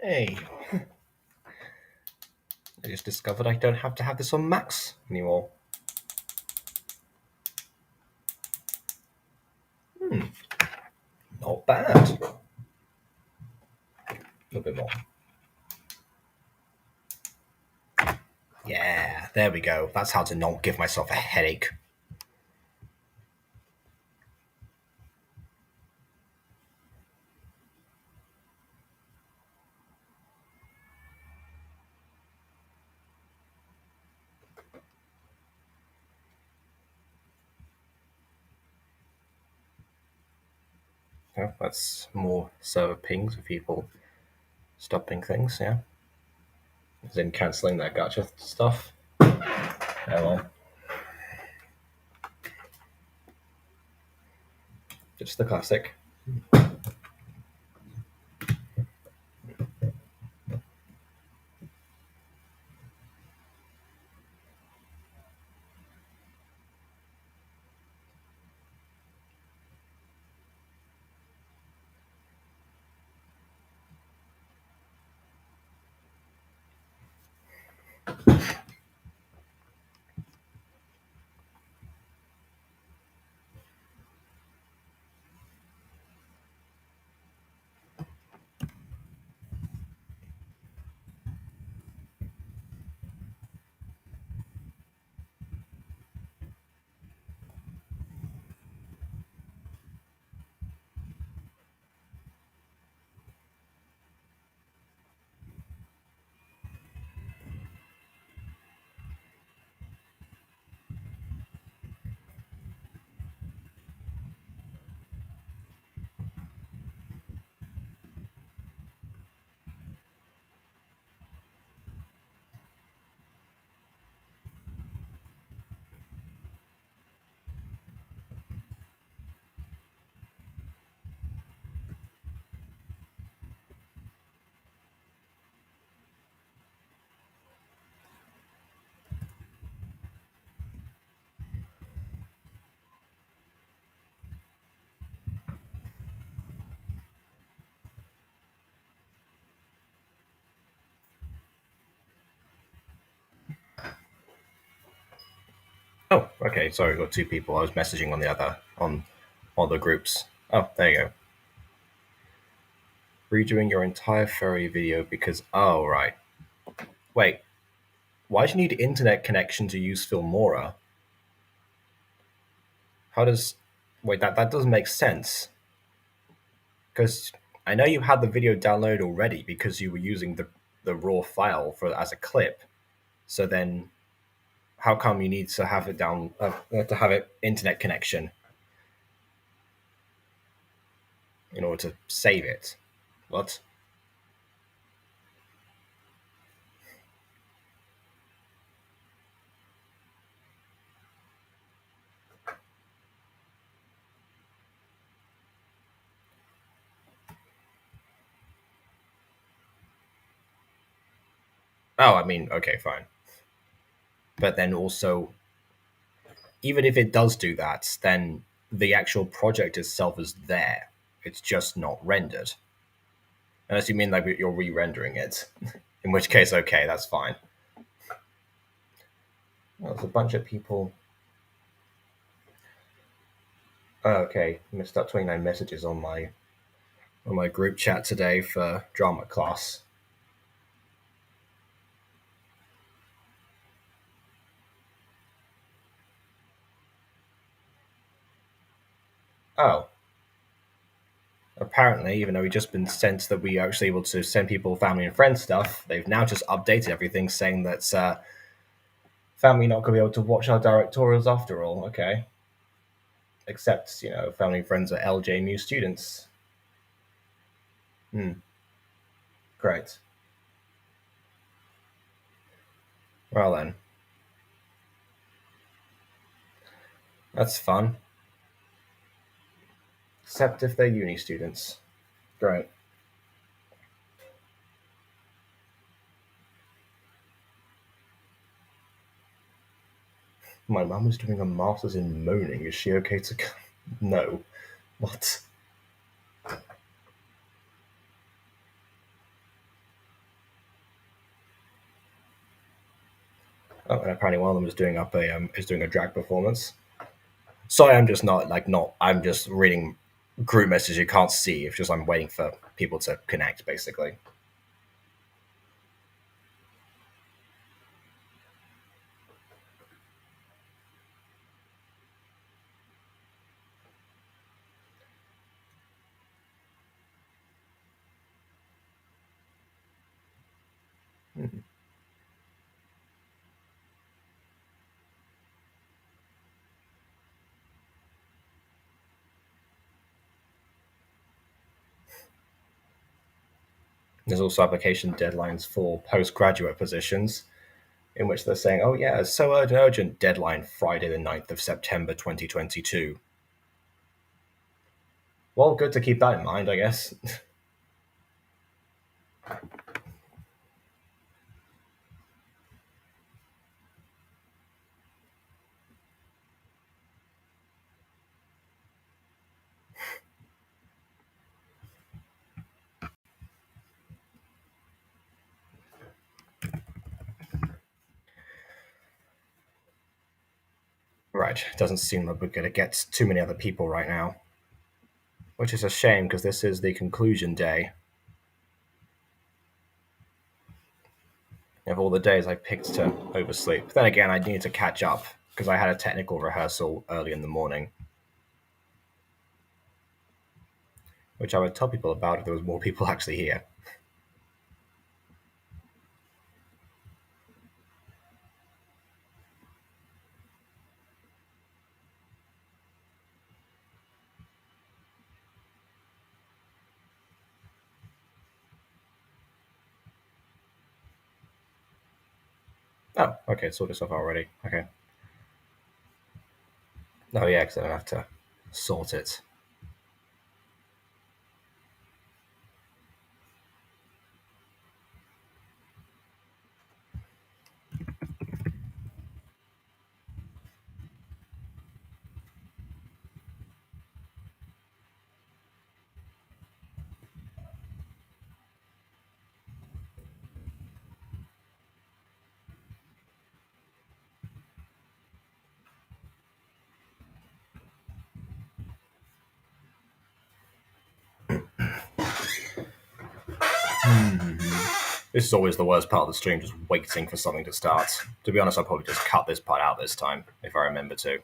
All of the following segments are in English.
Hey, I just discovered I don't have to have this on max anymore. Not bad. A little bit more. Yeah, there we go. That's how to not give myself a headache. Yeah, that's more server pings for people stopping things, yeah. As in cancelling that gotcha stuff. Oh well. Just the classic. Oh, okay, sorry, got two people. I was messaging on the other groups. Oh, there you go. Redoing your entire furry video because right. Wait, why do you need internet connection to use Filmora? How does wait that doesn't make sense? Because I know you had the video downloaded already because you were using the raw file for as a clip. So then, how come you need to have it to have it internet connection in order to save it? What? Oh, I mean, okay, fine. But then also, even if it does do that, then the actual project itself is there. It's just not rendered. Unless you mean like you're re-rendering it, in which case, okay, that's fine. Well, there's a bunch of people. Oh, okay, missed out 29 messages on my group chat today for drama class. Oh, apparently, even though we just been sent that we are actually able to send people family and friends stuff, they've now just updated everything saying that family not going to be able to watch our directorials after all. Okay, except family and friends are LJMU students. Hmm, great. Well then, that's fun. Except if they're uni students. Great. My mum is doing a master's in moaning. Is she okay to? No. What? Oh, and apparently one of them is doing a drag performance. Sorry, I'm just not. I'm just reading group messages you can't see. It's just I'm waiting for people to connect, basically. Mhm. There's also application deadlines for postgraduate positions, in which they're saying, "Oh yeah, it's so urgent. Deadline Friday the 9th of September 2022." Well, good to keep that in mind, I guess. Right. Doesn't seem like we're going to get too many other people right now, which is a shame because this is the conclusion day of all the days I picked to oversleep. Then again, I need to catch up because I had a technical rehearsal early in the morning, which I would tell people about if there was more people actually here. Oh, okay, sort this off already. Okay. Oh yeah, because I don't have to sort it. This is always the worst part of the stream, just waiting for something to start. To be honest, I'll probably just cut this part out this time, if I remember to.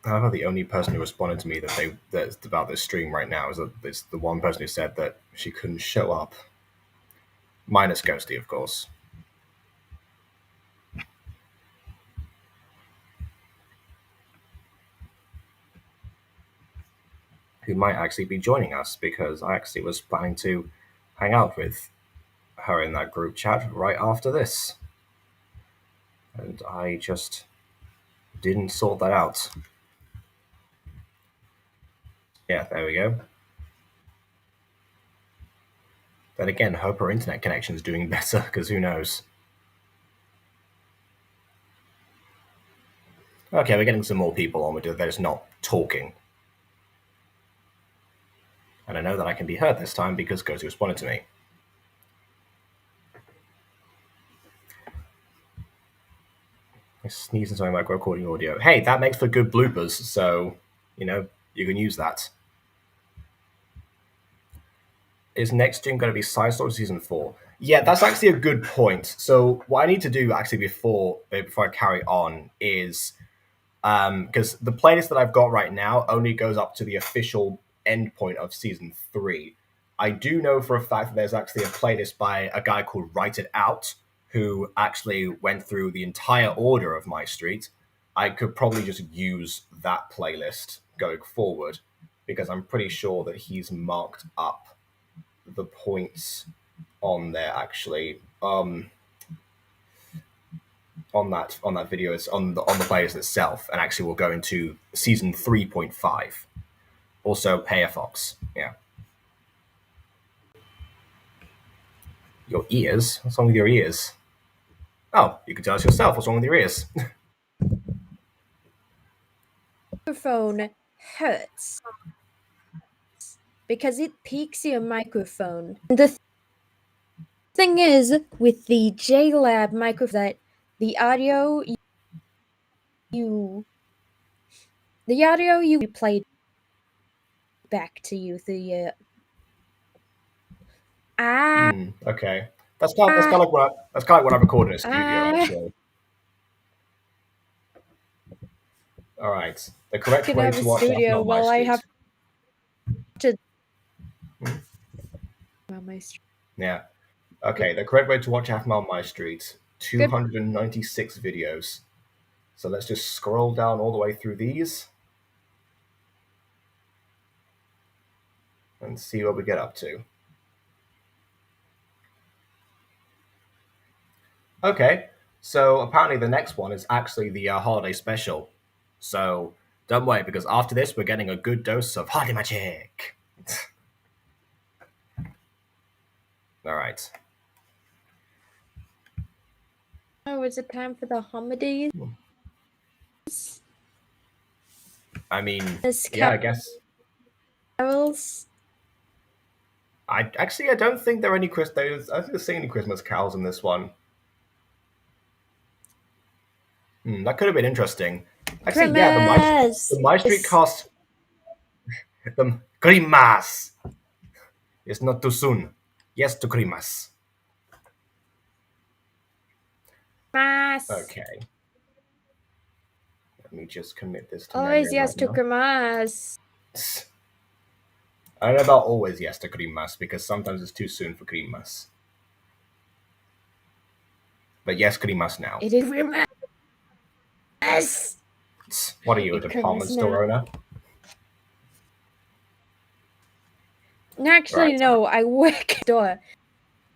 However, the only person who responded to me that's about this stream right now is the one person who said that she couldn't show up, minus Ghosty, of course, who might actually be joining us because I actually was planning to hang out with her in that group chat right after this, and I just didn't sort that out. Yeah, there we go. Then again, hope her internet connection is doing better because who knows. Okay, we're getting some more people on. They're just not talking. And I know that I can be heard this time because Gozu responded to me. I sneezed into my mic recording audio. Hey, that makes for good bloopers, so, you can use that. Is next stream going to be Side Story Season 4? Yeah, that's actually a good point. So, what I need to do actually before I carry on is because the playlist that I've got right now only goes up to the official endpoint of season 3. I do know for a fact that there's actually a playlist by a guy called Write It Out who actually went through the entire order of MyStreet. I could probably just use that playlist going forward because I'm pretty sure that he's marked up the points on there actually. On that video, it's on the playlist itself, and actually we'll go into season 3.5 Also, hey, a fox. Yeah. Your ears? What's wrong with your ears? Oh, you can tell us yourself. What's wrong with your ears? Microphone hurts because it peaks your microphone. The thing is, with the JLab microphone, that the audio you played back to you through your Okay. That's kind of like what I record in a studio, I actually. All right. The correct can way have to a watch studio Aftermath My while I have Street. to on my street. Yeah. Okay. The correct way to watch Aftermath My Street. Good 296 videos. So let's just scroll down all the way through these and see what we get up to. Okay. So apparently the next one is actually the holiday special. So don't wait, because after this we're getting a good dose of holiday magic. All right. Oh, is it time for the holidays? I mean, As yeah, I guess. carols? I don't think there are any Christmas. I don't think there's any Christmas carols in this one. That could have been interesting. Actually, yeah, the Christmas! My Street cast the Christmas. It's not too soon. Yes to Christmas. Christmas! Okay. Let me just commit this to Always memory yes right to now. Christmas. I don't know about always yes to Christmas, because sometimes it's too soon for Christmas. But yes, Christmas now. It is Christmas! What are you, a It's Christmas department store now. owner? Actually, Right. no, I work at a store.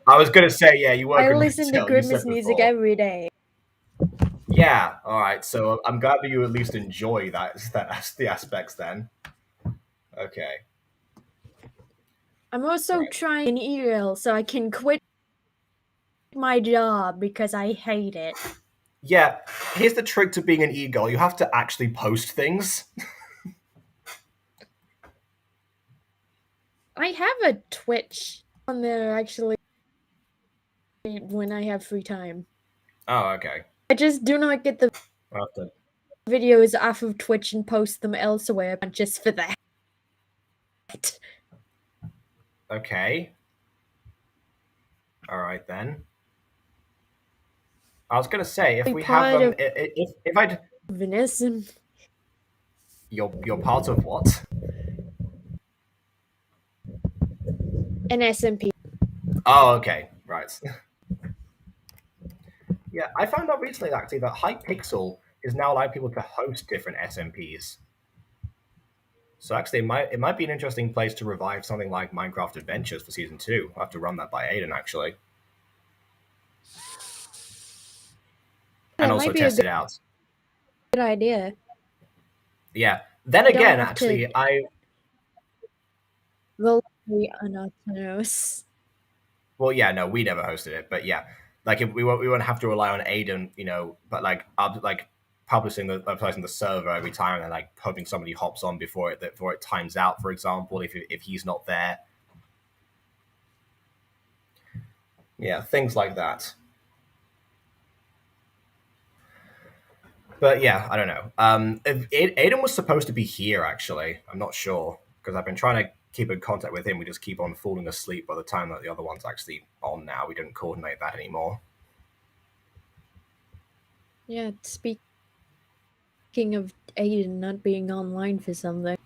I was gonna say, yeah, you work I in listen to retail. You Christmas said music before. every day. Yeah. All right. So I'm glad that you at least enjoy that's the aspects then. Okay. I'm also Right. trying an email so I can quit my job because I hate it. Yeah. Here's the trick to being an e-girl. You have to actually post things. I have a Twitch on there actually when I have free time. Oh, okay. I just do not get the I'll have to- videos off of Twitch and post them elsewhere just for that. Okay. All right then. I was gonna say if we have Part of if I'd Vanessa you're part of what? and SMP. Oh, okay. Right. Yeah, I found out recently actually that Hypixel is now allowing people to host different SMPs. So actually, it might be an interesting place to revive something like Minecraft Adventures for season 2. I'll have to run that by Aiden actually, and That also might be a test it out. good idea. Yeah. Then You don't again, have to actually, I rely on autonomous. well, yeah, no, we never hosted it, but yeah, like if we won't have to rely on Aiden, but like publishing the server every time and like hoping somebody hops on before it times out, for example, if he's not there. Yeah, things like that. But yeah, I don't know. Aiden was supposed to be here actually. I'm not sure because I've been trying to keep in contact with him. We just keep on falling asleep by the time that the other one's actually on. Now we don't coordinate that anymore. Yeah, speaking of Aiden not being online for something.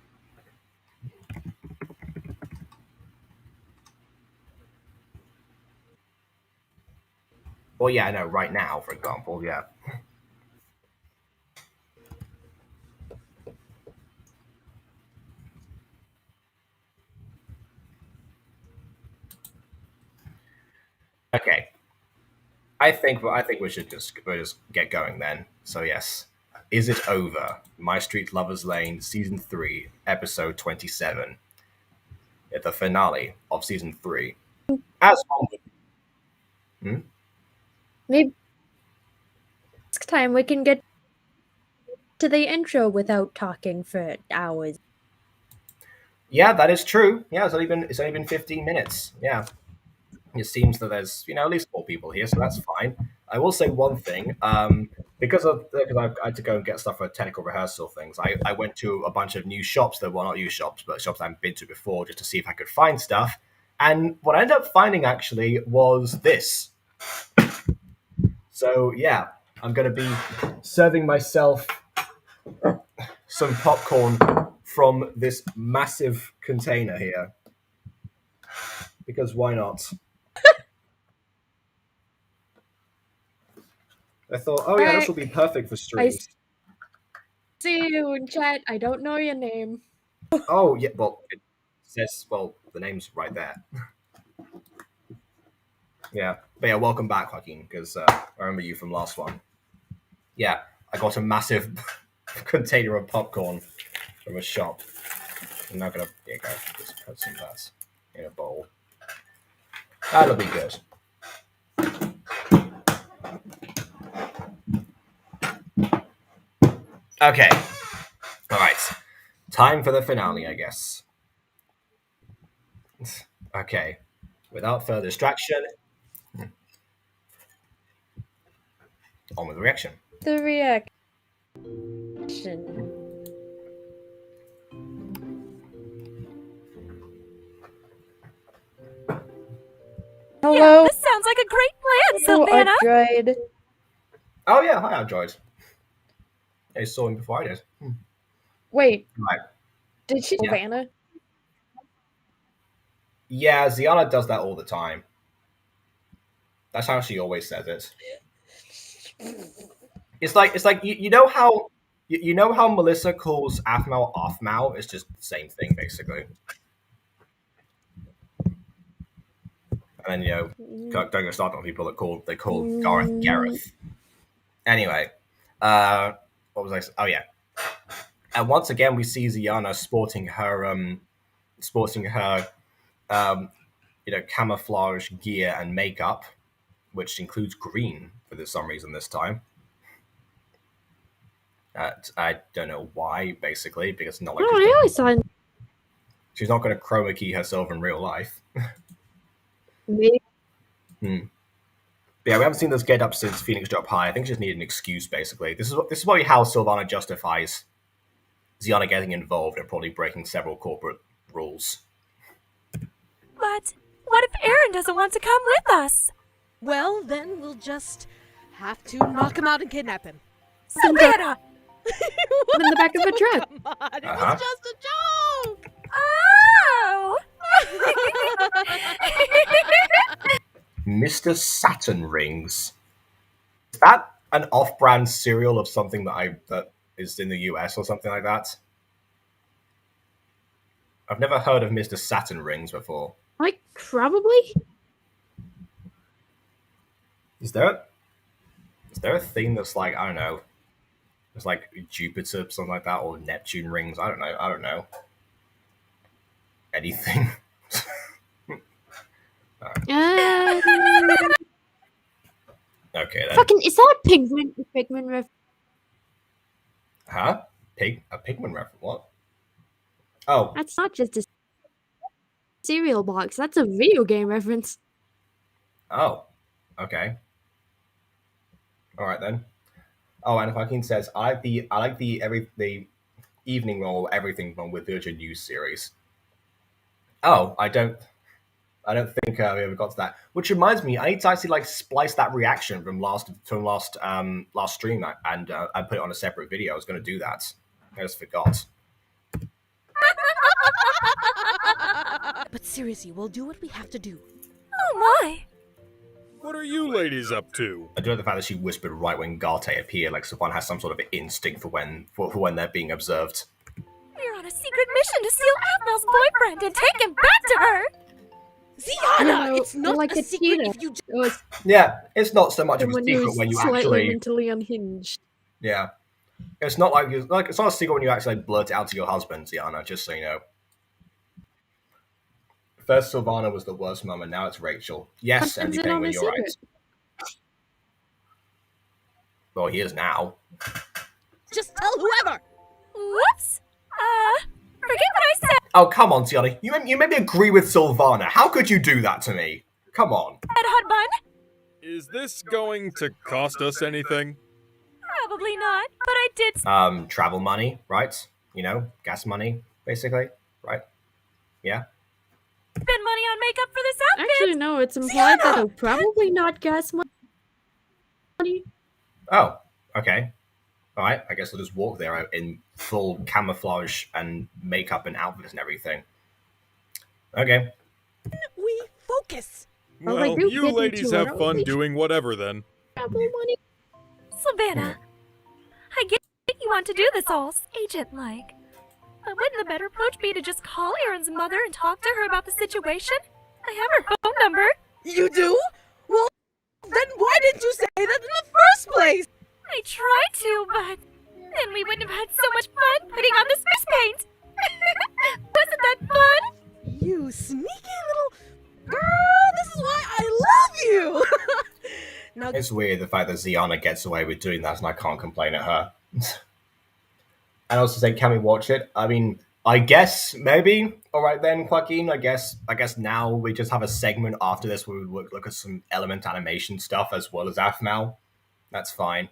Well, yeah, I know. Right now, for example, yeah. Okay. I think we should just get going then. So yes. Is It Over? MyStreet Lovers Lane, Season 3, Episode 27. At the finale of Season 3. As one would. Hmm? Maybe next time we can get to the intro without talking for hours. Yeah, that is true. Yeah, it's only been 15 minutes. Yeah. It seems that there's at least 4 people here, so that's fine. I will say one thing, because I had to go and get stuff for technical rehearsal things. I went to a bunch of new shops that were not new shops, but shops I haven't been to before, just to see if I could find stuff. And what I ended up finding actually was this. So yeah, I'm going to be serving myself some popcorn from this massive container here, because why not? I thought, oh yeah, this will be perfect for streams. See you in chat. I don't know your name. Oh yeah, well it says the name's right there. Yeah, but yeah, welcome back, Joaquin, because I remember you from last one. Yeah, I got a massive container of popcorn from a shop. I'm now gonna just put some of that in a bowl. That'll be good. Okay. All right. Time for the finale, I guess. Okay. Without further distraction, on with the reaction. The reaction. Hello. Yeah, this sounds like a great plan, Hello, Savannah. Android. Oh yeah, hi Android. I saw him before I did. Wait. Right. Did she Yeah. Savannah? Yeah, Ziana does that all the time. That's how she always says it. It's like you know how Melissa calls Aphmau Offmau? It's just the same thing basically. And then don't go start on people that they call Gareth Gareth. Anyway, what was I? Oh yeah. And once again, we see Ziana sporting her camouflage gear and makeup, which includes green for some reason this time. I don't know why, basically, because it's not like she's not going to chroma key herself in real life. Maybe. But yeah, we haven't seen this get up since Phoenix dropped high. I think she just needed an excuse, basically. This is probably how Sylvana justifies Ziana getting involved and probably breaking several corporate rules. But what if Aaron doesn't want to come with us? Well, then we'll just have to knock him out and kidnap him. Savannah! In the back of a truck. Come on, it was just a joke! Oh! Mr. Saturn Rings. Is that an off-brand cereal of something that is in the US or something like that? I've never heard of Mr. Saturn Rings before. Like, probably? Is there a thing that's like, I don't know, it's like Jupiter, something like that, or Neptune rings? I don't know. Anything. Okay then. Fucking, is that a Pigman reference? Huh? A Pigman reference? What? Oh. That's not just a cereal box. That's a video game reference. Oh. Okay. All right then. Oh, and Joaquin says, I like the evening roll, everything one with Virgin News series. Oh, I don't think we ever got to that. Which reminds me, I need to actually splice that reaction from last stream and I put it on a separate video. I was going to do that. I just forgot. But seriously, we'll do what we have to do. Oh my! What are you ladies up to? I do like the fact that she whispered right when Garte appeared, like someone has some sort of instinct for when they're being observed. We're on a secret mission to steal Aphmel's boyfriend and take him back to her! Ziana! It's not like a a secret cheetah. if you just... It was Yeah, it's not so much of a someone secret who's when you slightly actually... mentally unhinged. Yeah. It's not like it's not a secret when you actually blurt it out to your husband, Ziana. Just so you know. First, Sylvana was the worst mum, and now it's Rachel. Yes, Andy in on Penguin, the you're right. secret. Well, he is now. Just tell whoever! Whoops! Forget what I said, Oh, come on, Tiana. You made me agree with Sylvana. How could you do that to me? Come on. Hot Bun. Is this going to cost us anything? Probably not, but I did Travel money, right? You know, gas money, basically, right? Yeah. spend money on makeup for this outfit. Actually, no, it's implied that it'll probably not gas money. Oh, okay. All right. I guess we'll just walk there in full camouflage and makeup and outfits and everything. Okay. We focus! Well, they Well, do you get ladies into have it, fun only doing whatever then. travel money. Savannah, I get you want to do this all agent-like. But wouldn't the better approach be to just call Aaron's mother and talk to her about the situation? I have her phone number. You do? Well, then why didn't you say that in the first place? I tried to, but then we wouldn't have had so much fun putting on this face paint. Wasn't that fun? You sneaky little... Girl, this is why I love you! Now, It's weird the fact that Ziana gets away with doing that and I can't complain at her. And also say, can we watch it? I mean, I guess maybe. All right then, Joaquin. I guess now we just have a segment after this where we look at some Element animation stuff as well as Aphmau. That's fine.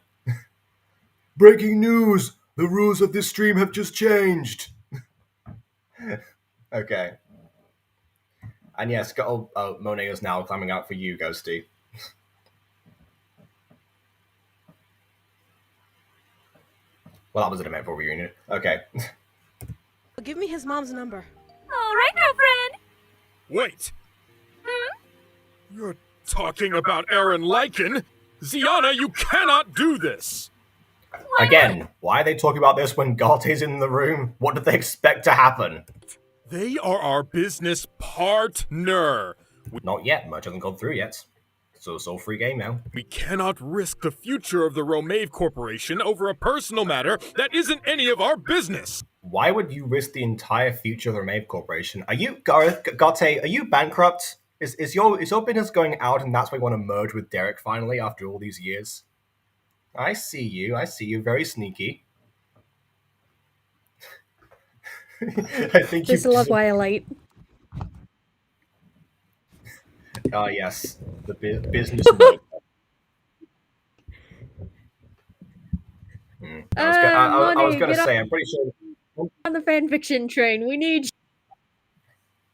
Breaking news! The rules of this stream have just changed. Okay. And yes, Monet is now climbing out for you, Ghosty. Well, that was an eventful reunion. Okay. give me his mom's number. All right, girlfriend. Wait! You're talking about Aaron Lycan? Ziana, you cannot do this! Again, why are they talking about this when Garte's in the room? What did they expect to happen? They are our business partner. Not yet. Much hasn't gone through yet. So it's all free game now. We cannot risk the future of the Romave Corporation over a personal matter that isn't any of our business. Why would you risk the entire future of the Romave Corporation? Are you, Garte, are you bankrupt? Is your business going out and that's why you want to merge with Derek finally after all these years? I see you. Very sneaky. I think Just love Twilight. Ah, yes. The business. I was going to say, I'm pretty sure. On the fanfiction train, we need.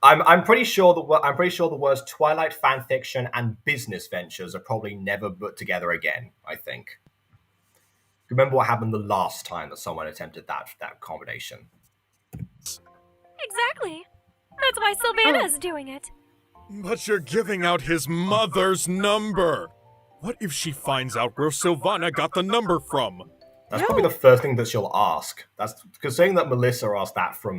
I'm pretty sure the words Twilight fanfiction and business ventures are probably never put together again. I think. Remember what happened the last time that someone attempted that combination? Exactly. That's why Sylvana's doing it. But you're giving out his mother's number. What if she finds out where Sylvana got the number from? That's probably the first thing that she'll ask. That's because saying that Melissa asked that from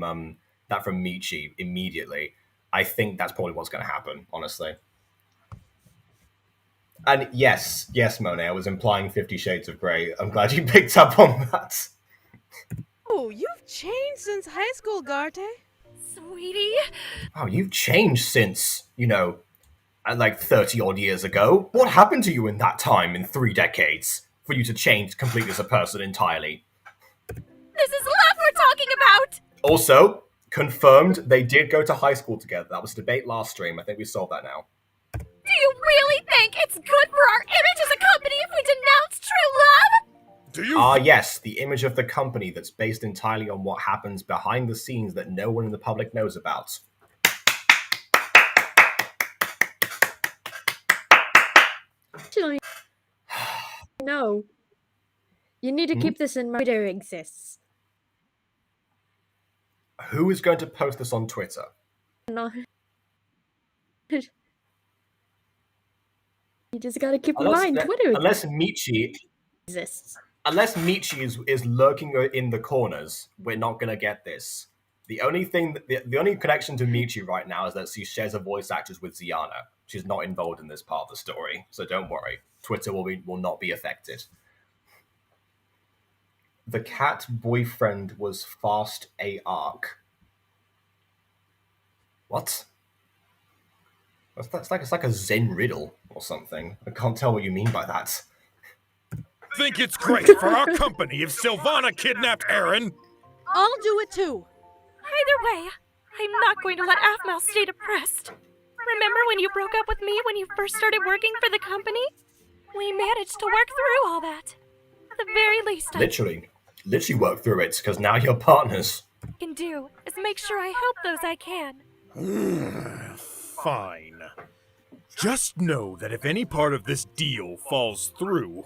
Michi immediately. I think that's probably what's going to happen, honestly. And yes, Monet, I was implying 50 Shades of Grey. I'm glad you picked up on that. Oh, you've changed since high school, Garte. Sweetie. Oh, you've changed since, like 30 odd years ago. What happened to you in that time, in 3 decades, for you to change completely as a person entirely? This is love we're talking about! Also, confirmed they did go to high school together. That was a debate last stream. I think we solved that now. Do you really think it's good for our image as a company if we denounce true love? Do you? Yes, the image of the company that's based entirely on what happens behind the scenes that no one in the public knows about. Actually, no. You need to keep this in mind. Twitter exists. Who is going to post this on Twitter? No. You just gotta keep in mind Twitter Unless Michi exists. is lurking in the corners, we're not gonna get this. The only connection to Michi right now is that she shares a voice actress with Ziana. She's not involved in this part of the story, so don't worry. Twitter will not be affected. The cat boyfriend was fast ARC. What? It's like a Zen riddle or something. I can't tell what you mean by that. Think it's great for our company if Sylvana kidnapped Aaron? I'll do it too. Either way, I'm not going to let Aphmau stay depressed. Remember when you broke up with me when you first started working for the company? We managed to work through all that. At the very least, Literally work through it, because now you're partners. I can do is make sure I help those I can. Fine. Just know that if any part of this deal falls through,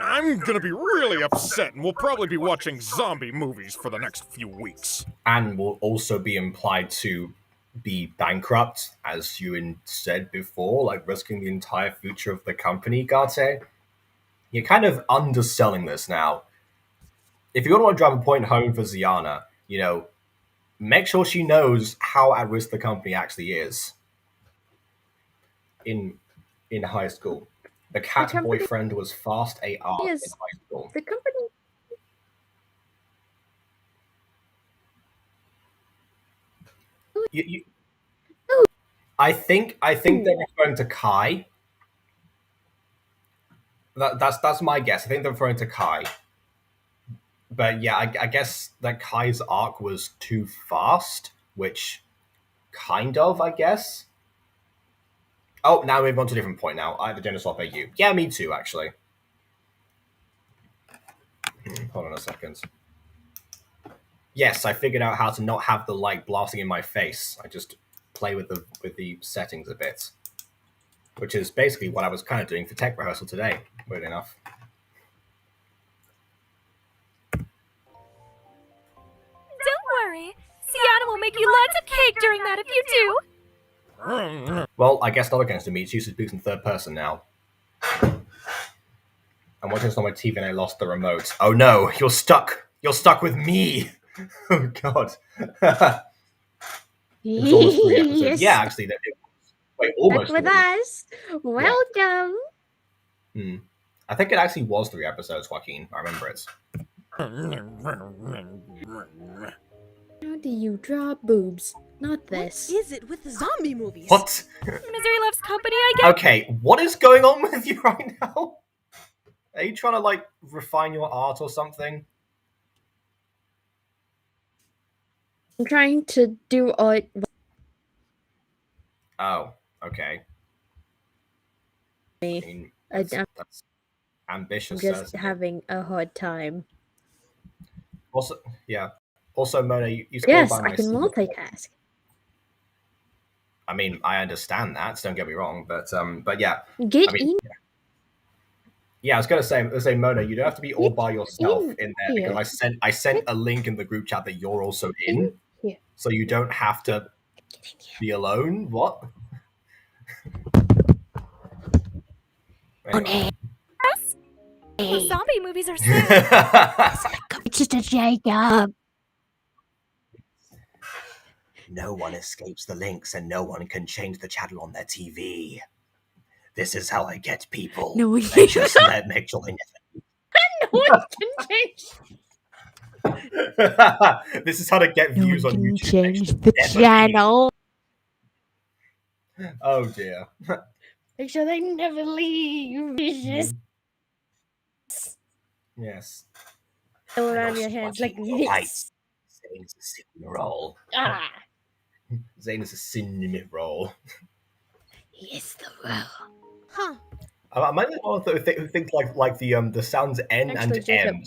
I'm gonna be really upset and we'll probably be watching zombie movies for the next few weeks. And will also be implied to be bankrupt, as you said before, like risking the entire future of the company, Garte. You're kind of underselling this now. If you want to drive a point home for Ziana, make sure she knows how at risk the company actually is. In high school, the cat boyfriend was fast AR in high school. The company. I think they're referring to Kai. That's my guess. I think they're referring to Kai. But yeah, I guess that Kai's arc was too fast, which kind of, I guess. Oh, now we've gone to a different point now. I have the gender swap AU. Yeah, me too, actually. Hold on a second. Yes, I figured out how to not have the light blasting in my face. I just play with the settings a bit. Which is basically what I was kind of doing for tech rehearsal today, weird enough. Don't worry. Sienna will make you lots of cake during that if you do. Well, I guess not against Dimitri, who speaks in third person now. I'm watching this on my TV and I lost the remote. Oh no, you're stuck. You're stuck with me. Oh god. It was almost 3 episodes. Yeah, actually, wait, almost. Back with us. Welcome. Yeah. I think it actually was 3 episodes, Joaquin. I remember it. How do you draw boobs? Not this. What is it with the zombie movies? What? Misery loves company, I guess. Okay, what is going on with you right now? Are you trying to, refine your art or something? I'm trying to do art. Oh, okay. I mean, that's ambitious. I'm just having a hard time. Also, yeah. Also, Mona, you Yes, I can multitask. I mean, I understand that. Don't get me wrong, but yeah. Get in. Yeah, I was gonna say, Mona, you don't have to be all by yourself in there because I sent a link in the group chat that you're also in, so you don't have to be alone. What? Anyway. Yes? The zombie movies are sad. It's just a Jacob. No one escapes the links and no one can change the channel on their TV. This is how I get people. No one I just make sure they never. No one can change. This is how to get views on YouTube. Change the channel. Oh dear. Make sure they never leave. Yes. Go around your hands like this. Zane's a cinnamon roll. Ah. Zane is a cinnamon roll. Yes, the roll. Huh. I might be one who think like the sounds N Actually, and Jacob, M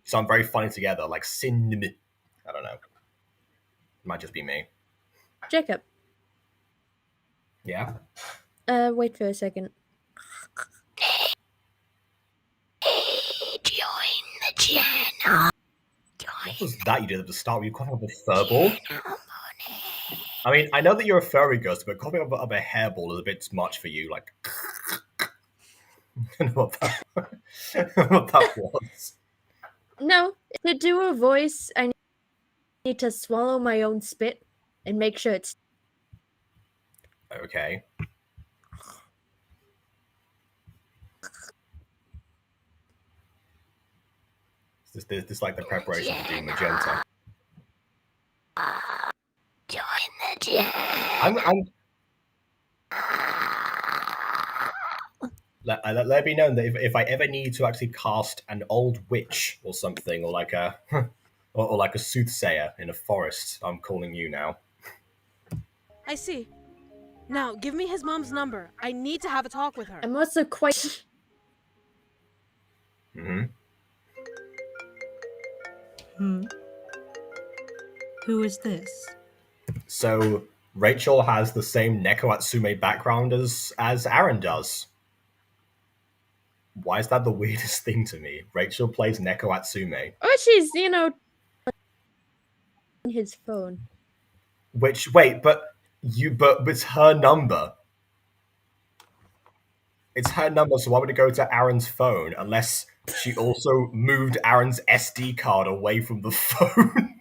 sound very funny together, like cinnamon. I don't know. It might just be me. Jacob. Yeah. Wait for a second. Join the channel. What was that you did at the start? Were you coughing up a furball? I mean, I know that you're a furry ghost, but coughing up a hairball is a bit much for you. Like, I don't know what that was. No, to do a voice, I need to swallow my own spit and make sure it's Okay. This is like the preparation for doing magenta. Join the jam. Let it be known that if I ever need to actually cast an old witch or something, or like a or like a soothsayer in a forest, I'm calling you now. I see. Now, give me his mom's number. I need to have a talk with her. I'm also quite. Who is this? So Rachel has the same Neko Atsume background as Aaron does. Why is that the weirdest thing to me? Rachel plays Neko Atsume. Oh, she's, on his phone. Which but it's her number. It's her number, so why would it go to Aaron's phone unless she also moved Aaron's SD card away from the phone?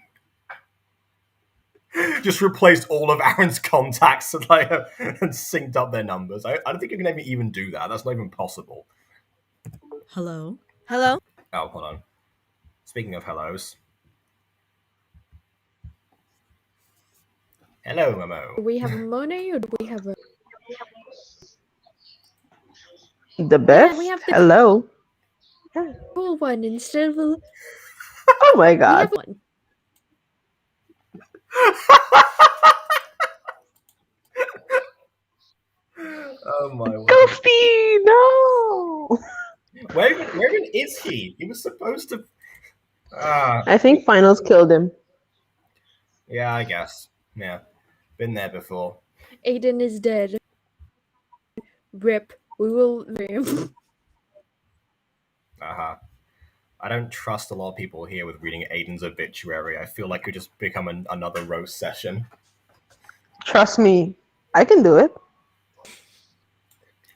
Just replaced all of Aaron's contacts and synced up their numbers. I don't think you can even do that. That's not even possible. Hello? Hello? Oh, hold on. Speaking of hellos. Hello, Momo. Do we have a Monet or do we have a... The best? we have the- Hello? cool one instead of a... Oh my We god. have one. Oh my word. Ghosty, no! Where even is he? He was supposed to... I think finals killed him. Yeah, I guess. Yeah. Been there before. Aiden is dead. Rip. We will... Uh-huh. I don't trust a lot of people here with reading Aiden's obituary. I feel like it could just become another roast session. Trust me, I can do it.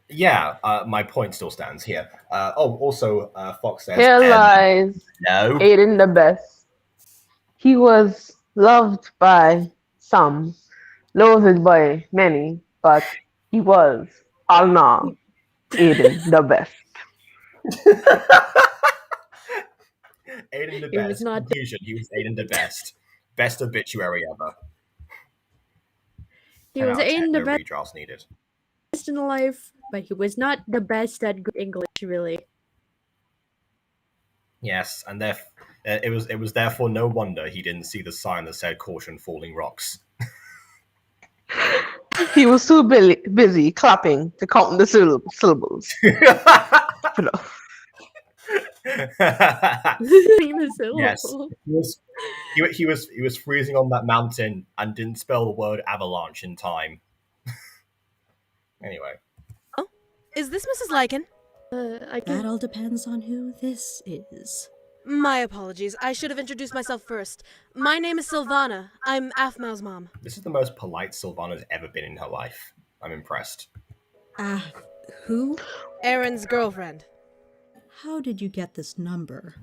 Yeah, my point still stands here. Also, Fox says... Here lies no. Aiden the best. He was loved by some, loathed by many, but he was, all in all, Aiden the best. Aiden the He was best. not- Confusion. He was Aiden the best. Best obituary ever. He 10 was out of 10, Aiden the no best redrafts needed. in life, but he was not the best at good English, really. Yes, and it was therefore no wonder he didn't see the sign that said "Caution, falling rocks." He was too busy clapping to count the syllables. Yes, he was freezing on that mountain and didn't spell the word avalanche in time. Anyway, Is this Mrs. Lycan? I That can... all depends on who this is. My apologies. I should have introduced myself first. My name is Sylvana. I'm Afmau's mom. this is the most polite Sylvana's ever been in her life. I'm impressed. Who? Aaron's girlfriend. How did you get this number?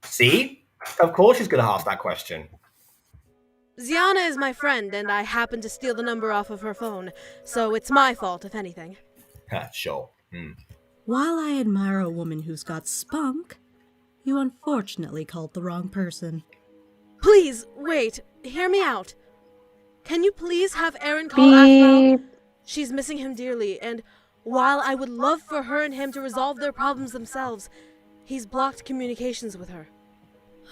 See? Of course she's going to ask that question. Ziana is my friend, and I happened to steal the number off of her phone, so it's my fault, if anything. Sure. While I admire a woman who's got spunk, you unfortunately called the wrong person. Please, wait. Hear me out. Can you please have Aaron call Afmau? Beep. She's missing him dearly, and while I would love for her and him to resolve their problems themselves, he's blocked communications with her.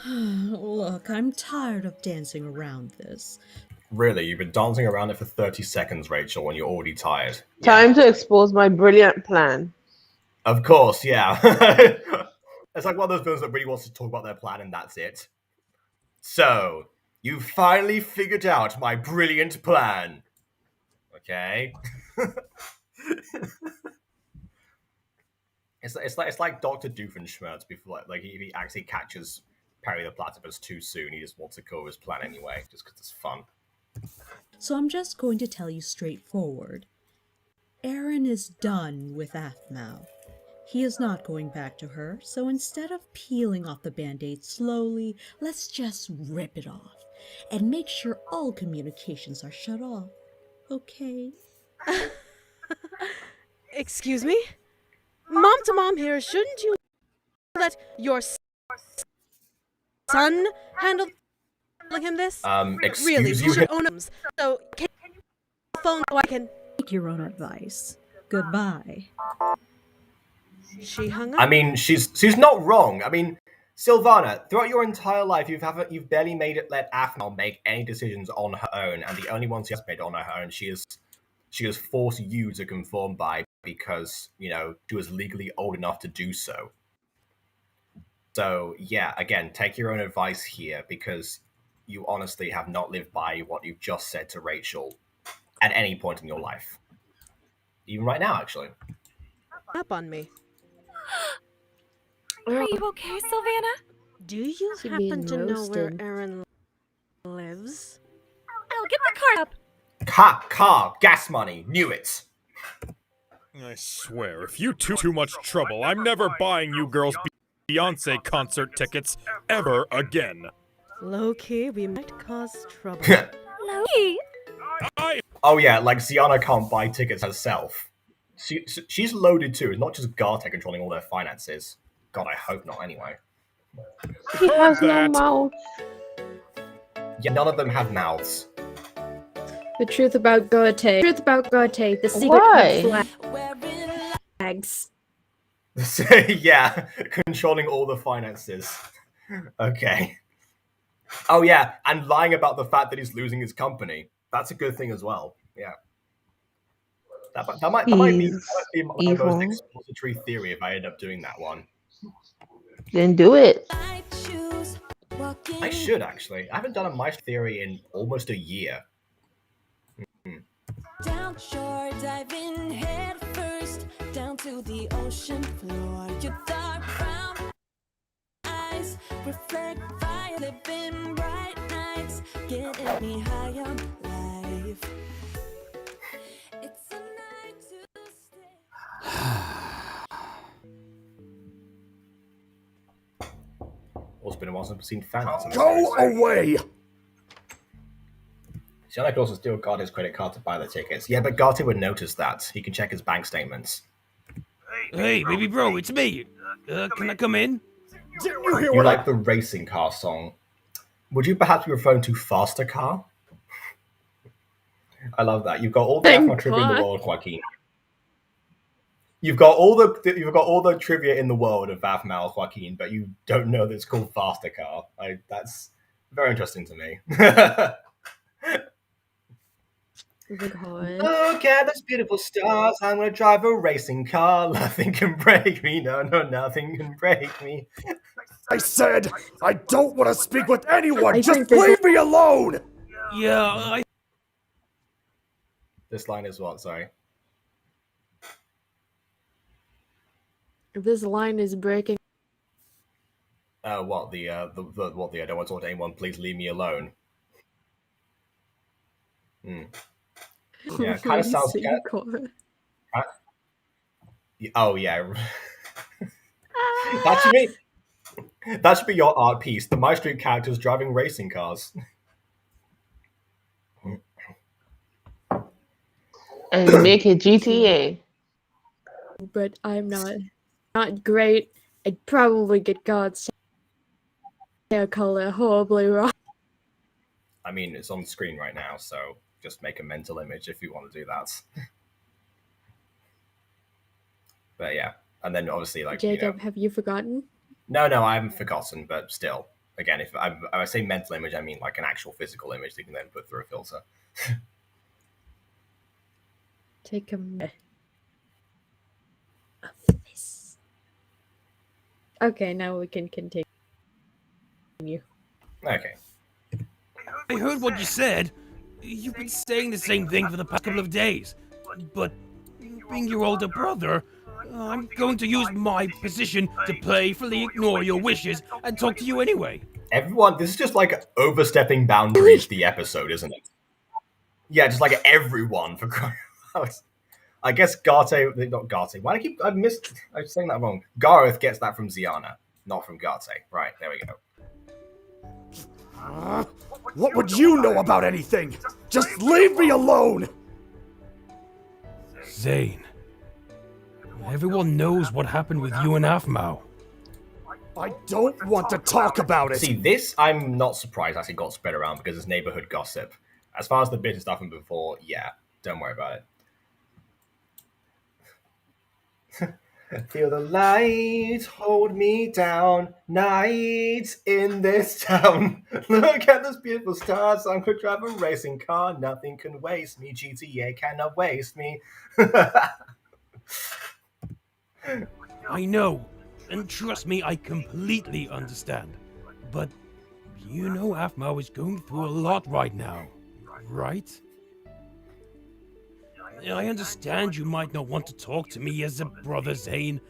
Look, I'm tired of dancing around this. Really, you've been dancing around it for 30 seconds, Rachel, when you're already tired. Time to expose my brilliant plan. Of course, yeah. It's like one of those villains that really wants to talk about their plan and that's it. So, you finally figured out my brilliant plan. Okay? It's like Dr. Doofenshmirtz before, like if he actually catches Perry the Platypus too soon, he just wants to go his plan anyway, just because it's fun. So I'm just going to tell you straightforward. Aaron is done with Afmau. He is not going back to her, so instead of peeling off the band-aid slowly, let's just rip it off and make sure all communications are shut off. Okay? Excuse me? Mom to mom here, shouldn't you let your son handle telling him this? Really, Excuse you you. should own him. So, can you phone so I can... Take your own advice. Goodbye. She hung I up. mean, she's not wrong. I mean, Sylvana, throughout your entire life, you've barely made it let Aphmau make any decisions on her own, and the only ones she has made on her own, she has forced you to conform by because she was legally old enough to do so. So yeah, again, take your own advice here because you honestly have not lived by what you've just said to Rachel at any point in your life, even right now, actually. Up on me. Are you okay, Sylvana? Do you She happen being to know where roasted. Aaron lives? I'll get the card up. Car, gas money, knew it. I swear, if you too much trouble, I'm never buying you girls Beyonce concert tickets ever again. Low-key, we might cause trouble. Loki. Oh yeah, like Ziana can't buy tickets herself. She's loaded too. It's not just Garta controlling all their finances. God, I hope not. Anyway. He has no mouth. Yeah, none of them have mouths. The truth about Goethe. The secret Why? flags. Yeah, controlling all the finances. Okay. Oh yeah, and lying about the fact that he's losing his company. That's a good thing as well. Yeah. That might be my evil. most expository theory if I end up doing that one. Then do it. I should actually. I haven't done a MyStreet theory in almost a year. Down shore, diving head first down to the ocean floor. Your dark brown eyes reflect fire, living bright nights, getting me high on life. It's a night to stay. Also been a while since I've seen fan art. Go away! Ziana could also steal Garte's credit card to buy the tickets. Yeah, but Garte would notice that. He can check his bank statements. Hey, baby bro, it's me. Can I come in? Didn't you hear You what like the racing car song. Would you perhaps be referring to Faster Car? I love that. You've got all the F1 trivia in the world, Joaquin. You've got all the trivia in the world of Aphmau, Joaquin, but you don't know that it's called Faster Car. That's very interesting to me. Look at those beautiful stars. I'm gonna drive a racing car. Nothing can break me. No, nothing can break me. I said I don't want to speak with anyone. Just leave me alone. Yeah, This line is what? Sorry. This line is breaking. What the I don't want to talk to anyone. Please leave me alone. Yeah, kind of sounds. Oh yeah. That should be your art piece. The MyStreet characters driving racing cars. And make it GTA. But I'm not great. I'd probably get God's hair color horribly wrong. I mean, it's on screen right now, so just make a mental image if you want to do that. But yeah, and then obviously, like, Jacob, have you forgotten? No, I haven't forgotten, but still, again, if I say mental image, I mean like an actual physical image that you can then put through a filter. Take a minute of this. Okay, now we can continue. Okay. I heard what you said. You've been saying the same thing for the past couple of days. But being your older brother, I'm going to use my position to playfully ignore your wishes and talk to you anyway. Everyone, this is just like overstepping boundaries, the episode, isn't it? Yeah, just like everyone, for crying out. I guess Garte, not Garte. Why do I'm saying that wrong. Gareth gets that from Ziana, not from Garte. Right, there we go. What would you know about anything? Just leave me alone! Zane, everyone knows what happened with you and Aphmau. I don't want to talk about it. See, this I'm not surprised actually got spread around because it's neighborhood gossip. As far as the bitter stuff from before, yeah, don't worry about it. Feel the light hold me down, nights in this town. Look at those beautiful stars. I could drive a racing car. Nothing can waste me. GTA cannot waste me. I know, and trust me, I completely understand. But you know Afmao is going through a lot right now, right? I understand you might not want to talk to me as a brother, Zane.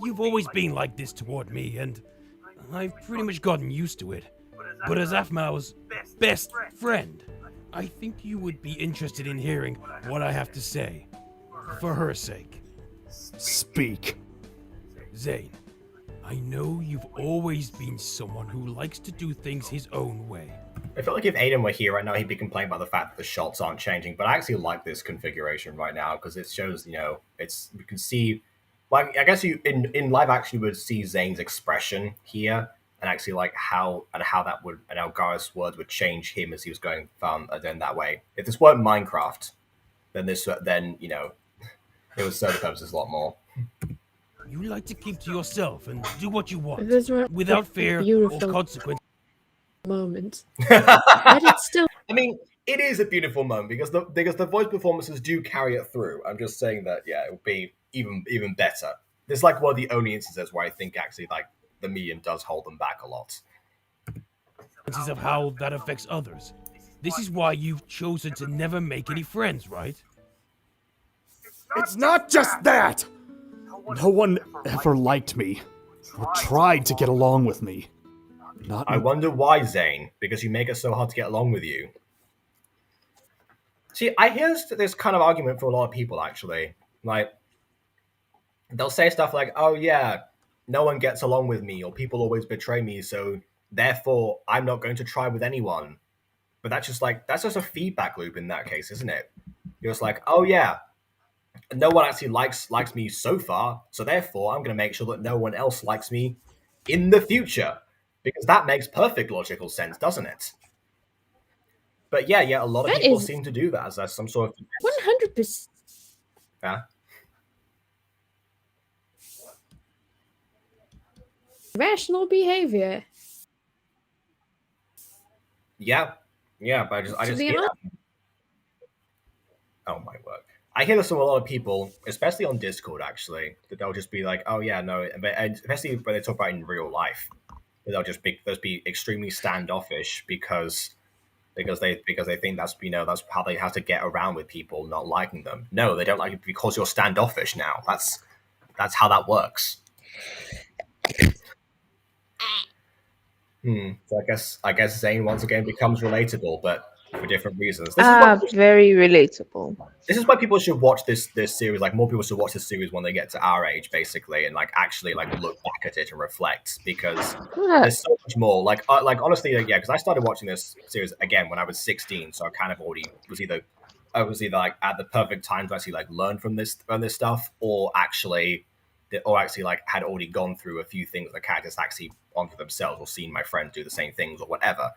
You've always been like this toward me, and I've pretty much gotten used to it. But as Afmao's best friend, I think you would be interested in hearing what I have to say. For her sake. Speak. Zane, I know you've always been someone who likes to do things his own way. I feel like if Aiden were here right now, he'd be complaining about the fact that the shots aren't changing. But I actually like this configuration right now because it shows, it's you can see, like I guess you in live action you would see Zane's expression here, and actually like how Gareth's words would change him as he was going then that way. If this weren't Minecraft, then it would serve the purposes a lot more. You like to keep to yourself and do what you want, This was without fear or beautiful consequence. moment. But it's still. I mean, it is a beautiful moment because the voice performances do carry it through. I'm just saying that it would be even better. This is like one of the only instances where I think actually like the medium does hold them back a lot. Of how that affects others. This is why you've chosen to never make any friends, right? It's not just that! No one ever liked me, or tried to get along with me. I wonder why, Zane, because you make it so hard to get along with you. See, I hear this kind of argument from a lot of people, actually. Like, they'll say stuff like, oh yeah, no one gets along with me, or people always betray me, so therefore I'm not going to try with anyone. But that's just a feedback loop in that case, isn't it? You're just like, oh yeah, no one actually likes me so far, so therefore I'm going to make sure that no one else likes me in the future. Because that makes perfect logical sense, doesn't it? But yeah, a lot of people seem to do that as some sort of 100%. Yeah. Rational behavior. Yeah, but I just hear that. Oh my word. I hear this from a lot of people, especially on Discord, actually, that they'll just be like, oh yeah, no, and especially when they talk about it in real life, they'll just be extremely standoffish because they think that's how they have to get around with people not liking them. No, they don't like it because you're standoffish now. That's how that works. So I guess Zane once again becomes relatable, but for different reasons. Very relatable. This is why people should watch this series. Like more people should watch this series when they get to our age, basically, and like actually like look back at it and reflect because there's so much more. Like honestly, yeah, because I started watching this series again when I was 16, so I kind of already was either like at the perfect time to actually like learn from this stuff, or actually like had already gone through a few things the characters actually onto themselves, or seen my friends do the same things or whatever.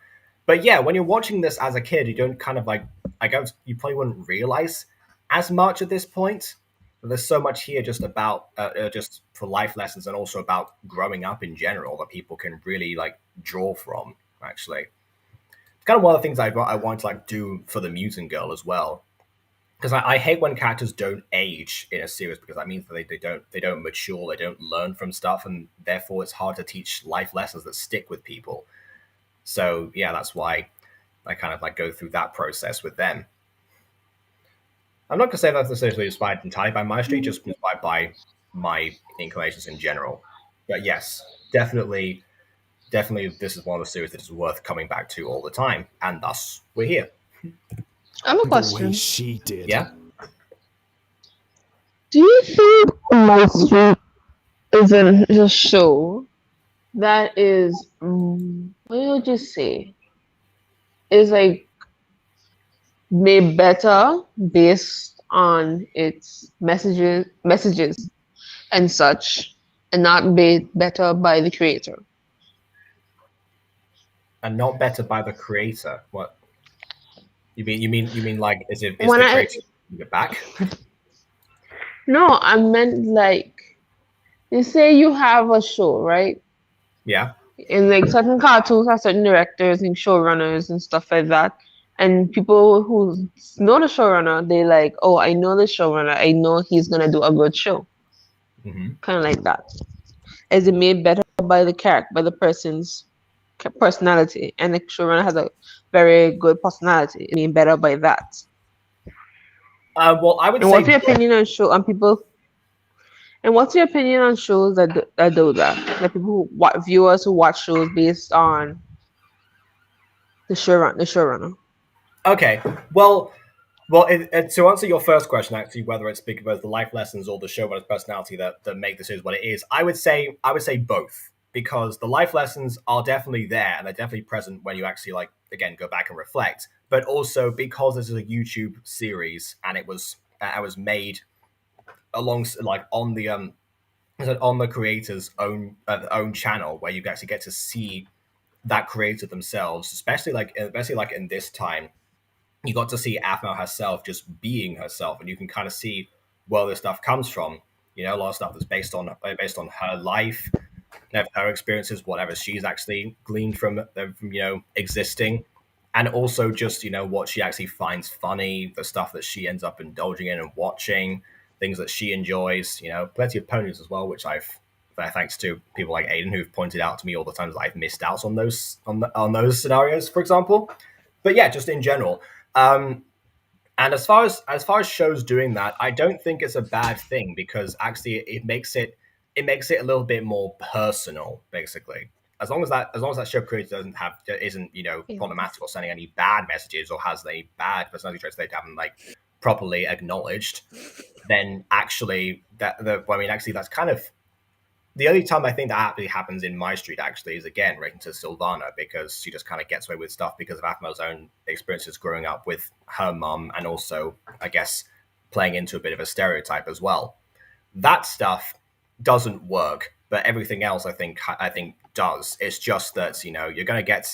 But yeah, when you're watching this as a kid, you don't kind of like, I guess you probably wouldn't realize as much at this point. But there's so much here just about, just for life lessons and also about growing up in general that people can really like draw from, actually. It's kind of one of the things I want to like do for the Mutant Girl as well. Because I hate when characters don't age in a series because that means that they don't mature, they don't learn from stuff, and therefore it's hard to teach life lessons that stick with people. So yeah, that's why I kind of like go through that process with them. I'm not gonna say that's necessarily inspired entirely by MyStreet, just inspired by my inclinations in general. But yes, definitely, this is one of the series that is worth coming back to all the time, and thus we're here. I have a The question. way she did. Yeah. Do you think MyStreet is a show that is, what would you say, is like made better based on its messages and such, and not made better by the creator. And not better by the creator. What you mean like is When the I creator it back? No, I meant like, you say you have a show, right? Yeah. And like certain cartoons have certain directors and showrunners and stuff like that. And people who know the showrunner, they like, oh, I know the showrunner. I know he's gonna do a good show. Mm-hmm. Kind of like that. Is it made better by the character, by the person's personality? And the showrunner has a very good personality. It's made better by that. Well, I would And say what's your opinion on show on people? And what's your opinion on shows that do that? Like people who viewers who watch shows based on the showrunner. Okay. Well, to answer your first question, actually, whether it's because of the life lessons or the showrunner's personality that make the series what it is, I would say both, because the life lessons are definitely there and they're definitely present when you actually like again go back and reflect. But also because this is a YouTube series and it was made along like on the creator's own channel where you actually get to see that creator themselves, especially like in this time you got to see Aphmau herself just being herself, and you can kind of see where this stuff comes from. You know, a lot of stuff that's based on her life, her experiences, whatever she's actually gleaned from existing, and also just what she actually finds funny, the stuff that she ends up indulging in and watching, things that she enjoys. You know, plenty of ponies as well, which I've thanks to people like Aiden who've pointed out to me all the times that I've missed out on those scenarios, for example. But yeah, just in general. And as far as shows doing that, I don't think it's a bad thing because actually it makes it a little bit more personal, basically. As long as that show creator isn't problematic or sending any bad messages or has any bad personality traits they haven't like properly acknowledged, then actually actually that's kind of the only time I think that actually happens in MyStreet actually is again relating to Sylvana because she just kind of gets away with stuff because of Aphmau's own experiences growing up with her mum and also, I guess, playing into a bit of a stereotype as well. That stuff doesn't work, but everything else I think does. It's just that you're gonna get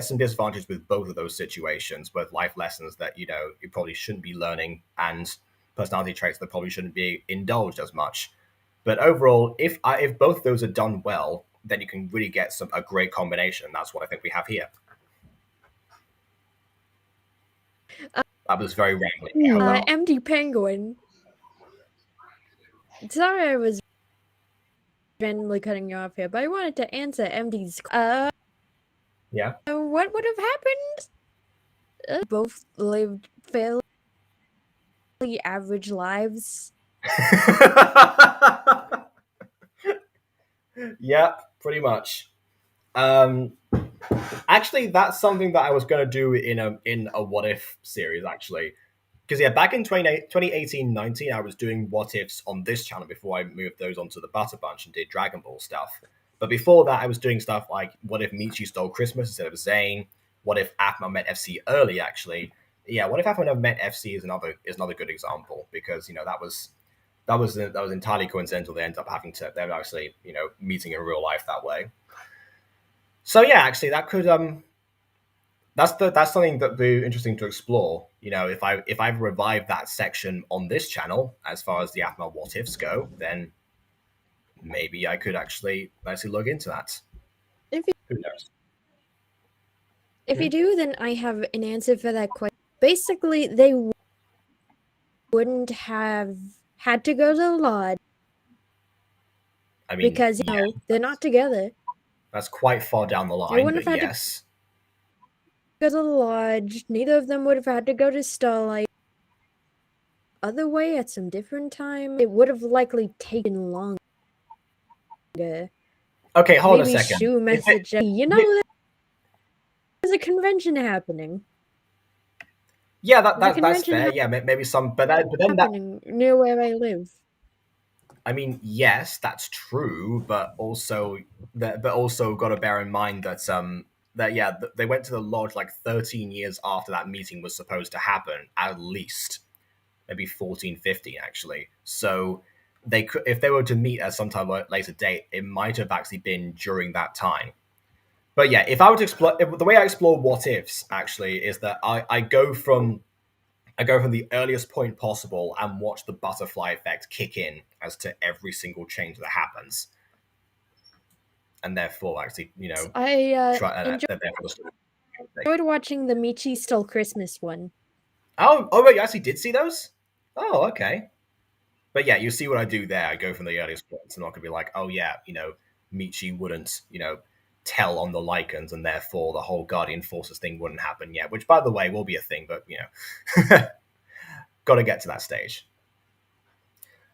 some disadvantages with both of those situations, both life lessons that you probably shouldn't be learning and personality traits that probably shouldn't be indulged as much. But overall, if both of those are done well, then you can really get a great combination. That's what I think we have here. That was very rambling. MD Penguin. Sorry I was randomly cutting you off here, but I wanted to answer MD's. Yeah. What would have happened? Both lived fairly average lives. Yeah, pretty much. Actually, that's something that I was going to do in a what if series actually, because yeah, back in 2018-19, I was doing what ifs on this channel before I moved those onto the Butter Bunch and did Dragon Ball stuff. But before that, I was doing stuff like what if Michi stole Christmas instead of Zane? What if Aphmau met FC early? Actually, yeah, what if Aphmau never met FC is another good example because that was entirely coincidental. They ended up they're actually meeting in real life that way. So yeah, actually, that could that's something that'd be interesting to explore. If I revive that section on this channel as far as the Aphmau what ifs go, then maybe I could actually look into that. Who knows? If you do, then I have an answer for that question. Basically, they wouldn't have had to go to the lodge. I mean, because they're not together. That's quite far down the line, but yes. To go to the lodge. Neither of them would have had to go to Starlight. Other way at some different time. It would have likely taken longer. Okay, hold a second. Shu message. There's a convention happening. Yeah, that's fair. Yeah, maybe some, but then happening near where I live. I mean, yes, that's true, but also got to bear in mind that they went to the lodge like 13 years after that meeting was supposed to happen, at least maybe 14, 15 actually. So they could, if they were to meet at some time later date, it might have actually been during that time. But yeah, if I were to explore, the way I explore what ifs actually is that I go from the earliest point possible and watch the butterfly effect kick in as to every single change that happens, and therefore actually I try enjoyed watching the Michi Stole Christmas one. Oh, wait, you actually did see those? Oh, okay. But yeah, you see what I do there. I go from the earliest points. I'm not going to be like, oh yeah, Michi wouldn't, tell on the Lycans, and therefore the whole Guardian Forces thing wouldn't happen yet. Which, by the way, will be a thing, but got to get to that stage.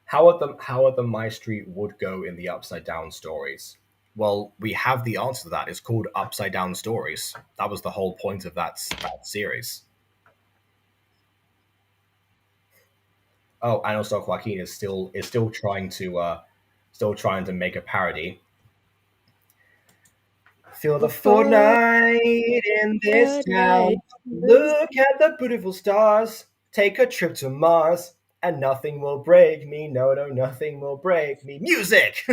How are the MyStreet would go in the Upside Down stories? Well, we have the answer to that. It's called Upside Down Stories. That was the whole point of that series. Oh, and also Joaquin is still trying to make a parody. Feel the fortnight in this town. Look at the beautiful stars. Take a trip to Mars, and nothing will break me. No, nothing will break me. Music.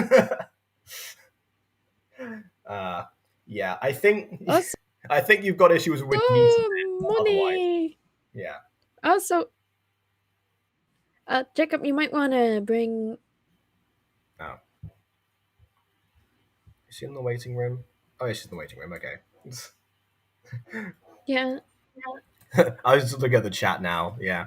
Yeah, I think you've got issues with money. Otherwise, yeah. Also, Jacob, you might want to bring. Oh, is she in the waiting room? Oh, yeah, she's in the waiting room. Okay. Yeah. I was just looking at the chat now. Yeah.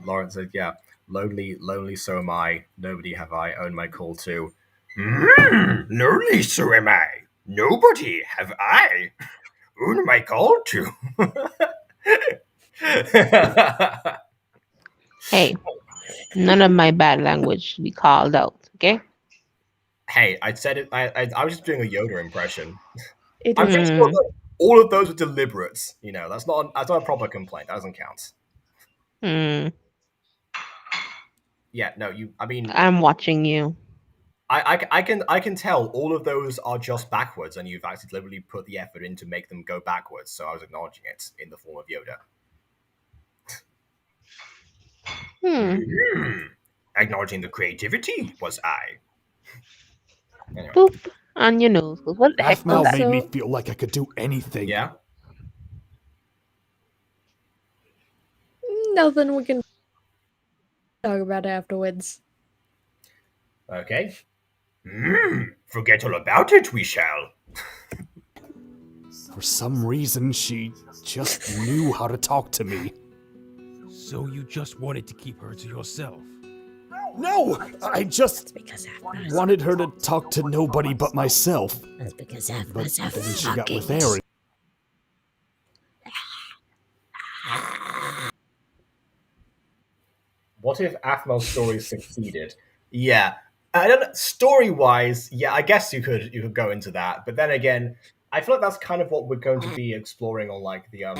Lawrence said, yeah, lonely so am I. Nobody have I. Own my call too. Lonely so am I. Nobody have I. Own my call to. Hey, none of my bad language be called out, okay? Hey, I said it. I was just doing a Yoda impression. It I'm pretty sure that all of those were deliberate. That's not a proper complaint. That doesn't count. Yeah, no, I mean, I'm watching you. I can tell all of those are just backwards, and you've actually deliberately put the effort in to make them go backwards. So I was acknowledging it in the form of Yoda. Acknowledging the creativity was I. Anyway. Boop on your nose. What the heck was that? made me feel like I could do anything. Yeah. Nothing we can talk about afterwards. Okay. Forget all about it, we shall. For some reason, she just knew how to talk to me. So you just wanted to keep her to yourself? No! I just wanted her to talk to nobody but myself. That's because But then she got with Aaron. What if Athmel's story succeeded? Yeah. I don't know, story-wise, yeah, I guess you could go into that. But then again, I feel like that's kind of what we're going to be exploring on like the on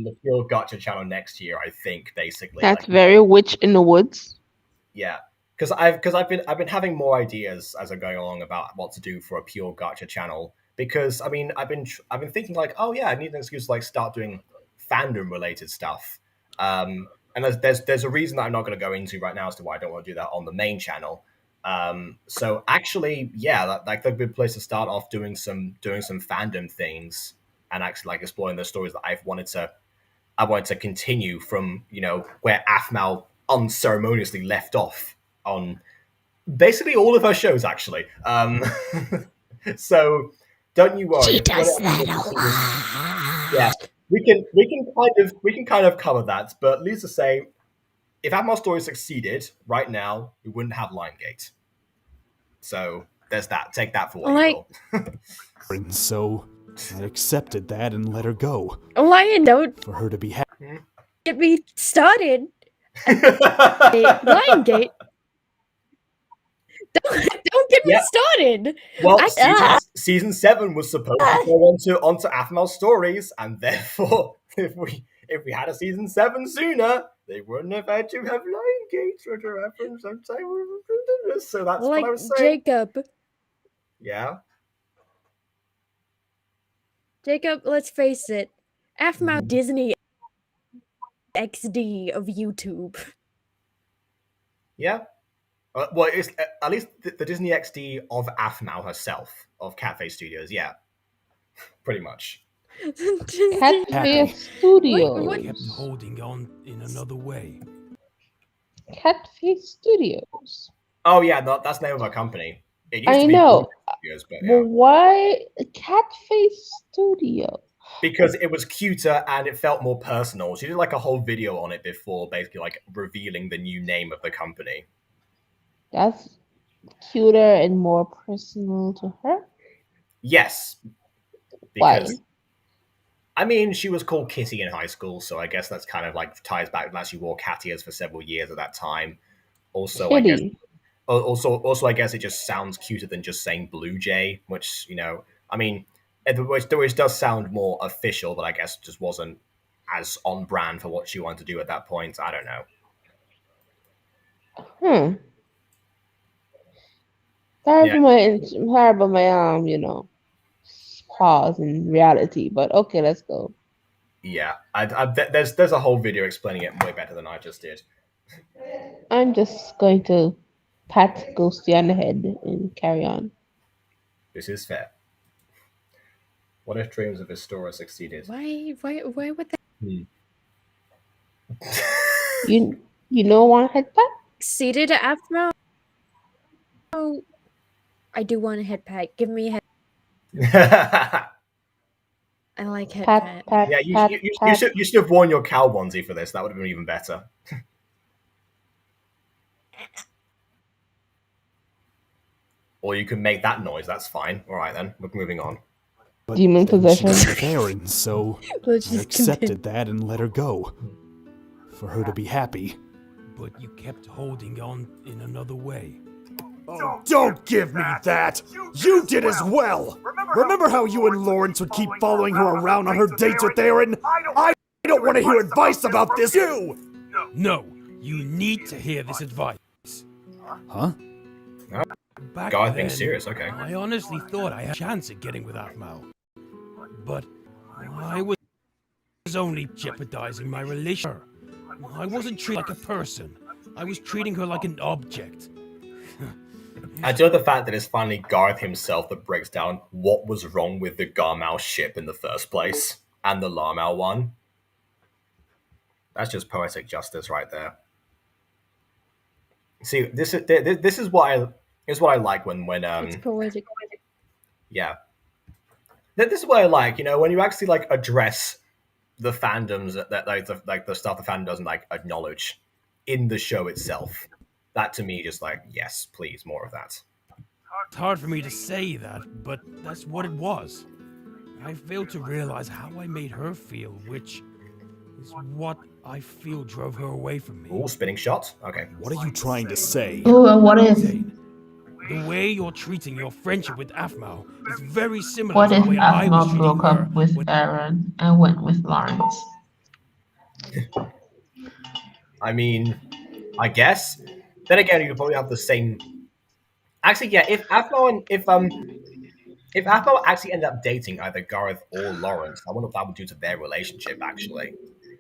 the Pure Gotcha channel next year, I think, basically. That's very Witch in the Woods. Yeah. Because I've been having more ideas as I'm going along about what to do for a Pure Gotcha channel. Because I mean I've been thinking like, oh yeah, I need an excuse to like start doing fandom related stuff. And there's a reason that I'm not going to go into right now as to why I don't want to do that on the main channel. So actually, yeah, that'd be a place to start off doing some fandom things and actually like exploring those stories that I wanted to continue from, where Athmal unceremoniously left off on basically all of her shows, actually. So don't you worry. She does that a lot. Yeah. We can kind of cover that, but at least to say, if Athmal's story succeeded right now, we wouldn't have Liongate. So there's that. Take that for what you will. So I accepted that and let her go. Lion, don't for her to be happy. Get me started. Liongate. Don't get me started. Well, season 7 was supposed to go onto Athmal's stories, and therefore, if we had a season 7 sooner, they wouldn't have had to have Liongate for a reference. So that's what I was saying. Jacob. Yeah. Jacob, let's face it. Athmal Disney XD of YouTube. Yeah. Well, it's at least the Disney XD of Aphmau herself, of Catface Studios. Yeah, pretty much. Catface What? Kept Studios. holding on in another way. Catface Studios. Oh yeah, that's the name of our company. It used I to be know. Studios, but But yeah, why Catface Studio? because it was cuter and it felt more personal. She did like a whole video on it before, basically like revealing the new name of the company. That's cuter and more personal to her. Yes, Why? because I mean, she was called Kitty in high school, so I guess that's kind of like ties back that she wore cat ears for several years at that time. Also, I guess Kitty. also I guess it just sounds cuter than just saying Blue Jay, which I mean, which does sound more official, but I guess just wasn't as on brand for what she wanted to do at that point. I don't know. Sorry Yeah, for my pause in reality, but okay, let's go. yeah. There's a whole video explaining it way better than I just did. I'm just going to pat Ghosty on the head and carry on. This is fair. What if Dreams of Historia succeeded? Why would that You know want a head pat? succeeded after? Oh, I do want a head pat. Give me a head. I like head pat. Pat, Yeah, pat, pat. you should have worn your cow onesie for this. That would have been even better. Or you can make that noise. That's fine. All right then. We're moving on. But Demon then possession. she got with Aaron, so Let's I just accepted that and let her go. For her to be happy. But you kept holding on in another way. Oh, don't give me that! You did as well! Remember how you and Lawrence would keep following her around on her dates with Aaron? I don't want to hear advice about this! You! No, you need to hear this advice. Huh? Back God, being then, serious. Okay. I honestly thought I had a chance at getting with Aphmau. But I was only jeopardizing my relationship. I wasn't treating her like a person. I was treating her like an object. I do love the fact that it's finally Garth himself that breaks down what was wrong with the Garmau ship in the first place and the Larmau one. That's just poetic justice right there. See, this is what I like when It's poetic. yeah. This is what I like, when you actually like address the fandoms that like the stuff the fandom doesn't like acknowledge in the show itself. That to me just like, yes, please, more of that. It's hard for me to say that, but that's what it was. I failed to realize how I made her feel, which is what I feel drove her away from me. Ooh, spinning shot. Okay. What are you trying to say? Ooh, what if? Zane, the way you're treating your friendship with Aphmau is very similar What to if the way I was Aphmau treating broke her. up with Aaron and went with Lawrence? I mean, I guess. Then again, you could probably have the same. Actually, yeah. If Aphmau actually ended up dating either Gareth or Lawrence, I wonder what that would do to their relationship. Actually,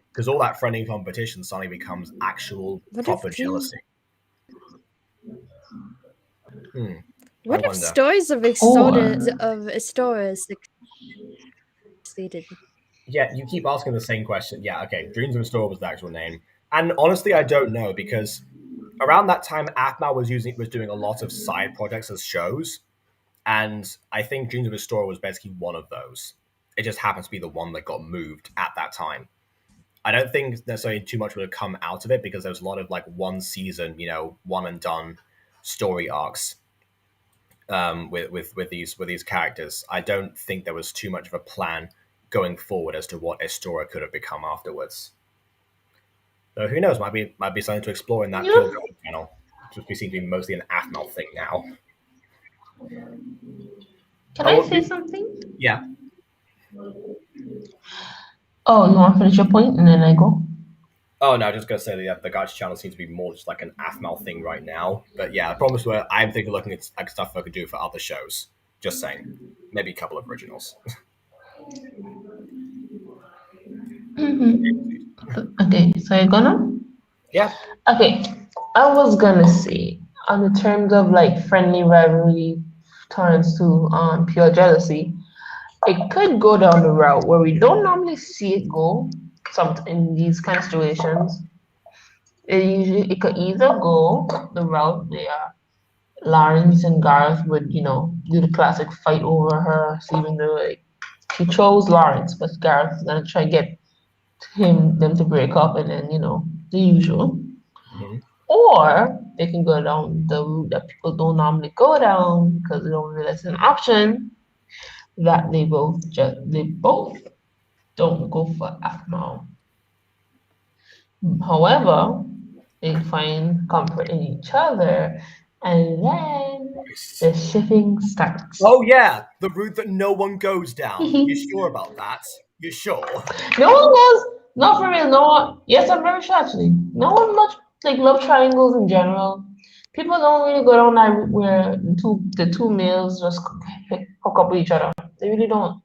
because all that friendly competition suddenly becomes actual proper jealousy. What I if wonder. stories of Astoria succeeded? Yeah, you keep asking the same question. Yeah, okay. Dreams of Astoria was the actual name, and honestly, I don't know because around that time, Aphmau was doing a lot of side projects as shows, and I think Dreams of Astoria was basically one of those. It just happens to be the one that got moved at that time. I don't think necessarily too much would have come out of it because there was a lot of like one season, one and done story arcs with these characters. I don't think there was too much of a plan going forward as to what Astoria could have become afterwards. So who knows? Might be something to explore in that Pure Gold channel. Which we seem to be mostly an Aphmau thing now. Can I say something? Yeah. Oh, you want to finish your point and then I go? Oh no, I was just gonna say that the Gacha channel seems to be more just like an Aphmau thing right now. But yeah, I promise I'm thinking looking at like stuff I could do for other shows. Just saying, maybe a couple of originals. Okay, so you're gonna? Yeah. Okay, I was gonna say, on the terms of like friendly rivalry turns to pure jealousy, it could go down the route where we don't normally see it go. Some in these kind of situations, it could either go the route where Lawrence and Garth would, do the classic fight over her. So even though like she chose Lawrence, but Garth is gonna try to get them to break up, and then the usual. Mhm. Or they can go down the route that people don't normally go down because they don't realize it's an option that they both don't go for Afmal. However, they find comfort in each other, and then Nice. the shifting starts. Oh yeah, the route that no one goes down. You No sure about that? You sure? one goes, not for real, no one. Yes, I'm very sure actually. No one much like love triangles in general. People don't really go down that route where the two males just hook up with each other. They really don't.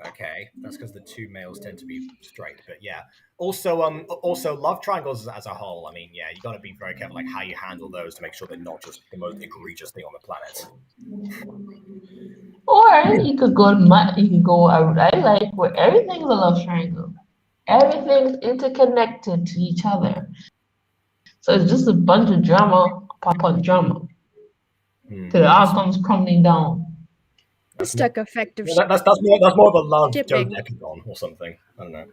Okay, that's because the two males tend to be straight. But yeah, also love triangles as a whole. I mean, yeah, you got to be very careful like how you handle those to make sure they're not just the most egregious thing on the planet. Or you could go a route I like where everything's a love triangle. Everything's interconnected to each other. So it's just a bunch of drama upon drama till it all That's comes crumbling down. that's more Stuck effect of that's more of a love shipping. dodecagon or something. I don't know.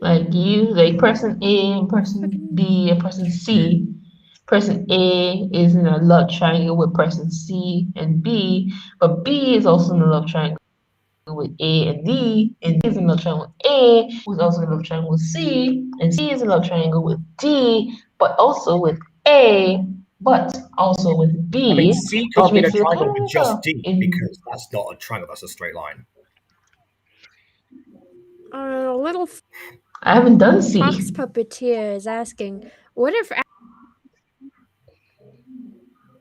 Like person A and person Fucking B and person C. Person A is in a love triangle with person C and B, but B is also in a love triangle with A and D is in a love triangle with A, who's also in a love triangle with C, and C is in a love triangle with D, but also with A, but also with I mean, B, C which can't be in a makes it kind triangle of with like just a D in because that's not a triangle. That's a straight line. a little I haven't done fox C. puppeteer is asking, what if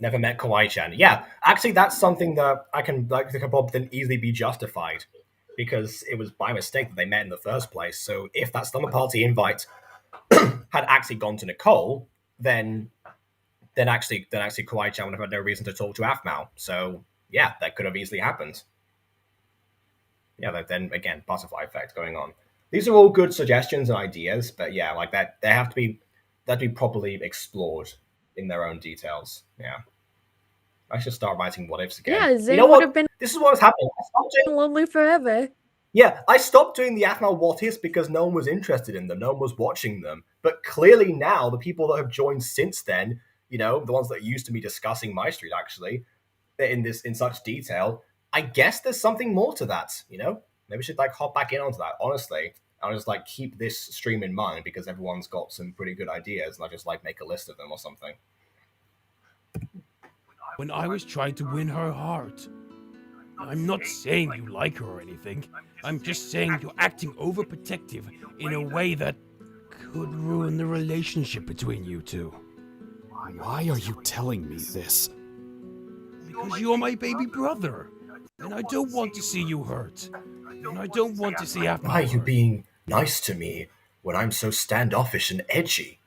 Never met Kawaii-chan. Yeah, actually, that's something that I can like think about then easily be justified because it was by mistake that they met in the first place. So if that summer party invite had actually gone to Nicole, then actually Kawaii-chan would have had no reason to talk to Afmao. So yeah, that could have easily happened. Yeah, then again, butterfly effect going on. These are all good suggestions and ideas, but yeah, like that they have to be properly explored in their own details. Yeah. I should start writing what ifs again. yeah, You know Zane would have what? been This is what was happening. lonely forever? I stopped doing the Athmau what ifs because no one was interested in them. No one was watching them. But clearly now, the people that have joined since then, the ones that used to be discussing MyStreet actually, in such detail, I guess there's something more to that. Maybe we should like hop back in onto that. Honestly, I'll just like keep this stream in mind because everyone's got some pretty good ideas, and I'll just like make a list of them or something. When I was trying to win her heart. I'm not saying you like her or anything. I'm just saying you're acting overprotective in a way that could ruin the relationship between you two. Why are you telling me this? Because you're my baby brother. And I don't want to see you hurt. And I don't want to see Afma Why are you hurt. being nice to me when I'm so standoffish and edgy?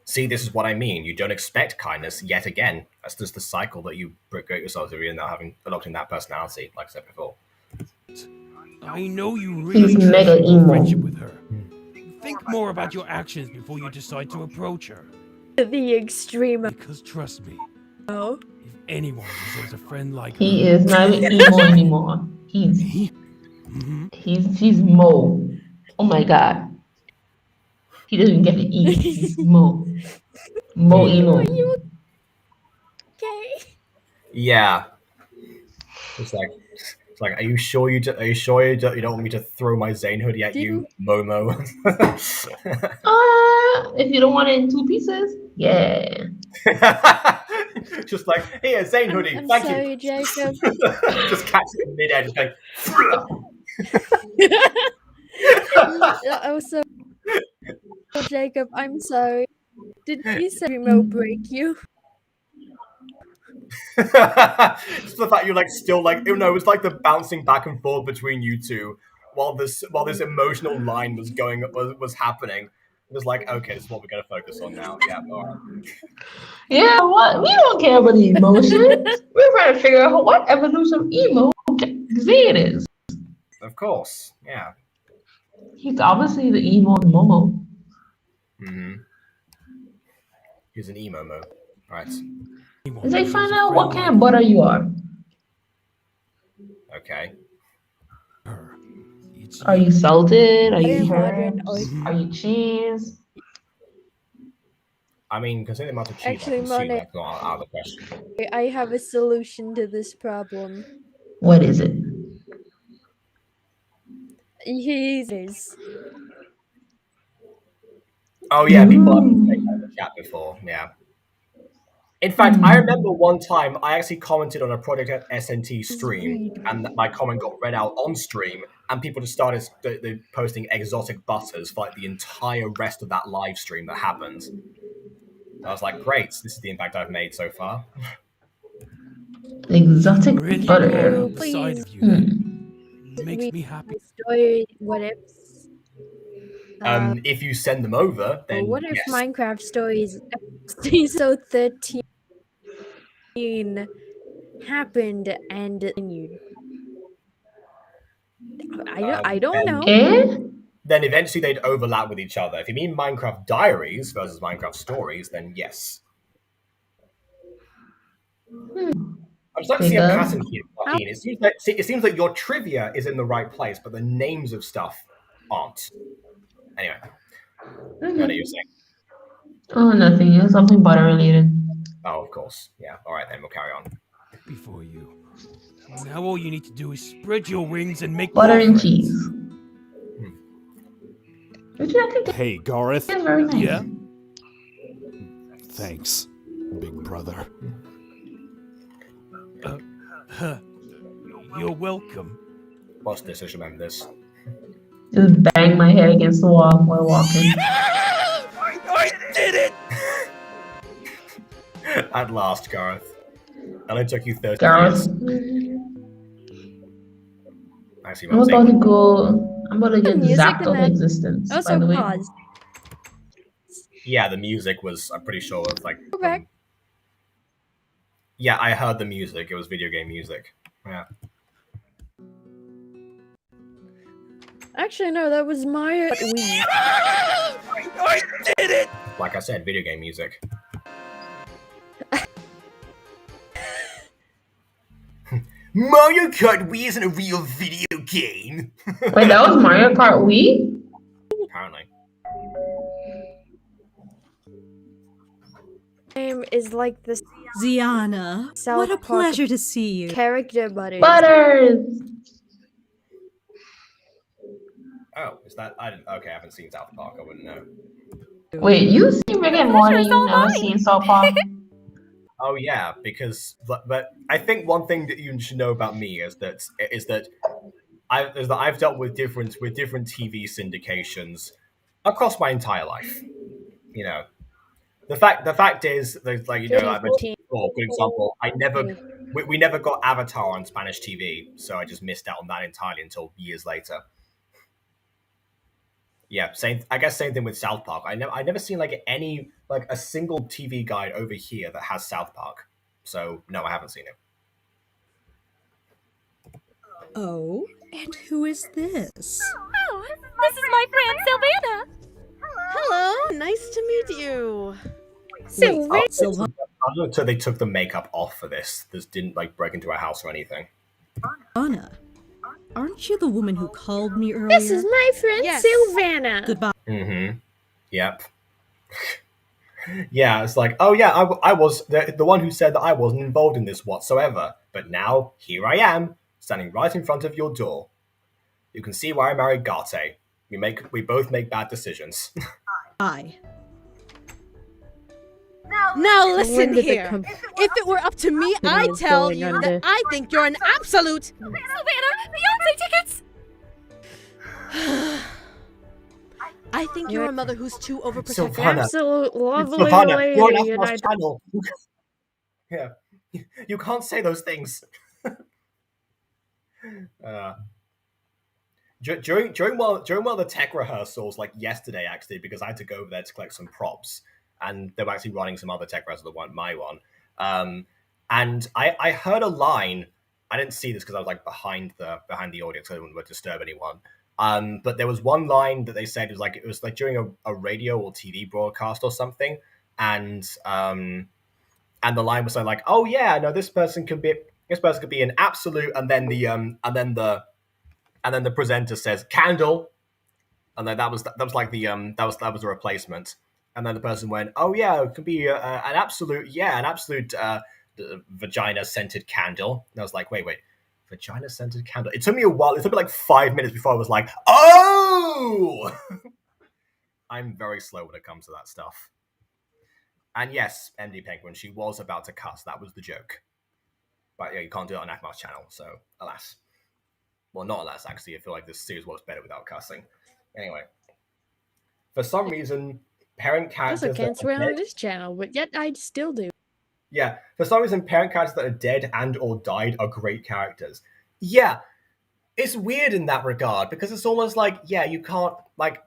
See, this is what I mean. You don't expect kindness yet again. That's just the cycle that you break yourself through now having adopting that personality, like I said before. I know you He's really mega treasure your emo. friendship with her. Think more about your actions before you decide to approach her. The extreme. Because trust me, if anyone deserves a friend like her, He is not even emo anymore. He's Me? he's Mo. Oh my god. He doesn't get the E. He's Mo. Mo emo. Are you okay? Yeah, it's like, are you sure you don't want me to throw my Zane hoodie at you, Momo? If you don't want it in two pieces, yeah. Just like, here, Zane hoodie, I'm thank sorry, you. Jacob. Just catch it in mid-air, just going. Also, Jacob, I'm sorry. Did you say remote break you? Just the fact you're like still like, it was like the bouncing back and forth between you two while this emotional line was happening. It was like, okay, this is what we're gonna focus on now. Yeah, all right. Yeah, what? We don't care about the emotions. We're trying to figure out what evolution of emo Zane is. Of course, yeah. He's obviously the emo Momo. Mm-hmm. He's an emo mo. Right. They find out what kind of butter you are. Okay. Are you salted? Are you Modern herbs? Are you cheese? I mean, considering the amount of cheese Actually, I consume, Monet, that's not out of the question. I have a solution to this problem. What is it? He's Oh yeah, people have been saying that in the chat before. Yeah. In fact, I remember one time I actually commented on a Project SNT stream, and my comment got read out on stream, and people just started posting exotic butters for like the entire rest of that live stream that happened. I was like, great, this is the impact I've made so far. Exotic Really butter. on the side of you that makes me happy. Story. What if? If you send them over, then What if yes. Minecraft Stories episode 13 happened and continued? I don't know. Then eventually they'd overlap with each other. If you mean Minecraft Diaries versus Minecraft Stories, then yes. I'm starting to see a pattern here, Martine. It seems like your trivia is in the right place, but the names of stuff aren't. Anyway, what are you saying? Oh, nothing. It's something butter related. Oh, of course. Yeah. All right, then we'll carry on. Before you. Now all you need to do is spread your wings and make Butter more and friends. cheese. Hey, Gareth. That's very nice. Yeah? Thanks, big brother. You're welcome. What's this? I should remember this. Just bang my head against the wall while walking. I did it! At last, Gareth. It only took you 30 Gareth. years. Actually, I'm about to go. I'm about to get zapped off existence. Also, by the way. pause. Yeah, the music was, I'm pretty sure, it's like. Go back. Yeah, I heard the music. It was video game music. Yeah. Actually, no, that was Mario Wii. I did it! Like I said, video game music. Mario Kart Wii isn't a real video game. Wait, that was Mario Kart Wii? Apparently. Name is like the Ziana, what a pleasure to see you. Character Butters. Butters! Oh, is that? I didn't. Okay, I haven't seen South Park. I wouldn't know. Wait, you see Rick and Morty? You've never seen South Park? Oh yeah, because but I think one thing that you should know about me is that I've dealt with different TV syndications across my entire life. You know, the fact is that, like, you know, I mentioned before, good example. We never got Avatar on Spanish TV, so I just missed out on that entirely until years later. Yeah, same thing with South Park. I never seen like a single TV guide over here that has South Park. So no, I haven't seen it. Oh, and who is this? Oh, this is my friend Sylvana. Hello, nice to meet you. So they took the makeup off for this. This didn't like break into our house or anything. Anna, aren't you the woman who called me earlier? This is my friend Sylvana. Goodbye. Mm-hmm. Yep. Yeah, it's like, oh yeah, I was the one who said that I wasn't involved in this whatsoever. But now, here I am, standing right in front of your door. You can see why I married Garte. We both make bad decisions. Bye. Now listen here. If it were up to me, I'd tell you that I think you're an absolute... Sylvana, Beyonce tickets! I think you're a mother who's too overprotective. Sylvana. Absolute lovely Sylvana, lady. you're an and I channel. Yeah, you can't say those things. during one of the tech rehearsals, like yesterday actually, because I had to go over there to collect some props, and they were actually running some other tech rehearsals, my one. And I heard a line. I didn't see this because I was like behind the audience, so I didn't want to disturb anyone. But there was one line that they said it was like during a radio or TV broadcast or something, and the line was like, oh yeah, no, this person could be an absolute, and then the presenter says candle, and then that was like that was the replacement, and then the person went, oh yeah, it could be an absolute vagina scented candle, and I was like, wait, vagina scented candle. It took me a while. It took me like 5 minutes before I was like, oh. I'm very slow when it comes to that stuff. And yes, MD Penguin, she was about to cuss. That was the joke. But yeah, you can't do it on Akmal's channel, so alas. Well, not alas, actually. I feel like this series works better without cussing. Anyway. For some reason, parent characters... Also can't swear on this channel, but yet I still do. Yeah, for some reason, parent characters that are dead and or died are great characters. Yeah, it's weird in that regard, because it's almost like, yeah, you can't... Like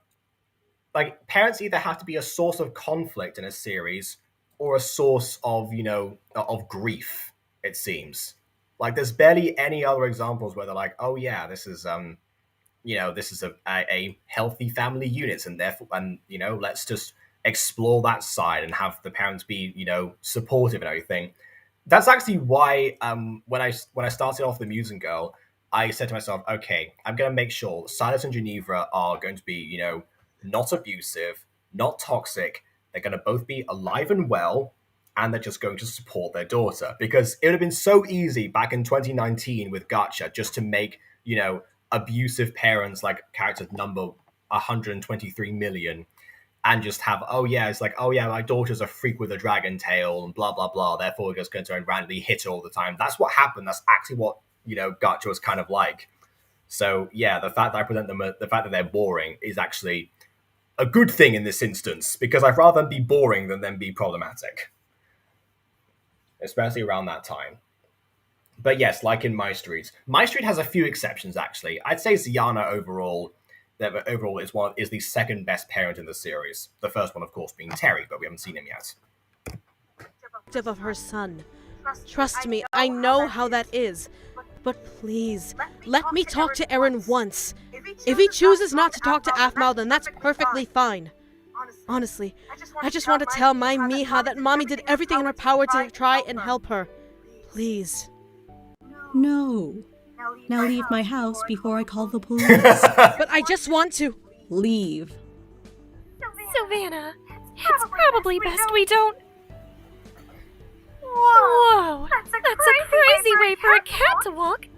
parents either have to be a source of conflict in a series or a source of, of grief, it seems. Like there's barely any other examples where they're like, oh yeah, this is this is a healthy family unit, and therefore, let's just explore that side and have the parents be, supportive and everything. That's actually why when I started off the Musin Girl, I said to myself, okay, I'm going to make sure Silas and Geneva are going to be, not abusive, not toxic. They're going to both be alive and well, and they're just going to support their daughter. Because it would have been so easy back in 2019 with Gacha just to make, abusive parents like characters number 123 million, and just have, oh yeah, it's like, oh yeah, my daughter's a freak with a dragon tail and blah, blah, blah. Therefore, we're just going to randomly hit her all the time. That's what happened. That's actually what, Gacha was kind of like. So yeah, the fact that I present them, the fact that they're boring is actually a good thing in this instance, because I'd rather them be boring than them be problematic, especially around that time. But yes, like in MyStreet has a few exceptions actually. I'd say Ziana overall is the second best parent in the series. The first one, of course, being Terry, but we haven't seen him yet. Of her son. Trust me, I know how that is. But please, let me talk to Eren once. If he chooses not to talk to Aphmau, then that's perfectly fine. Honestly, I just want to tell my Miha that Mommy did everything in her power to try and help her. Please. No. Now leave my house before I call the police. But I just want to. Leave. Savannah, it's probably best we don't... Whoa, that's a crazy way for a cat to walk.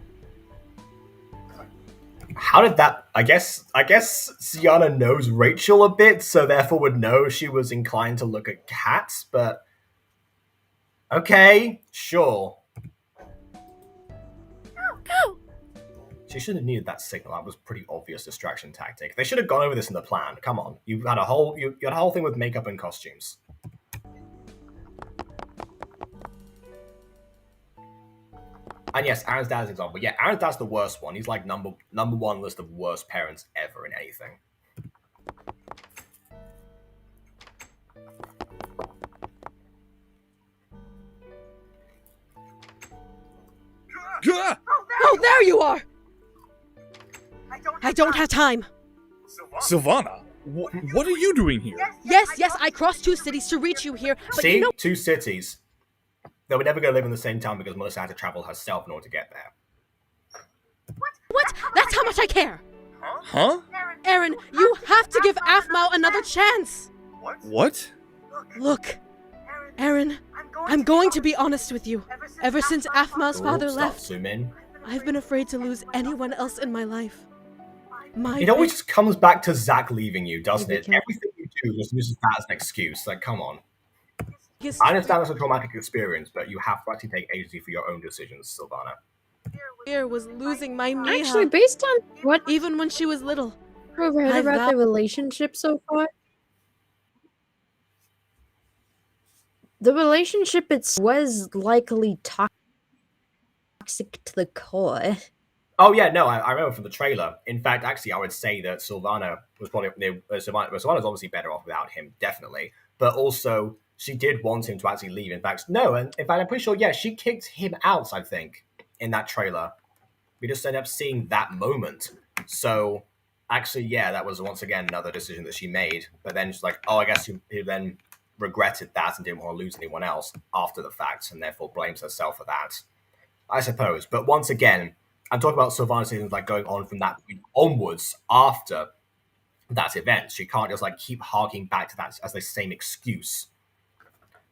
How did that... I guess Sienna knows Rachel a bit, so therefore would know she was inclined to look at cats, but... Okay, sure. Go! She should have needed that signal. That was pretty obvious distraction tactic. They should have gone over this in the plan. Come on. You had a whole thing with makeup and costumes. And yes, Aaron's dad's example. Yeah, Aaron's dad's the worst one. He's like number one list of worst parents ever in anything. Oh, there you are! I don't have time. Sylvana, what are you doing here? Yes, I crossed 2 cities to reach you here, but See? 2 cities. They were never going to live in the same town because Melissa had to travel herself in order to get there. What? That's how much I care! Huh? Eren, you have to give Aphmau another chance! What? Look, Eren, I'm going to be honest with you. Ever since Aphmau's father left, Zoom in. I've been afraid to lose anyone else in my life. It always just comes back to Zack leaving you, doesn't it? Everything you do just uses that as an excuse. Like, come on. I understand it's a traumatic experience, but you have to actually take agency for your own decisions, Sylvana. Fear was losing my Miha. Actually, based on what even when she was little, we've heard about the relationship so far, the relationship was likely toxic to the core. Oh yeah, no, I remember from the trailer. In fact, actually, I would say that Sylvana was probably Sylvana's obviously better off without him, definitely. But also, she did want him to actually leave. In fact, no, and in fact, I'm pretty sure, yeah, she kicked him out. I think in that trailer, we just ended up seeing that moment. So actually, yeah, that was once again another decision that she made. But then she's like, oh, I guess he then regretted that and didn't want to lose anyone else after the fact, and therefore blames herself for that. I suppose. But once again, I'm talking about Sylvana's seasons like going on from that point onwards after that event. She can't just like keep harking back to that as the same excuse.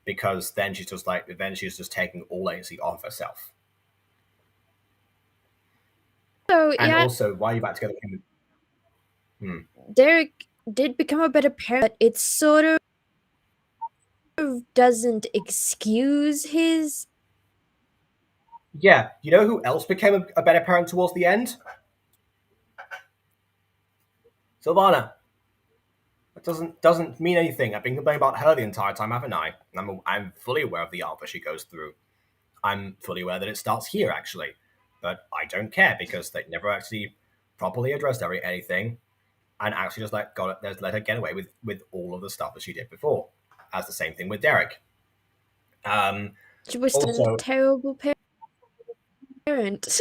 Because then she's just taking all agency off herself. So And yeah, also, why are you back together? Derek did become a better parent, but it sort of doesn't excuse his. Yeah, you know who else became a better parent towards the end? Sylvana. That doesn't mean anything. I've been complaining about her the entire time, haven't I? I'm fully aware of the arc that she goes through. I'm fully aware that it starts here, actually. But I don't care because they never actually properly addressed anything and actually just let her get away with all of the stuff that she did before. As the same thing with Derek. She was Also, a terrible parent.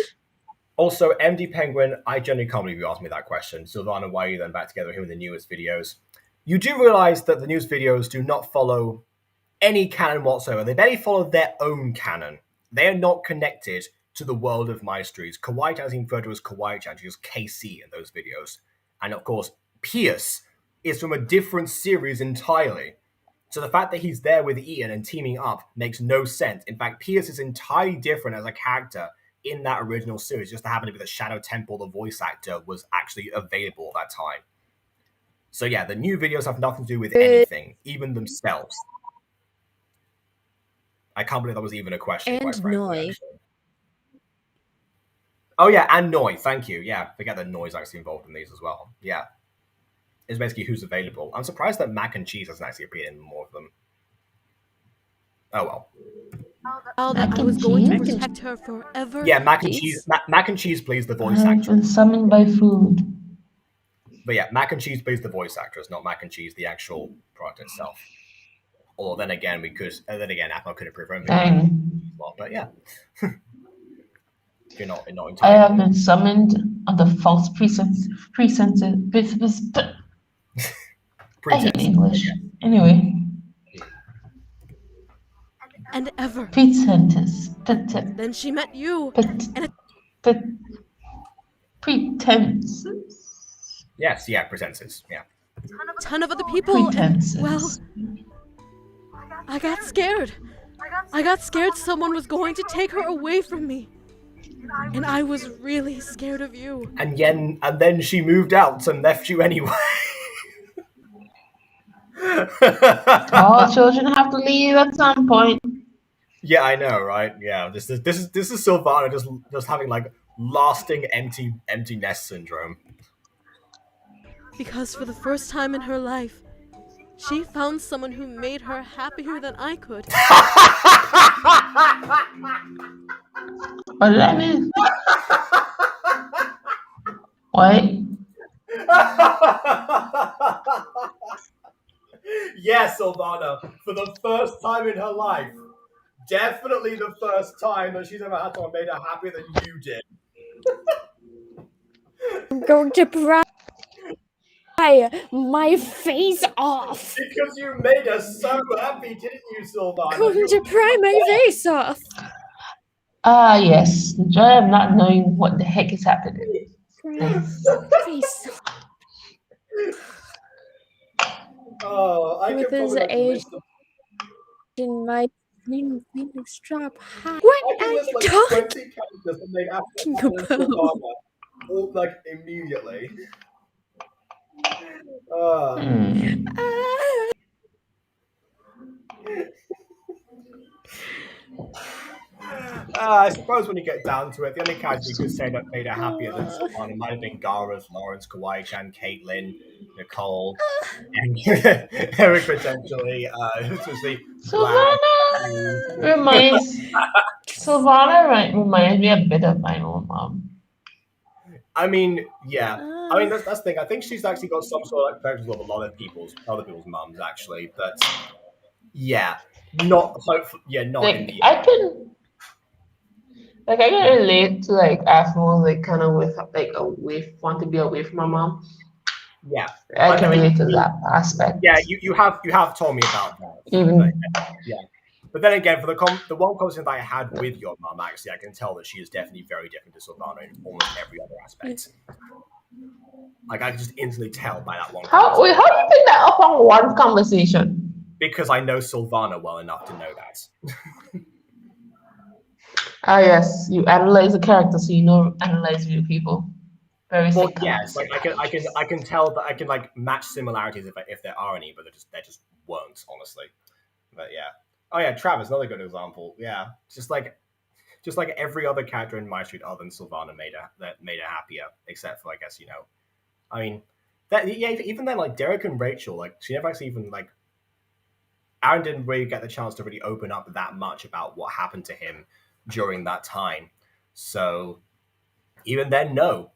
Also, MD Penguin, I genuinely can't believe you asked me that question. Sylvana, why are you then back together with him in the newest videos? You do realize that the news videos do not follow any canon whatsoever. They barely follow their own canon. They are not connected to the world of MyStreet. Kawaii-chan is referred to as Kawaii-chan, she's KC in those videos. And of course, Pierce is from a different series entirely. So the fact that he's there with Ian and teaming up makes no sense. In fact, Pierce is entirely different as a character in that original series. Just happened to be that Shadow Temple, the voice actor, was actually available at that time. So yeah, the new videos have nothing to do with anything, even themselves. I can't believe that was even a question, And quite frankly. Noi. Actually. Oh yeah, and Noi, thank you. Yeah, forget that Noi's actually involved in these as well. Yeah. It's basically who's available. I'm surprised that Mac and Cheese hasn't actually appeared in more of them. Oh well. Oh, that I was going to protect her forever. Yeah, Mac and Cheese plays the voice I've actress. been summoned by food. But yeah, Mac and Cheese plays the voice actress, not Mac and Cheese, the actual product itself. Or then again, Apple could have preferred but yeah. You're not entirely. I have been summoned under false pretenses. I hate English. Anyway. And ever. Pretenses. Then she met you. Pretenses. Yes, yeah, pretenses. Yeah. A ton of other people. Pretenses. And, well, I got scared. I got scared someone was going to take her away from me. And I was really scared of you. And then she moved out and left you anyway. All children have to leave at some point. Yeah, I know, right? Yeah, this is Sylvana just having like lasting empty nest syndrome. Because for the first time in her life, she found someone who made her happier than I could. What did I mean? Wait. Yes, Sylvana, for the first time in her life. Definitely the first time that she's ever had someone made her happier than you did. I'm going to pry my face off. Because you made us so happy, didn't you, Sylvana? I'm going to pry my face off. Yes. The joy of not knowing what the heck is happening. Face off. Oh, I with can his probably age in my fingers drop high. What are you talking about? All like immediately. I suppose when you get down to it, the only characters you could say that made her happier than someone might have been Gareth, Lawrence, Kawaii-chan, Caitlin, Nicole, and Eric potentially. Sylvana reminds me a bit of my own mom. I mean, yeah. I mean, that's the thing. I think she's actually got some sort of like connection with a lot of other people's mums, actually. But yeah, not not in Like the I can like I can relate to like Afro like kind of with like away want to be away from my mom. yeah. I can relate to that aspect. Yeah, you have told me about that. Even But, yeah. But then again, for the one conversation that I had with your mum, actually, I can tell that she is definitely very different to Sylvana in almost every other aspect. Like I can just instantly tell by that one. how do you pick that up on one conversation? Because I know Sylvana well enough to know that. Ah yes, you analyze the character, so you know analyze real people. Very Well, psychotic. yes, like I can tell that I can like match similarities if there are any, but they just won't, honestly. But yeah. Oh yeah, Travis, another good example. Yeah, just like every other character in MyStreet other than Sylvana made her happier, except for I guess I mean that even then like Derek and Rachel, like she never actually even like Aaron didn't really get the chance to really open up that much about what happened to him during that time. So even then, no.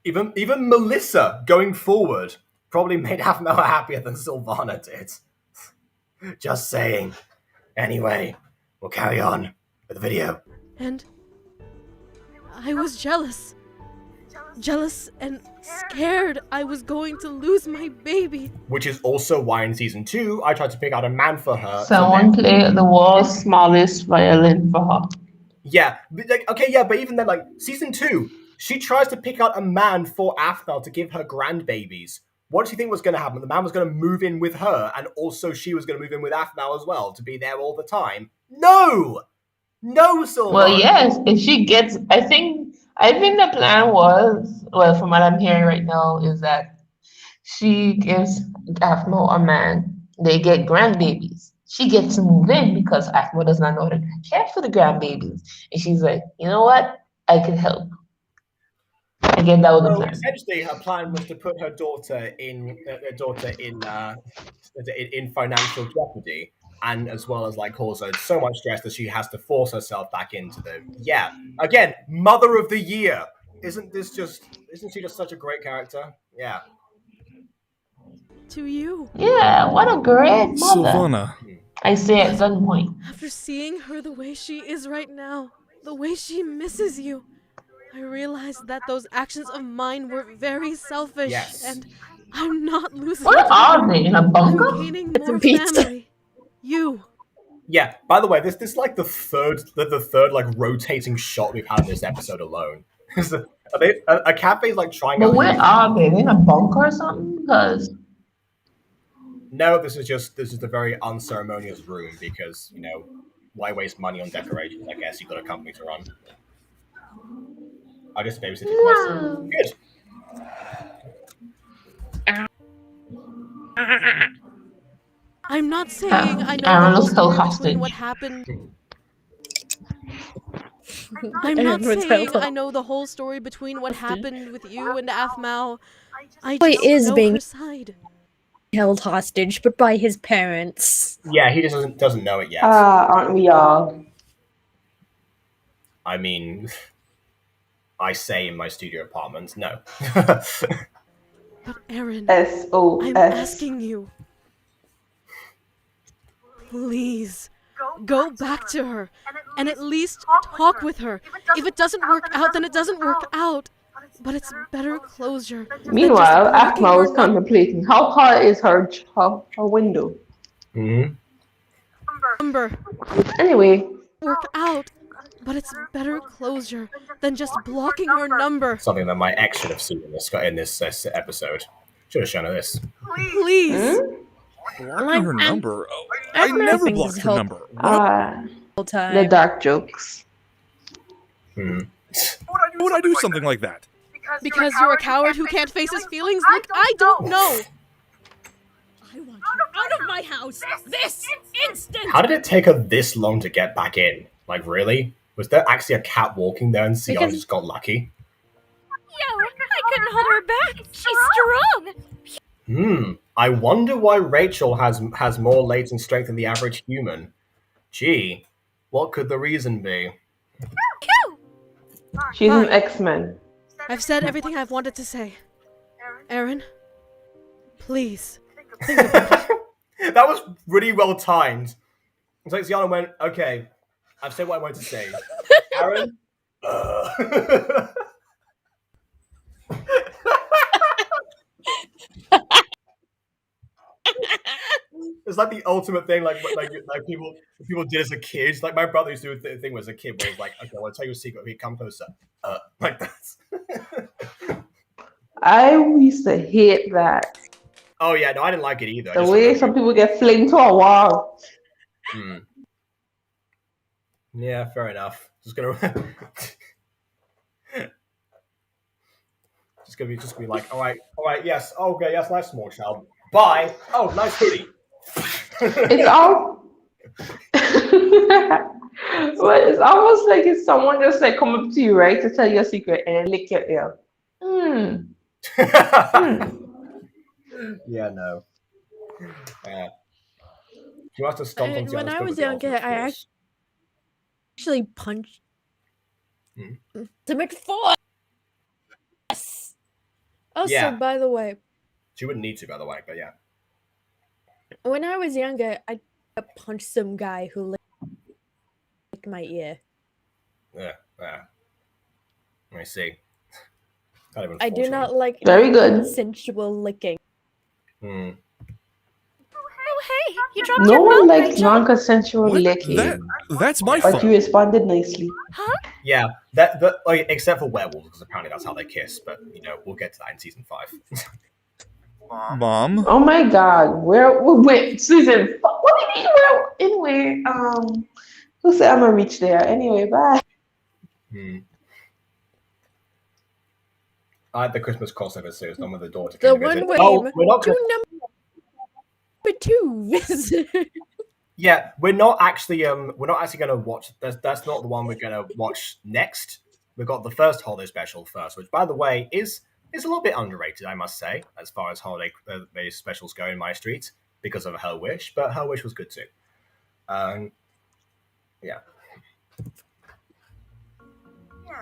Even Melissa going forward probably made Afmel happier than Sylvana did. Just saying. Anyway, we'll carry on with the video. And I was jealous. Jealous and scared I was going to lose my baby. Which is also why in season 2, I tried to pick out a man for her. Someone play the world's smallest violin for her. Yeah, but like, okay, yeah, but even then, like, season 2, she tries to pick out a man for Afnal to give her grandbabies. What did she think was going to happen? The man was going to move in with her, and also she was going to move in with Afnal as well, to be there all the time. No! No, Sylvana! Well, yes, if she gets, I think the plan was, well, from what I'm hearing right now, is that she gives Afmo a man, they get grandbabies. She gets to move in because Afmo does not know how to care for the grandbabies. And she's like, you know what? I can help. Again, that was the plan. Essentially, her plan was to put her daughter in financial jeopardy, and as well as like cause her so much stress that she has to force herself back into again, Mother of the Year. Isn't she just such a great character? Yeah. To you. Yeah, what a great mother. Sylvana. I say at gunpoint. After seeing her the way she is right now, the way she misses you, I realized that those actions of mine were very selfish, and I'm not losing. What are they, in a bunker? I'm gaining more family. You. Yeah. By the way, this like the third like rotating shot we've had in this episode alone. A cafe's like trying. But where are they? They in a bunker or something? Because no, this is a very unceremonious room because why waste money on decorations? I guess you've got a company to run. I just babysitted myself. Good. I'm not saying I know the whole story between what happened. I'm not saying I know the whole story between what happened with you and Afmao. I just know her side. Held hostage, but by his parents. Yeah, he just doesn't know it yet. Aren't we all? I mean, I say in my studio apartment, no. But Aaron, SOS. I'm asking you. Please, go back to her and at least talk with her. If it doesn't work out, then it doesn't work out. But it's better closure. Meanwhile, Akma was contemplating how high is her window. Number. Anyway. Work out. But it's better closure than just blocking her number. Something that my ex should have seen in this episode. Should have shown her this. Please. Blocking her number? Oh, I never blocked her number. The dark jokes. Would I do something like that? Because you're a coward who can't face his feelings? Look, I don't know. I want you out of my house this instant! How did it take her this long to get back in? Like, really? Was there actually a cat walking there and Sion just got lucky? Yo, I couldn't hold her back. She's strong. I wonder why Rachel has more latent strength than the average human. Gee, what could the reason be? She's an X-Men. I've said everything I've wanted to say. Aaron, please, think about it. That was really well timed. It's like Ziana went, okay, I've said what I wanted to say. Aaron? It's like the ultimate thing, like people did as a kid. Like my brother used to do a thing as a kid where he's like, okay, I want to tell you a secret. He come closer, like that. I used to hate that. Oh yeah, no, I didn't like it either. The way some people get flinged to a wall. Yeah, fair enough. Just gonna be like, all right, yes, okay, yes, nice small child. Bye. Oh, nice hoodie. It's all. But it's almost like it's someone just like come up to you, right, to tell you a secret and then lick your ear. Yeah, no. You have to stop on When I was younger, I actually punched to make force. Also, Yeah. by the way, She wouldn't need to, by the way, but yeah. when I was younger, I punched some guy who licked my ear. Yeah. Let me see. I do not like Very good. sensual licking. Oh, hey, you dropped No your one phone, likes Rachel. non-consensual licking. That's my But fault. you responded nicely. Huh? Yeah, except for werewolves, because apparently that's how they kiss. But we'll get to that in season 5. Mom. Oh my God, wait, Susan, what do you mean? Anyway, who said I'm gonna reach there? Anyway, bye. I had the Christmas crossover series, one with the daughter. The one where we're not two number twos. Yeah, we're not actually going to watch. That's not the one we're going to watch next. We've got the first holiday special first, which, by the way, is a little bit underrated, I must say, as far as holiday specials go in MyStreet because of Her Wish. But Her Wish was good too. Yeah.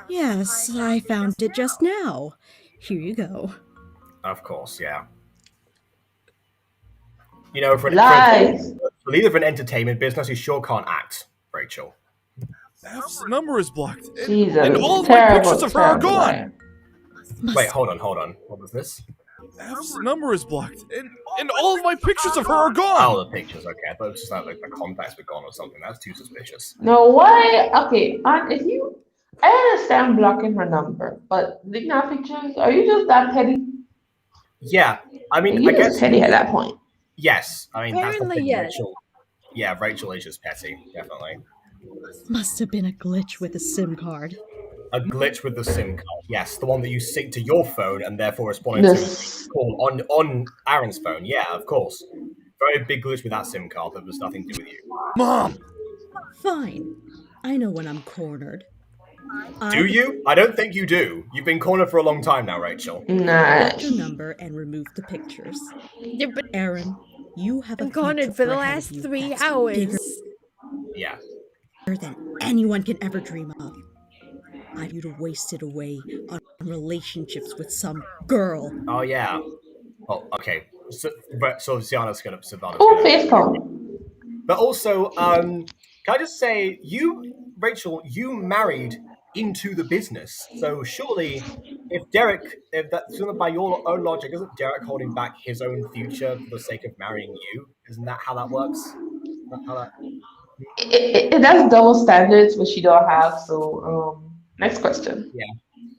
Yes, I found it just now. Here you go. Of course, yeah. For Lies. the leader of an entertainment business, you sure can't act, Rachel. F's number is blocked. Jesus, And all of my terrible, pictures of her are terrible gone. liar. Wait, hold on. What was this? F's number is blocked. And all of my pictures of her are gone. Oh, the pictures. Okay, I thought it was just like the contacts were gone or something. That's too suspicious. No, why? Okay, if you, I understand blocking her number, but deleting her pictures, are you just that petty? Yeah, I mean, You're I guess just petty at that point. Yes, I mean that's the Apparently, thing. yes. Rachel is just petty, definitely. Must have been a glitch with the SIM card. A glitch with the SIM card. Yes, the one that you sync to your phone and therefore responded to a call on Aaron's phone. Yeah, of course. Very big glitch with that SIM card that was nothing to do with you. Mom! Fine. I know when I'm cornered. Do you? I don't think you do. You've been cornered for a long time now, Rachel. Got your number and removed the pictures. Aaron, you have a cornered for the last 3 hours. Yeah. Bigger than anyone can ever dream of. I you to waste it away on relationships with some girl. Oh yeah. Oh, okay. So Savannah's gonna. Faithful. But also, can I just say, Rachel, you married into the business. So surely, if that's by your own logic, isn't Derek holding back his own future for the sake of marrying you? Isn't that how that works? That's double standards, which you don't have. So, next question.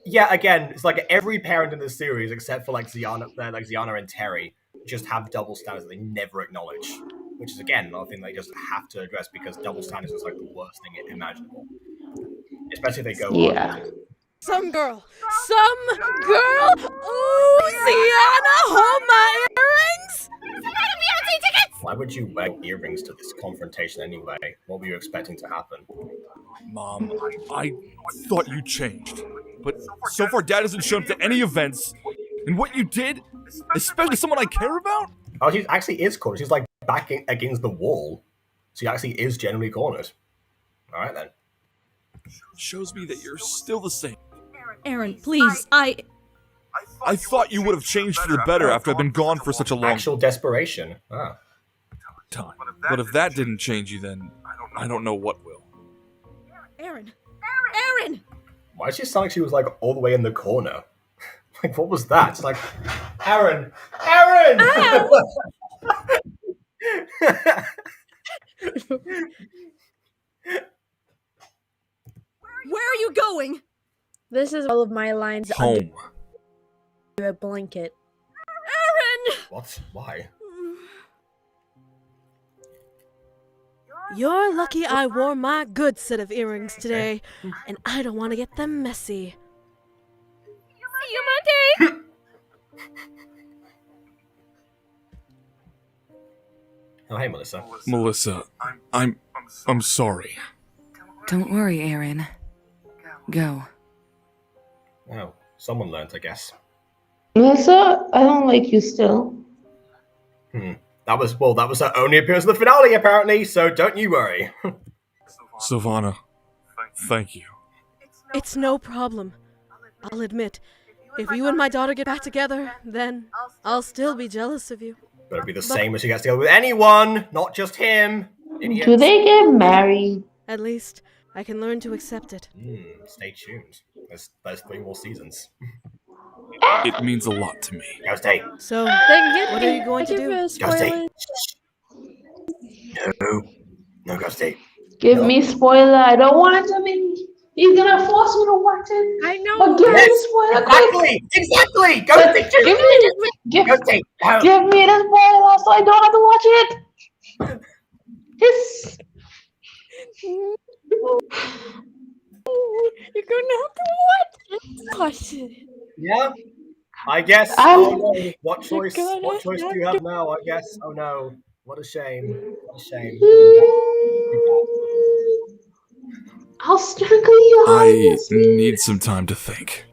Yeah. Again, it's like every parent in the series, except for Ziana and Terry, just have double standards that they never acknowledge. Which is again another thing they just have to address because double standards is like the worst thing imaginable. Especially if they go on. Some girl! Ooh, Ziana, hold my earrings! Why would you wear earrings to this confrontation anyway? What were you expecting to happen? Mom, I thought you changed. But so far Dad hasn't shown up to any events. And what you did, especially someone I care about? Oh, she actually is cornered. She's like back against the wall. She actually is generally cornered. Alright then. Shows me that you're still the same. Aaron, please, I thought you would have changed for the better after I've been gone for such a long Actual desperation. Ah. time. But if that didn't change you, then I don't know what will. Aaron! Aaron! Why did she sound like she was like all the way in the corner? Like, what was that? It's like, Aaron! Aaron! Where are you going? This is all of my lines Home. under a blanket. Aaron! What? Why? You're lucky I wore my good set of earrings today, and I don't want to get them messy. See you Monday! Oh, hey, Melissa. Melissa, I'm sorry. Don't worry, Aaron. Go. Oh, someone learned, I guess. Melissa, I don't like you still. That was her only appearance in the finale, apparently, so don't you worry. Savannah, thank you. It's no problem. I'll admit, if you and my daughter get back together, then I'll still be jealous of you. Better be the same when she gets together with anyone, not just him. Idiots. Do they get married? At least, I can learn to accept it. Stay tuned. There's 3 more seasons. It means a lot to me. Ghosty. So, what are you going to do? Ghosty. No, Ghosty. Give me spoiler. I don't want it to be. He's gonna force me to watch it. I know. But give me the spoiler. Exactly. Ghosty. Give me the spoiler so I don't have to watch it. Yes. You're gonna have to watch it. Yeah. I guess. Oh no. What choice do you have now? I guess. Oh no. What a shame. What a shame. I'll strangle you. I need some time to think.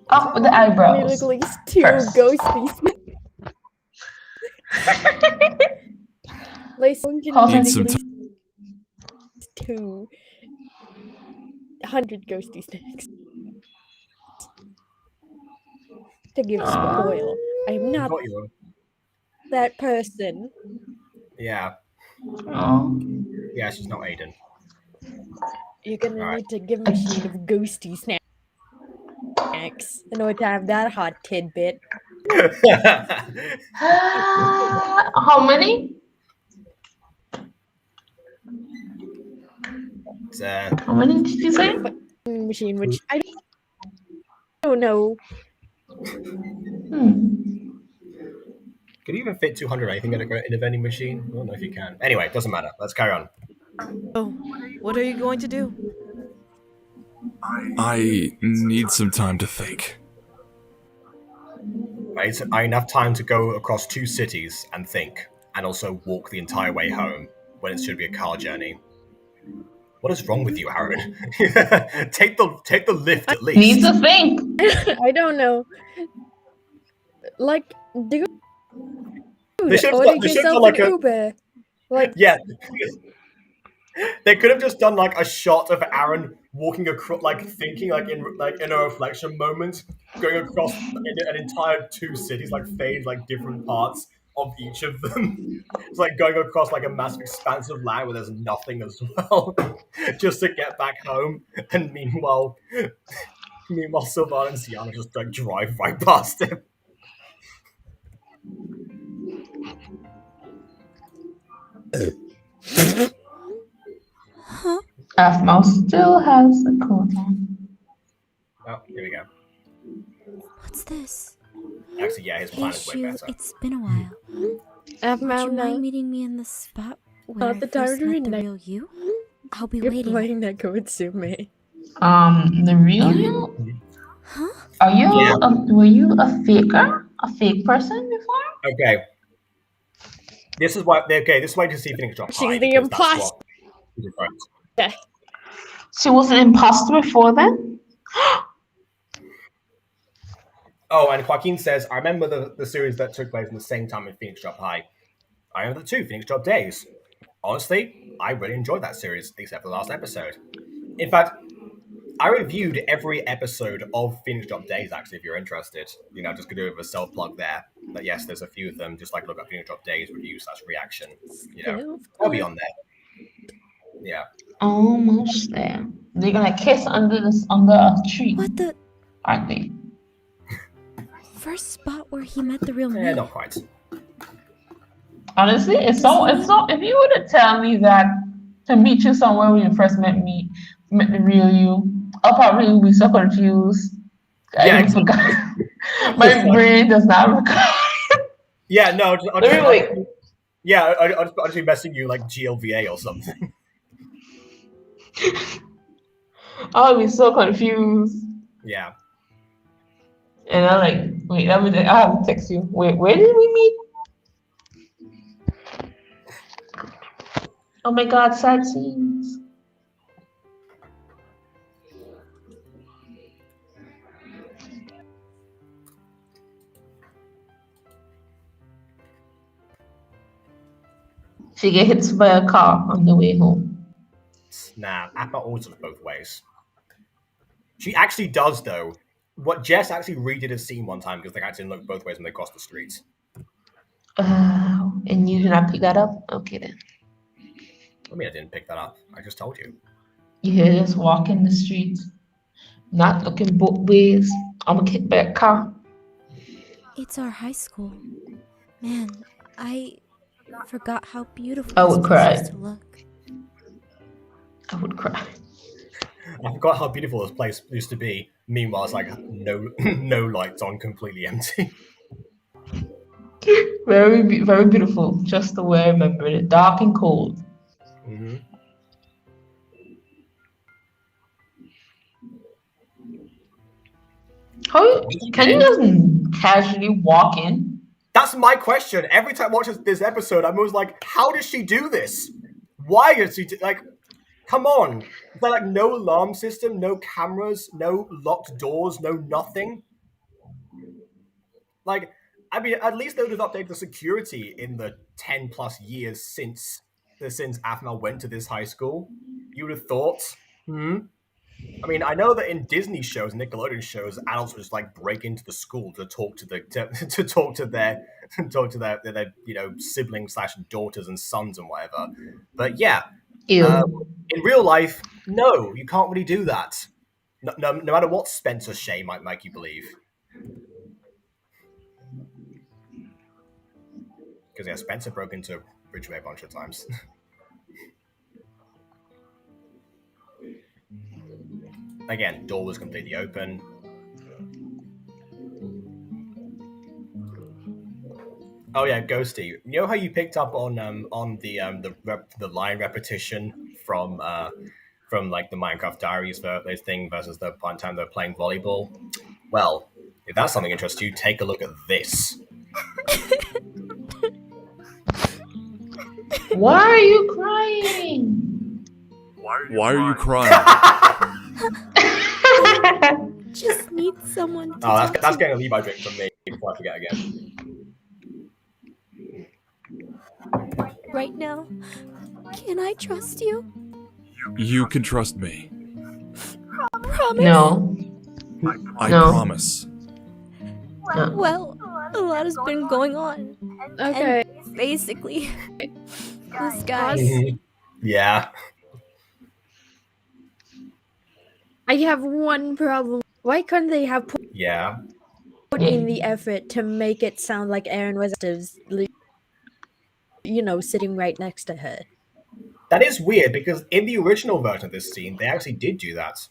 Up with the eyebrows. Need at least 2 First. ghosties. Need some time. 200 ghosty snacks. To give spoil, I am not Got you. that person. Yeah. Oh. Yeah, she's not Aiden. You're gonna Alright. need to give me a sheet of ghosty snacks in order to have that hot tidbit. How many? How many did you say? Machine, which I don't know. Could you even fit 200 anything in a vending machine? I don't know if you can. Anyway, it doesn't matter. Let's carry on. Oh, what are you going to do? I need some time to think. Right, I enough time to go across 2 cities and think, and also walk the entire way home when it should be a car journey. What is wrong with you, Aaron? take the lift at least. Need to think. I don't know. Like, dude, They should have order done yourself like an a Uber. Like, yeah. They could have just done like a shot of Aaron walking across, like thinking, like in a reflection moment, going across an entire 2 cities, like fade like different parts of each of them. It's like going across like a massive expanse of land where there's nothing as well, just to get back home. And meanwhile, Sylvana and Sienna just like drive right past him. Mouse still has a coat on. Oh, here we go. What's this? Actually, yeah, his plan is way better. It's been a while. Would Would you mind meeting me in the spot where I the first met the time real you? I'll be you're waiting. playing that Koitsume. The real you? Huh? Are you? Yeah. Were you a faker? A fake person before? Okay. This is why. Okay, this is why you see Phoenix drop She's high. the Because that's imposter. what is right. Yeah. She was an imposter before then? Oh, and Joaquin says, I remember the series that took place in the same time in Phoenix Drop High. I remember the 2 Phoenix Drop Days. Honestly, I really enjoyed that series, except for the last episode. In fact, I reviewed every episode of Phoenix Drop Days, actually, if you're interested. Just gonna do a self plug there. But yes, there's a few of them. Just like look up Phoenix Drop Days review/reaction. I'll be on there. Yeah. Almost there. They're gonna kiss under a tree. What the? Aren't they? First spot where he met the real me. Not quite. Honestly, it's so. If you were to tell me that to meet you somewhere when you first met the real you, I'll probably be so confused. I even forgot. My brain does not recall. Yeah, no. I'll just be messaging you like GLVA or something. I'll be so confused. Yeah. And I'm like, wait, I have to text you. Wait, where did we meet? Oh my God, sad scenes. She get hit by a car on the way home. Nah, Appa always does both ways. She actually does, though. What Jess actually redid a scene one time because they actually look both ways when they cross the streets. And you did not pick that up? Okay then. I mean, I didn't pick that up. I just told you. You hear us walking the streets, not looking both ways. I'm gonna get back car. It's our high school. Man, I forgot how beautiful I this would place cry. used to look. I would cry. I forgot how beautiful this place used to be. Meanwhile, it's like no lights on, completely empty. Very, very beautiful. Just the way I remember it. Dark and cold. Mm-hmm. Can you just casually walk in? That's my question. Every time I watch this episode, I'm always like, how does she do this? Why does she come on. Is there no alarm system, no cameras, no locked doors, no nothing? I mean, at least they would have updated the security in the 10 plus years since Aphmau went to this high school. You would have thought, I mean, I know that in Disney shows, Nickelodeon shows, adults would just break into the school to talk to their siblings / daughters and sons and whatever. But yeah, in real life, no, you can't really do that. No matter what Spencer Shea might make you believe. Because yeah, Spencer broke into Ridgeway a bunch of times. Again, door was completely open. Oh yeah, Ghosty. You know how you picked up on the line repetition from the Minecraft Diaries thing versus the one time they're playing volleyball? Well, if that's something interests you, take a look at this. Why are you crying? Why are you crying? Just need someone to that's getting a Levi drink from me before I forget again. Right now, can I trust you? You can trust me. Promise? No. I promise. Well, a lot has been going on. Okay. And basically, this guy. Yeah. I have one problem. Why couldn't they have put in the effort to make it sound like Aaron was sitting right next to her? That is weird because in the original version of this scene, they actually did do that.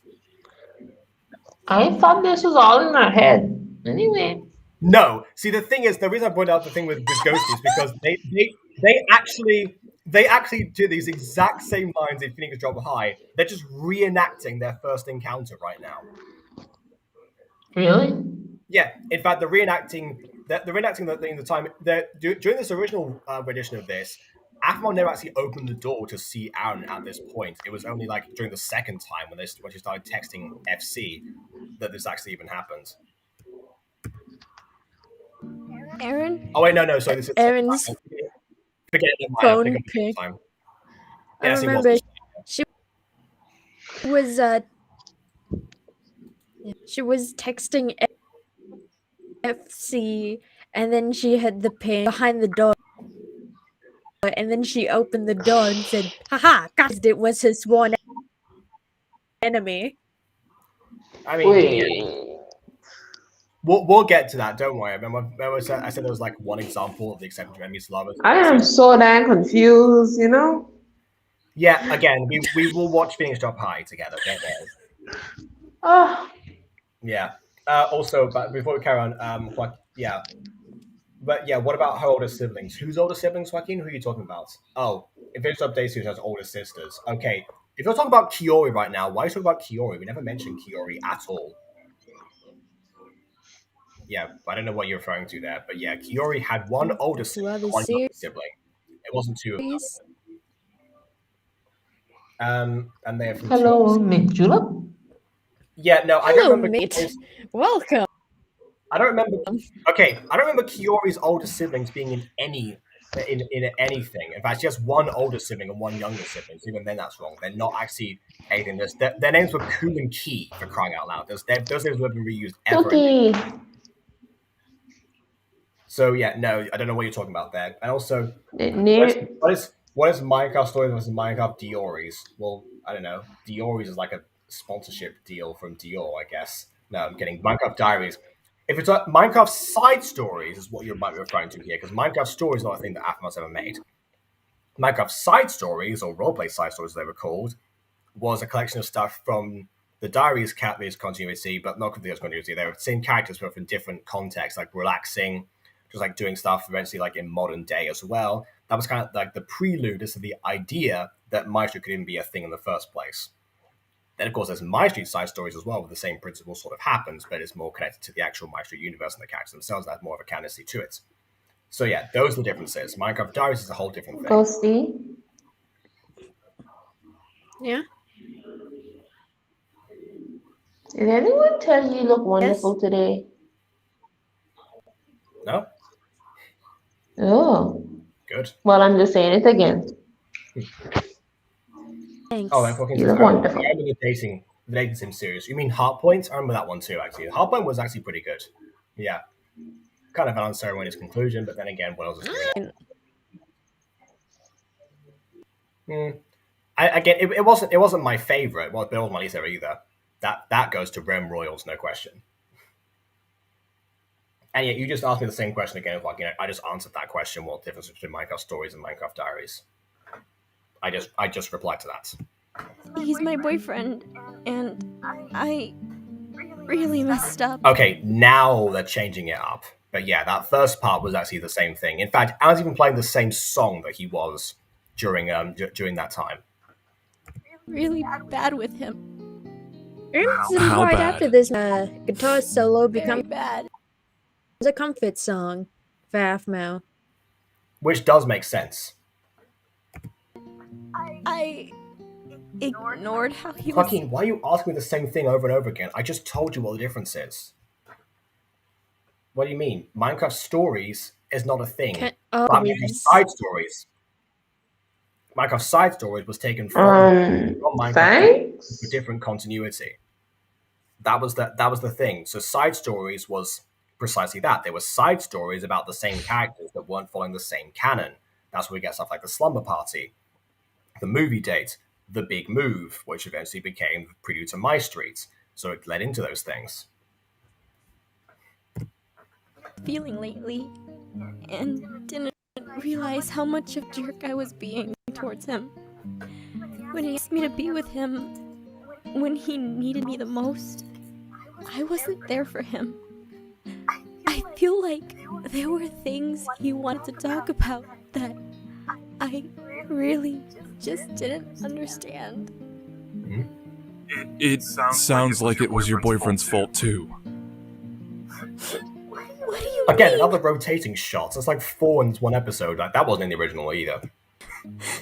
I thought this was all in our head. Anyway. No. See, the thing is, the reason I pointed out the thing with Ghosty is because they actually do these exact same lines in Phoenix Drop High. They're just reenacting their first encounter right now. Really? Yeah. In fact, they're reenacting the thing the time during this original rendition of this. Aphmau never actually opened the door to see Aaron at this point. It was only during the second time when she started texting FC that this actually even happened. Aaron? Oh wait, no. Sorry, this is Aaron's forget it. phone pic. Yeah, I remember she was She was texting FC, and then she had the pin behind the door, and then she opened the door and said, "Haha, guys, it was his sworn enemy." I mean, we'll get to that. Don't worry. Remember I said there was like one example of the exception to enemies lovers. I am so damn confused, you know? Yeah, again, we will watch Phoenix Drop High together, don't worry. Oh. Yeah. Also, but before we carry on, what what about her older siblings? Whose older siblings, Joaquin? Who are you talking about? Oh, if it's updates, who has older sisters. Okay. If you're talking about Kiori right now, why are you talking about Kiori? We never mentioned Kiori at all. Yeah, I don't know what you're referring to there, but yeah, Kiori had one older sibling, one younger sibling. It wasn't two of them. And they are from Hello, Mick Julep. Yeah, no, I don't remember. Welcome. I don't remember. Okay, I don't remember Kiori's older siblings being in anything. In fact, she has one older sibling and one younger sibling. So even then, that's wrong. They're not actually anything. Their names were Ku and Ki, for crying out loud. Those names have been reused ever. So yeah, no, I don't know what you're talking about there. And also, what is Minecraft Stories versus Minecraft Dioris? Well, I don't know. Dioris is like a sponsorship deal from Dior, I guess. No, I'm kidding. Minecraft Diaries. If it's Minecraft Side Stories is what you might be referring to here, because Minecraft Stories is not a thing that Aphmau's ever made. Minecraft Side Stories, or Roleplay Side Stories as they were called, was a collection of stuff from the Diaries continuity, but not the continuity. They were the same characters, but from different contexts, like relaxing, just like doing stuff eventually like in modern day as well. That was kind of like the prelude to the idea that MyStreet could even be a thing in the first place. Then, of course, there's MyStreet Side Stories as well, where the same principle sort of happens, but it's more connected to the actual MyStreet universe and the characters themselves, that have more of a canonicity to it. So yeah, those are the differences. Minecraft Diaries is a whole different thing. Ghosty? Yeah? Did anyone tell you look wonderful today? No? Oh. Good. Well, I'm just saying it again. Thanks. Oh, and You look wonderful. I remember the dating sim series. You mean Heart Point? I remember that one too, actually. Heart Point was actually pretty good. Yeah. Kind of an unceremonious conclusion, but then again, what else is going on? It wasn't my favorite. Well, it wasn't my least favorite either. That goes to Rem Royals, no question. And yet, you just asked me the same question again. Like, I just answered that question. What the difference between Minecraft Stories and Minecraft Diaries? I just replied to that. He's my boyfriend, and I really messed up. Okay, now they're changing it up. But yeah, that first part was actually the same thing. In fact, I was even playing the same song that he was during that time. Really bad with him. How right bad? After this guitar solo becomes bad. A comfort song for Aphmau. Which does make sense. I ignored how he Joaquin, why are you asking me the same thing over and over again? I just told you what the difference is. What do you mean? Minecraft Stories is not a thing. Minecraft Side Stories. Minecraft Side Stories was taken from Minecraft with different continuity. That was the thing. So Side Stories was precisely that. They were side stories about the same characters that weren't following the same canon. That's where we get stuff like the Slumber Party, the Movie Date, the Big Move, which eventually became the prelude to MyStreet. So it led into those things. Feeling lately, and didn't realize how much of a jerk I was being towards him. When he asked me to be with him, when he needed me the most, I wasn't there for him. I feel like there were things he wanted to talk about that I really just didn't understand. It sounds like it was your boyfriend's fault too. What do you Again, mean? another rotating shot. It's like 4 in one episode. Like, that wasn't in the original either.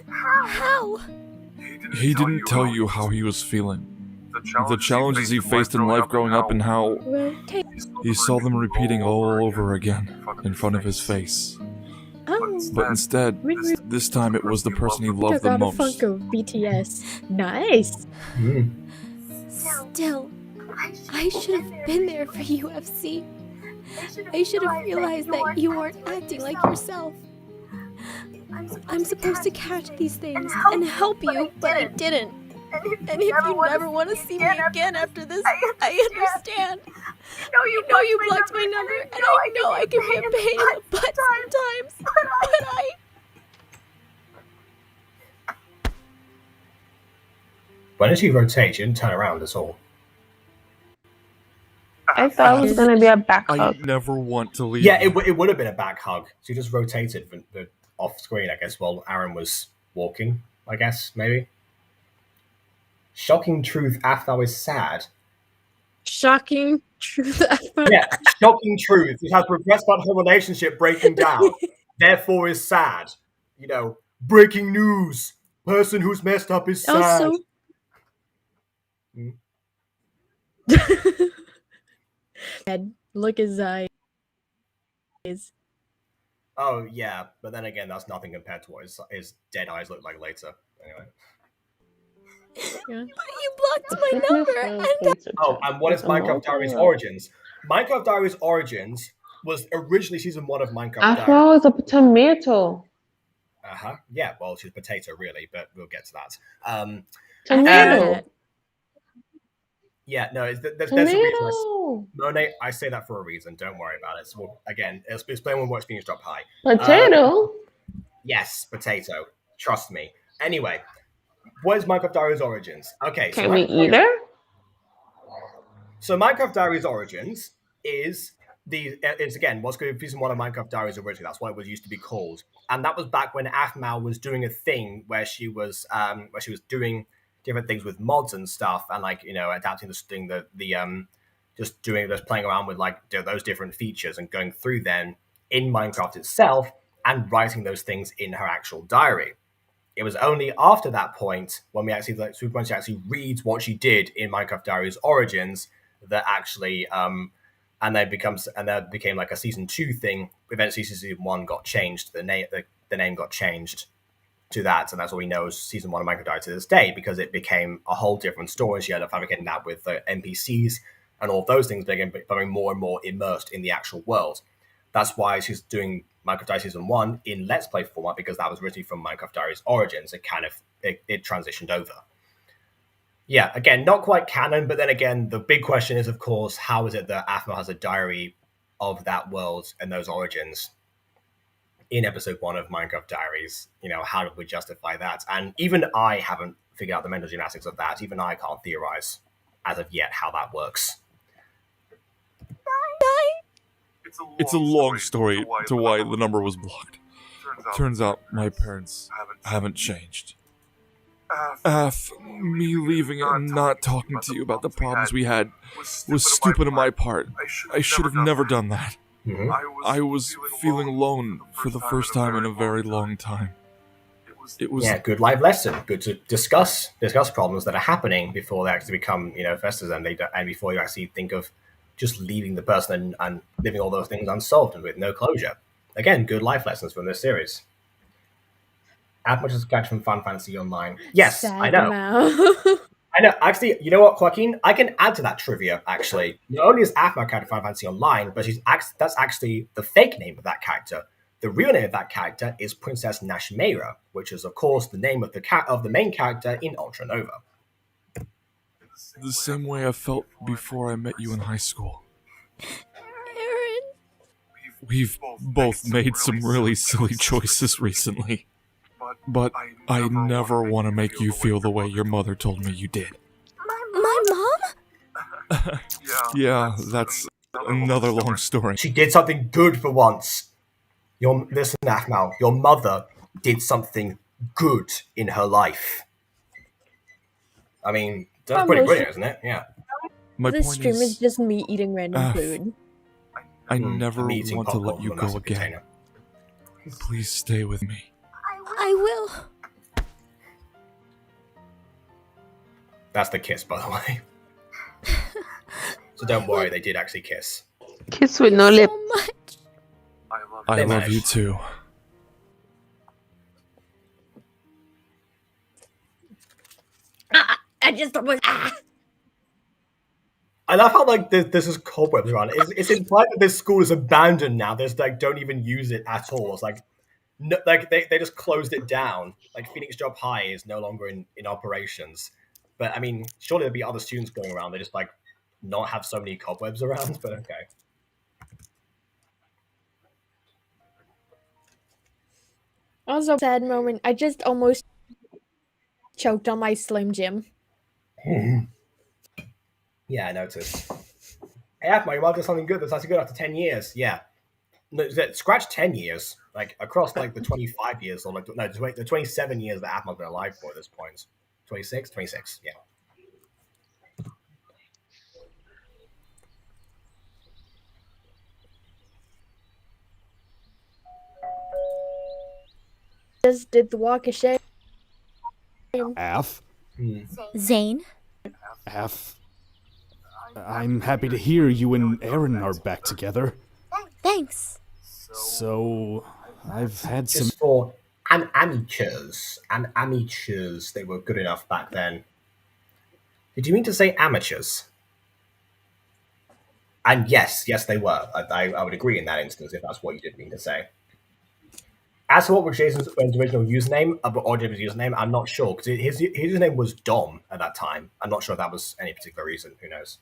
How? He didn't tell you how he was feeling. The challenges he faced in life growing up and how he saw them repeating all over again in front of his face. But instead, this time it was the person he loved the most. Funk of BTS. Nice. Still, I should have been there for UFC. I should have realized that you weren't acting like yourself. I'm supposed to catch these things and help you, but I didn't. And if you never want to see me again after this, I understand. You know you blocked my number, and I know I can be a pain in the butt sometimes, but I... When did she rotate? She didn't turn around at all. I thought it was gonna be a back I hug. never want to leave. Yeah, you. it would have been a back hug. She just rotated off screen, I guess, while Aaron was walking, I guess, maybe. Shocking truth, Aphthar is sad. Shocking truth. Yeah, shocking truth. It has regrets about her relationship breaking down. Therefore is sad. You know, breaking news. Person who's messed up is sad. Also, look his eyes. Oh, yeah, but then again, that's nothing compared to what his dead eyes look like later. Anyway. Yeah. But you blocked my number, and... Oh, and what is Minecraft Diaries Origins? Minecraft Diaries Origins was originally season 1 of Minecraft I Diaries. thought it was a tomato. Uh-huh. Yeah, well, she's a potato, really, but we'll get to that. Tomato. Yeah, no, there's a Tomato. reason. Monet, I say that for a reason. Don't worry about it. So, again, explain when watch Phoenix drop high. Potato? Yes, potato. Trust me. Anyway, what is Minecraft Diaries Origins? Okay, Can we eat her? So Minecraft Diaries Origins is again what's going to be season 1 of Minecraft Diaries originally. That's what it was used to be called, and that was back when Aphmau was doing a thing where she was doing different things with mods and stuff, and like adapting just playing around with like those different features and going through them in Minecraft itself and writing those things in her actual diary. It was only after that point when when she actually reads what she did in Minecraft Diaries Origins that actually and that became like a season 2 thing. Eventually season 1 got changed. The name got changed to that, and that's what we know as season 1 of Minecraft Diaries to this day, because it became a whole different story. She ended up fabricating that with the NPCs and all those things becoming more and more immersed in the actual world. That's why she's doing Minecraft Diaries Season 1 in Let's Play format, because that was originally from Minecraft Diaries Origins. It transitioned over. Yeah, again, not quite canon, but then again, the big question is, of course, how is it that Aphmau has a diary of that world and those origins in episode 1 of Minecraft Diaries? How did we justify that? And even I haven't figured out the mental gymnastics of that. Even I can't theorize as of yet how that works. It's a long story to why the number was blocked. Turns out my parents haven't changed. Me leaving and not talking to you about the problems we had was stupid on my part. I should have never done that. Mm-hmm. I was feeling alone for the first time in a very long time. It was good life lesson. Good to discuss problems that are happening before they actually become festers, and before you actually think of just leaving the person and leaving all those things unsolved and with no closure. Again, good life lessons from this series. As much as catch from Final Fantasy Online. Yes, I know. I know. Actually, you know what, Joaquin? I can add to that trivia, actually. Not only is Aphmau character Final Fantasy Online, but that's actually the fake name of that character. The real name of that character is Princess Nashmeira, which is, of course, the name of the main character in Ultra Nova. The same way I felt before I met you in high school. Aaron. We've both made some really silly choices recently. But I never want to make you feel the way your mother told me you did. My mom? Yeah, that's another long story. She did something good for once. Listen, Aphmau, your mother did something good in her life. I mean, that's pretty brilliant, isn't it? Yeah. This stream is just me eating random food. I never want to let you go again. Container. Please stay with me. I will. That's the kiss, by the way. So don't worry, they did actually kiss. Kiss with no lip. So much. I love you too. I just was. I love how like there's just cobwebs around it. It's implied that this school is abandoned now. There's like don't even use it at all. It's like no, like they just closed it down. Like Phoenix Job High is no longer in operations. But I mean, surely there'd be other students going around. They just like not have so many cobwebs around. But okay. Also, sad moment. I just almost choked on my Slim Jim. Yeah, I noticed. Hey, Atma, you might do something good that's actually good after 10 years. Yeah. No, scratch 10 years. Like, across, like, the 25 years, or, like, no, the 27 years that Atma's been alive for at this point. 26? 26, yeah. Just did the walk of shame. Af? Zane? Af? I'm happy to hear you and Aaron are back together. Thanks. So, I've had some... Just for amateurs. They were good enough back then. Did you mean to say amateurs? And yes, they were. I would agree in that instance if that's what you did mean to say. As to what was Jason's original username, or his username, I'm not sure, because his username was Dom at that time. I'm not sure if that was any particular reason. Who knows?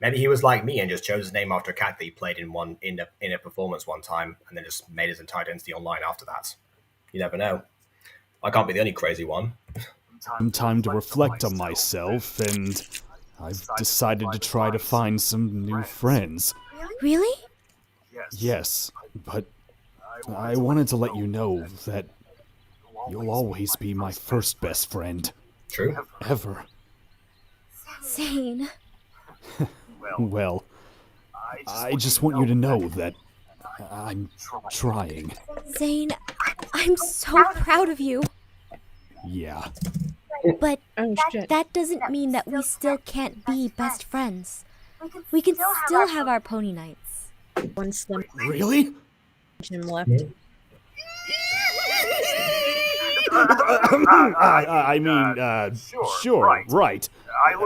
Maybe he was like me and just chose his name after a cat that he played in a performance one time, and then just made his entire identity online after that. You never know. I can't be the only crazy one. Time to reflect on myself, and I've decided to try to find some new friends. Really? Yes, but I wanted to let you know that you'll always be my first best friend. True. Ever. Zane. Well, I just want you to know that I'm trying. Zane, I'm so proud of you. Yeah. But that doesn't mean that we still can't be best friends. We can still have our pony nights. One Slim Really? Jim left. I mean, sure, right.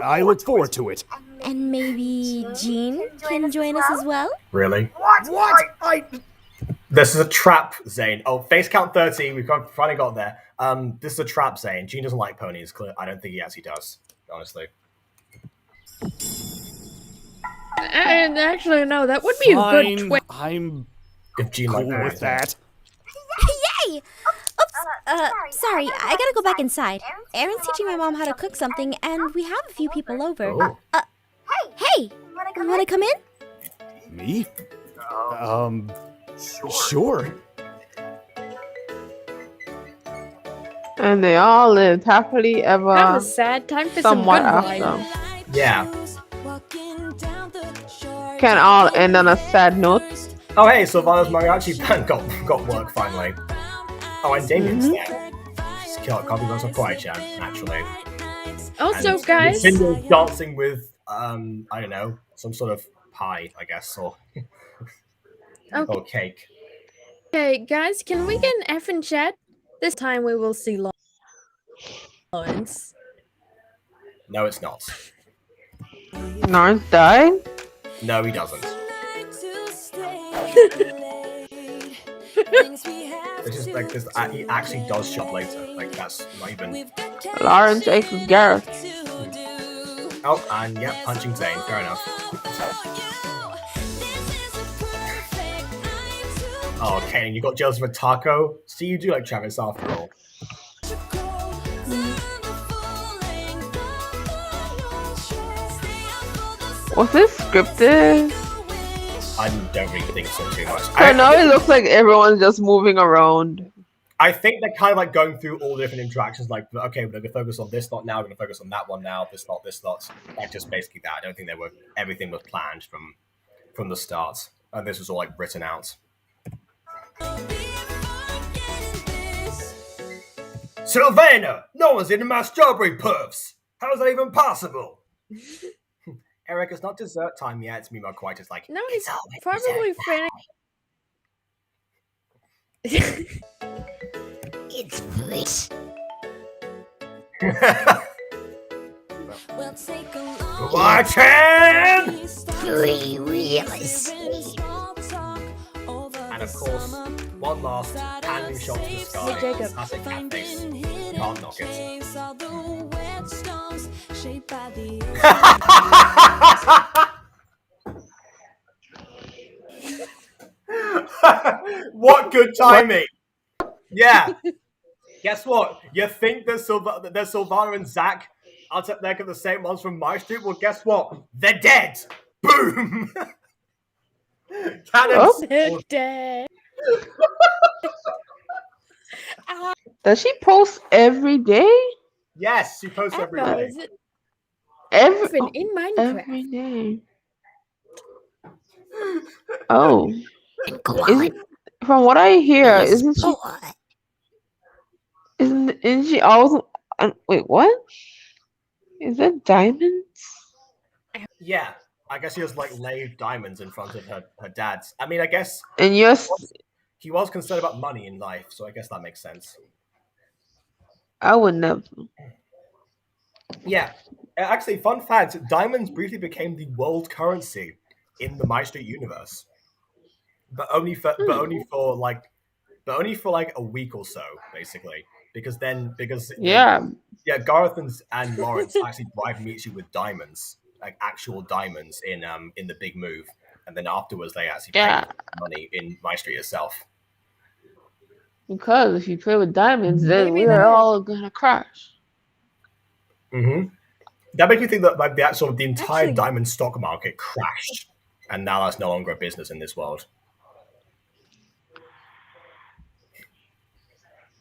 I look forward to it. And maybe Jean can join us as well? Really? What? This is a trap, Zane. Oh, face count 30. We finally got there. This is a trap, Zane. Gene doesn't like ponies. I don't think he actually does, honestly. And actually, no, that would be a good twist. I'm if Gene cool with that. Yay! Oops, sorry, I gotta go back inside. Aaron's teaching my mom how to cook something, and we have a few people over. Oh. Hey! Wanna come in? Me? Sure. And they all lived happily ever. That was sad. Time for some good after. Yeah. Can all end on a sad note. Oh hey, Sylvana's mariachi band got work finally. Oh, and Damien's there. Just can't be lots of quiet chat, naturally. Also, and guys, Cinder's dancing with I don't know, some sort of pie, I guess, or or cake. Okay, guys, can we get an F in chat? This time we will see Lawrence. No, it's not. Lawrence died? No, he doesn't. It's just like this. He actually does shop later. Like that's not even. Lawrence X Gareth. Oh, and yeah, punching Zane. Fair enough. Oh, okay, and you got jealous of a taco. See, you do like Travis after all. Was this scripted? I don't really think so too much. So now it looks like everyone's just moving around. I think they're kind of like going through all the different interactions. Like, okay, we're going to focus on this lot now. We're going to focus on that one now. This lot. Like, just basically that. I don't think everything was planned from the start. And this was all like written out. Sylvana! No one's in my strawberry puffs! How is that even possible? Eric, it's not dessert time yet. It's me, my quiet. It's like, no, he's probably It's rich. Martin! Free real estate. And of course, one last panning shot to the sky. Hey, Jacob. Classic cat face. Can't knock it. What good timing! Yeah. Guess what? You think that Sylvana and Zach are the same ones from MyStreet? Well, guess what? They're dead! Boom! Cannons! They're dead. Does she post every day? Yes, she posts every Atmo, day. is it Every in Minecraft? every day. Oh, isn't, from what I hear, isn't she also? Wait, what? Is that diamonds? Yeah, I guess she was like laid diamonds in front of her dad's. I mean, I guess. And you're he was concerned about money in life, so I guess that makes sense. I would never. Yeah, actually, fun fact: diamonds briefly became the world currency in the MyStreet universe, but only for like a week or so, basically. Because Gareth and Lawrence actually bribe Michi with diamonds, like actual diamonds in the big move, and then afterwards they actually pay money in MyStreet itself. Because if you play with diamonds, then we're all gonna crash. Mm-hmm. That makes me think that like the entire diamond stock market crashed, and now that's no longer a business in this world.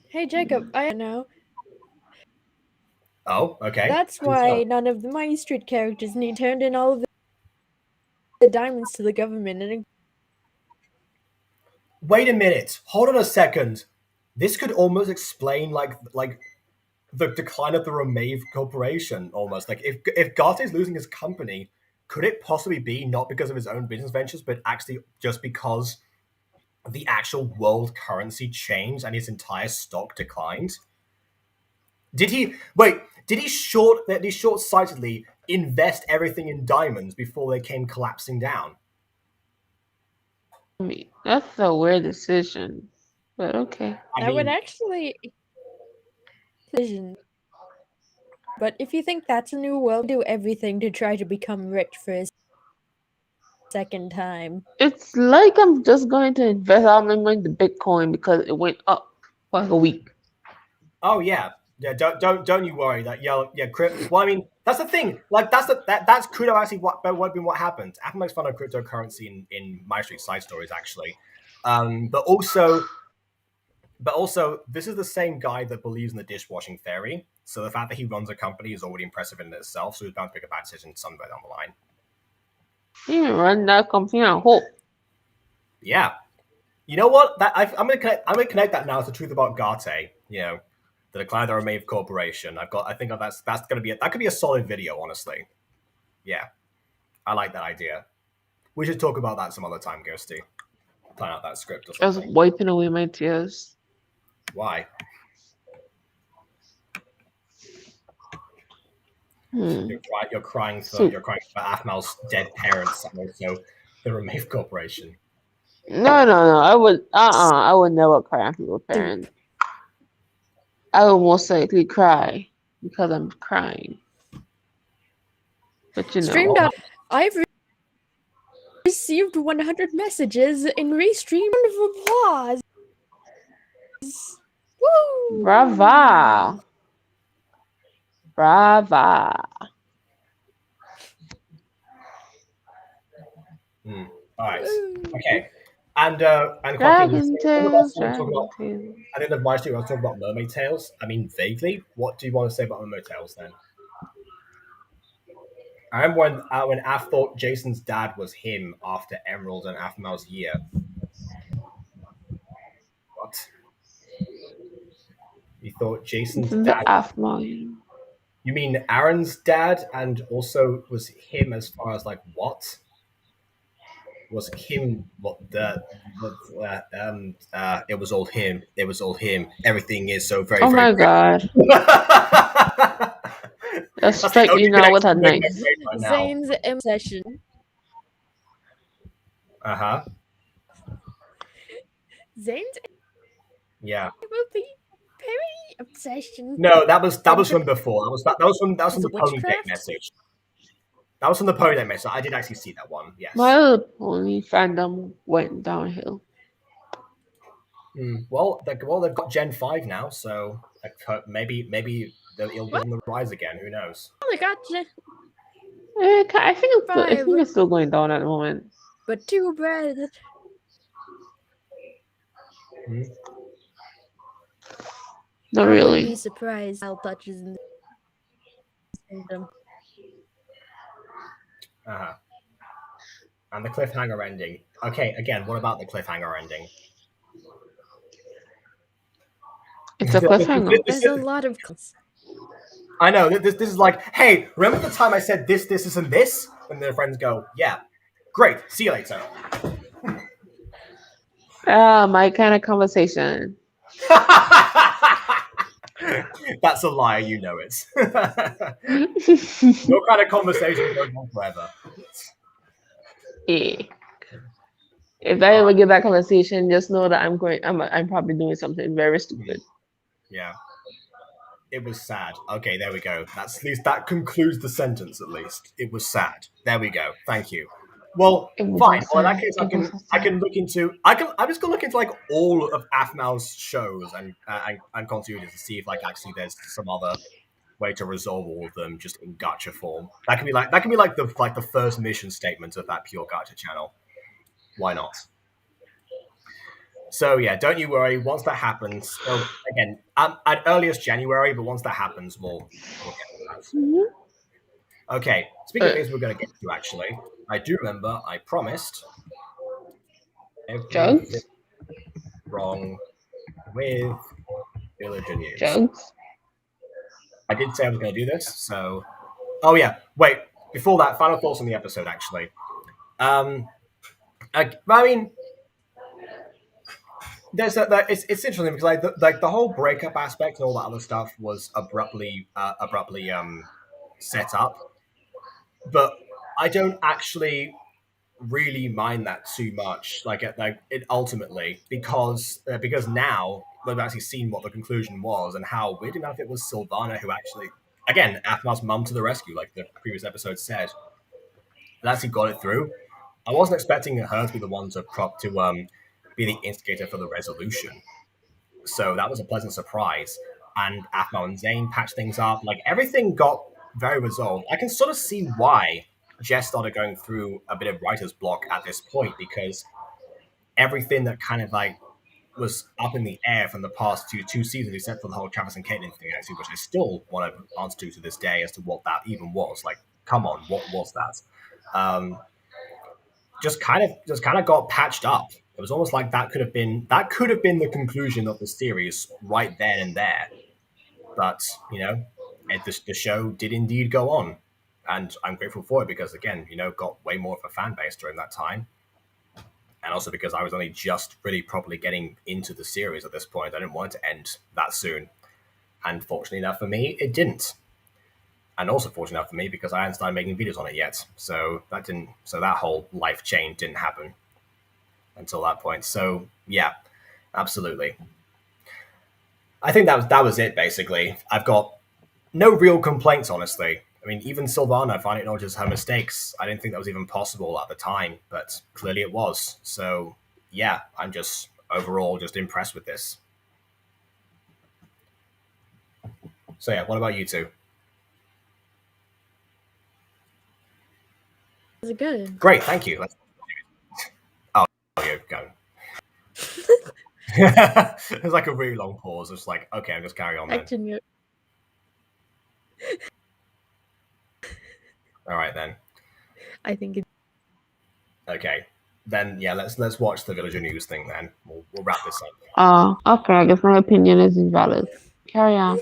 Hey, Jacob, I know. Oh, okay. That's why none of the MyStreet characters turned in all of the diamonds to the government. And wait a minute. Hold on a second. This could almost explain like the decline of the Remave Corporation. Almost like if Garte is losing his company, could it possibly be not because of his own business ventures, but actually just because the actual world currency changed and his entire stock declined? Did he short-sightedly invest everything in diamonds before they came collapsing down? I mean, that's a weird decision, but okay. I would actually decision. But if you think that's a new world, do everything to try to become rich for a second time. It's like I'm just going to invest all my money into Bitcoin because it went up for like a week. Oh yeah. Yeah, don't you worry that crypto. Well, I mean, that's the thing. Like that's could have actually what happened. Apple makes fun of cryptocurrency in MyStreet side stories actually, but also this is the same guy that believes in the dishwashing fairy. So the fact that he runs a company is already impressive in itself. So he's bound to make a bad decision somewhere down the line. He even run that company on hope. Yeah, you know what? I'm gonna connect that now to the truth about Garte. You know. The decline of the Remave Corporation. I think that's gonna be that could be a solid video, honestly. Yeah, I like that idea. We should talk about that some other time, Ghosty. Plan out that script or something. I was wiping away my tears. Why? You're crying for Afmal's dead parents and also the Remave Corporation. No. I would never cry on people's parents. I will most likely cry because I'm crying. But you know. Streamed I've received 100 messages in restream of applause. Woo! Brava. All right. Okay. And Dragon Tales. I think the MyStreet was talking about Mermaid Tales. I mean, vaguely. What do you want to say about Mermaid Tales then? I remember when Af thought Jason's dad was him after Emerald and Afmal's year. What? You thought Jason's dad? Afmal. You mean Aaron's dad, and also was him as far as like what? Was him it was all him. It was all him. Everything is so very. Oh my god. Just That's the strike only me now with a connection making knife. my brain right now. Zane's obsession. Uh-huh. Zane's Yeah. very obsession. No, that was from before. That was from Is the it pony deck witchcraft? message. That was from the pony deck message. I did actually see that one. Yes. My Little Pony fandom went downhill. Well, they've got Gen 5 now, so maybe it'll be on the rise again. Who knows? Oh, they got you. I think it's still going down at the moment. But too bad. Not I wouldn't really. be surprised how touches in the kingdom. Uh-huh. And the cliffhanger ending. Okay, again, what about the cliffhanger ending? It's a cliffhanger. There's a lot of. I know. This is like, hey, remember the time I said this, and this? And their friends go, yeah, great. See you later. My kind of conversation. That's a lie. You know it. Your kind of conversation goes on forever. Yeah. If I ever get that conversation, just know that I'm probably doing something very stupid. Yeah. It was sad. Okay, there we go. At least that concludes the sentence. At least it was sad. There we go. Thank you. Well, fine. Well, in that case, I can look into. I'm just gonna look into like all of Aphmau's shows and continuities to see if like actually there's some other way to resolve all of them just in gacha form. That can be like the first mission statement of that pure gacha channel. Why not? So yeah, don't you worry. Once that happens, so again, at earliest January, but once that happens, we'll get to that. Okay, speaking of things we're going to get to, actually, I do remember I promised everything wrong with Villager News. Jokes? I did say I was going to do this, so... Oh yeah, wait, before that, final thoughts on the episode, actually. I mean... It's interesting because the whole breakup aspect and all that other stuff was abruptly set up, but I don't actually really mind that too much. It ultimately because now we've actually seen what the conclusion was and how weird enough it was Sylvana who actually, again, Aphmau's mum to the rescue, like the previous episode said, and actually got it through. I wasn't expecting her to be the one to be the instigator for the resolution. So that was a pleasant surprise. And Aphmau and Zane patched things up. Like, everything got very resolved. I can sort of see why Jess started going through a bit of writer's block at this point, because everything that kind of like was up in the air from the past two seasons, except for the whole Travis and Caitlin thing, actually, which I still want to answer to this day as to what that even was. Like, come on, what was that? Just kind of got patched up. It was almost like that could have been the conclusion of the series right then and there. But the show did indeed go on, and I'm grateful for it because again, got way more of a fan base during that time, and also because I was only just really properly getting into the series at this point. I didn't want it to end that soon, and fortunately enough for me, it didn't. And also fortunate enough for me because I hadn't started making videos on it yet, so that whole life change didn't happen until that point. So yeah, absolutely. I think that was it basically. I've got no real complaints, honestly. I mean, even Sylvana finally acknowledges her mistakes. I didn't think that was even possible at the time, but clearly it was. So yeah, I'm just overall just impressed with this. So yeah, what about you two? Is it good? Great, thank you. Oh, you go. There's like a really long pause. It's like, okay, I'm just carrying on then. All right then. I think it. Okay, then yeah, let's watch the Villager News thing. Then we'll wrap this up. Okay. I guess my opinion is invalid. Carry on.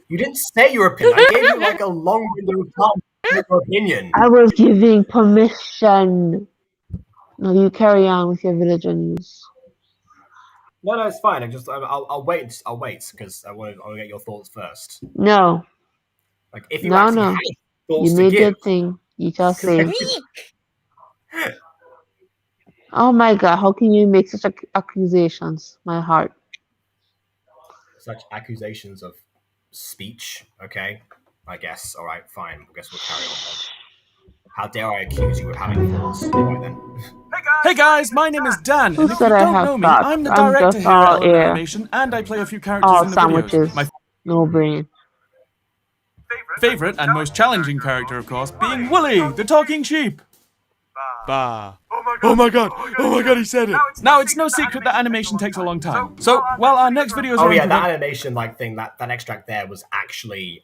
You didn't say your opinion. I gave you like a long window of time to say your opinion. I was giving permission. No, you carry on with your Villager News. No, it's fine. I'll wait. I'll wait because I want to get your thoughts first. No. Like if you No, actually no. had thoughts You to make give, your thing. You if you make actually your had thing. thoughts You to just give, say, "Oh my God, how can you make such accusations?" My heart. such accusations of speech. Okay, I guess. All right, fine. I guess we'll carry on then. How dare I accuse you of having thoughts? All right then. Hey guys, my name is Dan, Who and if said you I don't have know me, thoughts? I'm the I'm director just here at all Element air, Animation, and I play a few characters all in the videos. sandwiches, My no brain. favorite and most challenging character, of course, being Wooly, the talking sheep. Bah. Oh my god, he said it! Now, it's no secret that animation takes a long time. So, while our next videos Oh are in yeah, that production... animation like thing, that extract there was actually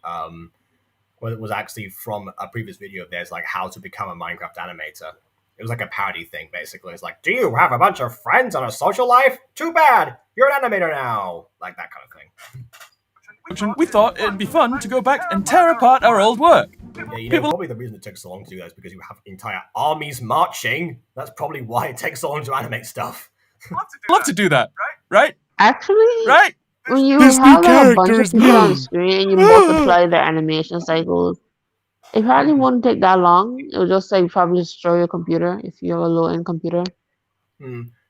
from a previous video of theirs, like how to become a Minecraft animator. It was like a parody thing, basically. It's like, do you have a bunch of friends on a social life? Too bad, you're an animator now. Like that kind of thing. We thought it'd be fun to go back and tear apart our old work. Yeah, you know, probably the reason it took so long to do that is because you have entire armies marching. That's probably why it takes so long to animate stuff. Love to do that, right? Actually, Right? when you have like a bunch of people on screen and you multiply their animation cycles, it probably won't take that long. It'll just like probably destroy your computer if you have a low-end computer.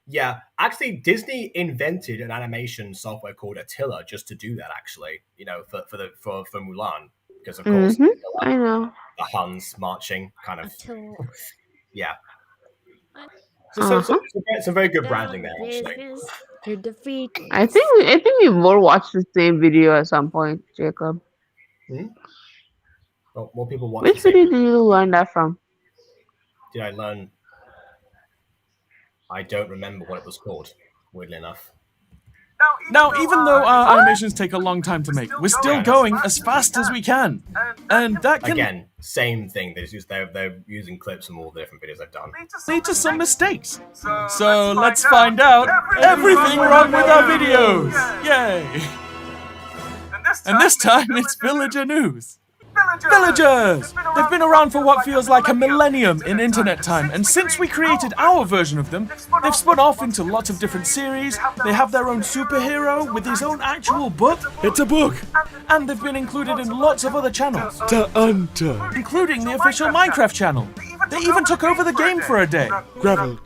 Yeah, actually, Disney invented an animation software called Attila just to do that. Actually, you know, for Mulan, because of course, I know. the Huns marching, kind of. Yeah. Uh-huh. So some very good branding there, actually. To defeat. I think we will watch the same video at some point, Jacob. Well, more people watch Which the same. video did you learn that from? Did I learn? I don't remember what it was called. Weirdly enough. Now, even though our animations take a long time to make, we're still going as fast as we can. And that can Again, same thing. They're using clips from all the different videos I've done. lead to some mistakes. So let's find out everything wrong with our videos. Yay! And this time it's villager news. Villagers! They've been around for what feels like a millennium in internet time, and since we created our version of them, they've spun off into lots of different series, they have their own superhero with his own actual book. It's a book! And they've been included in lots of other channels. Including the official Minecraft channel. They even took over the game for a day. Gravel,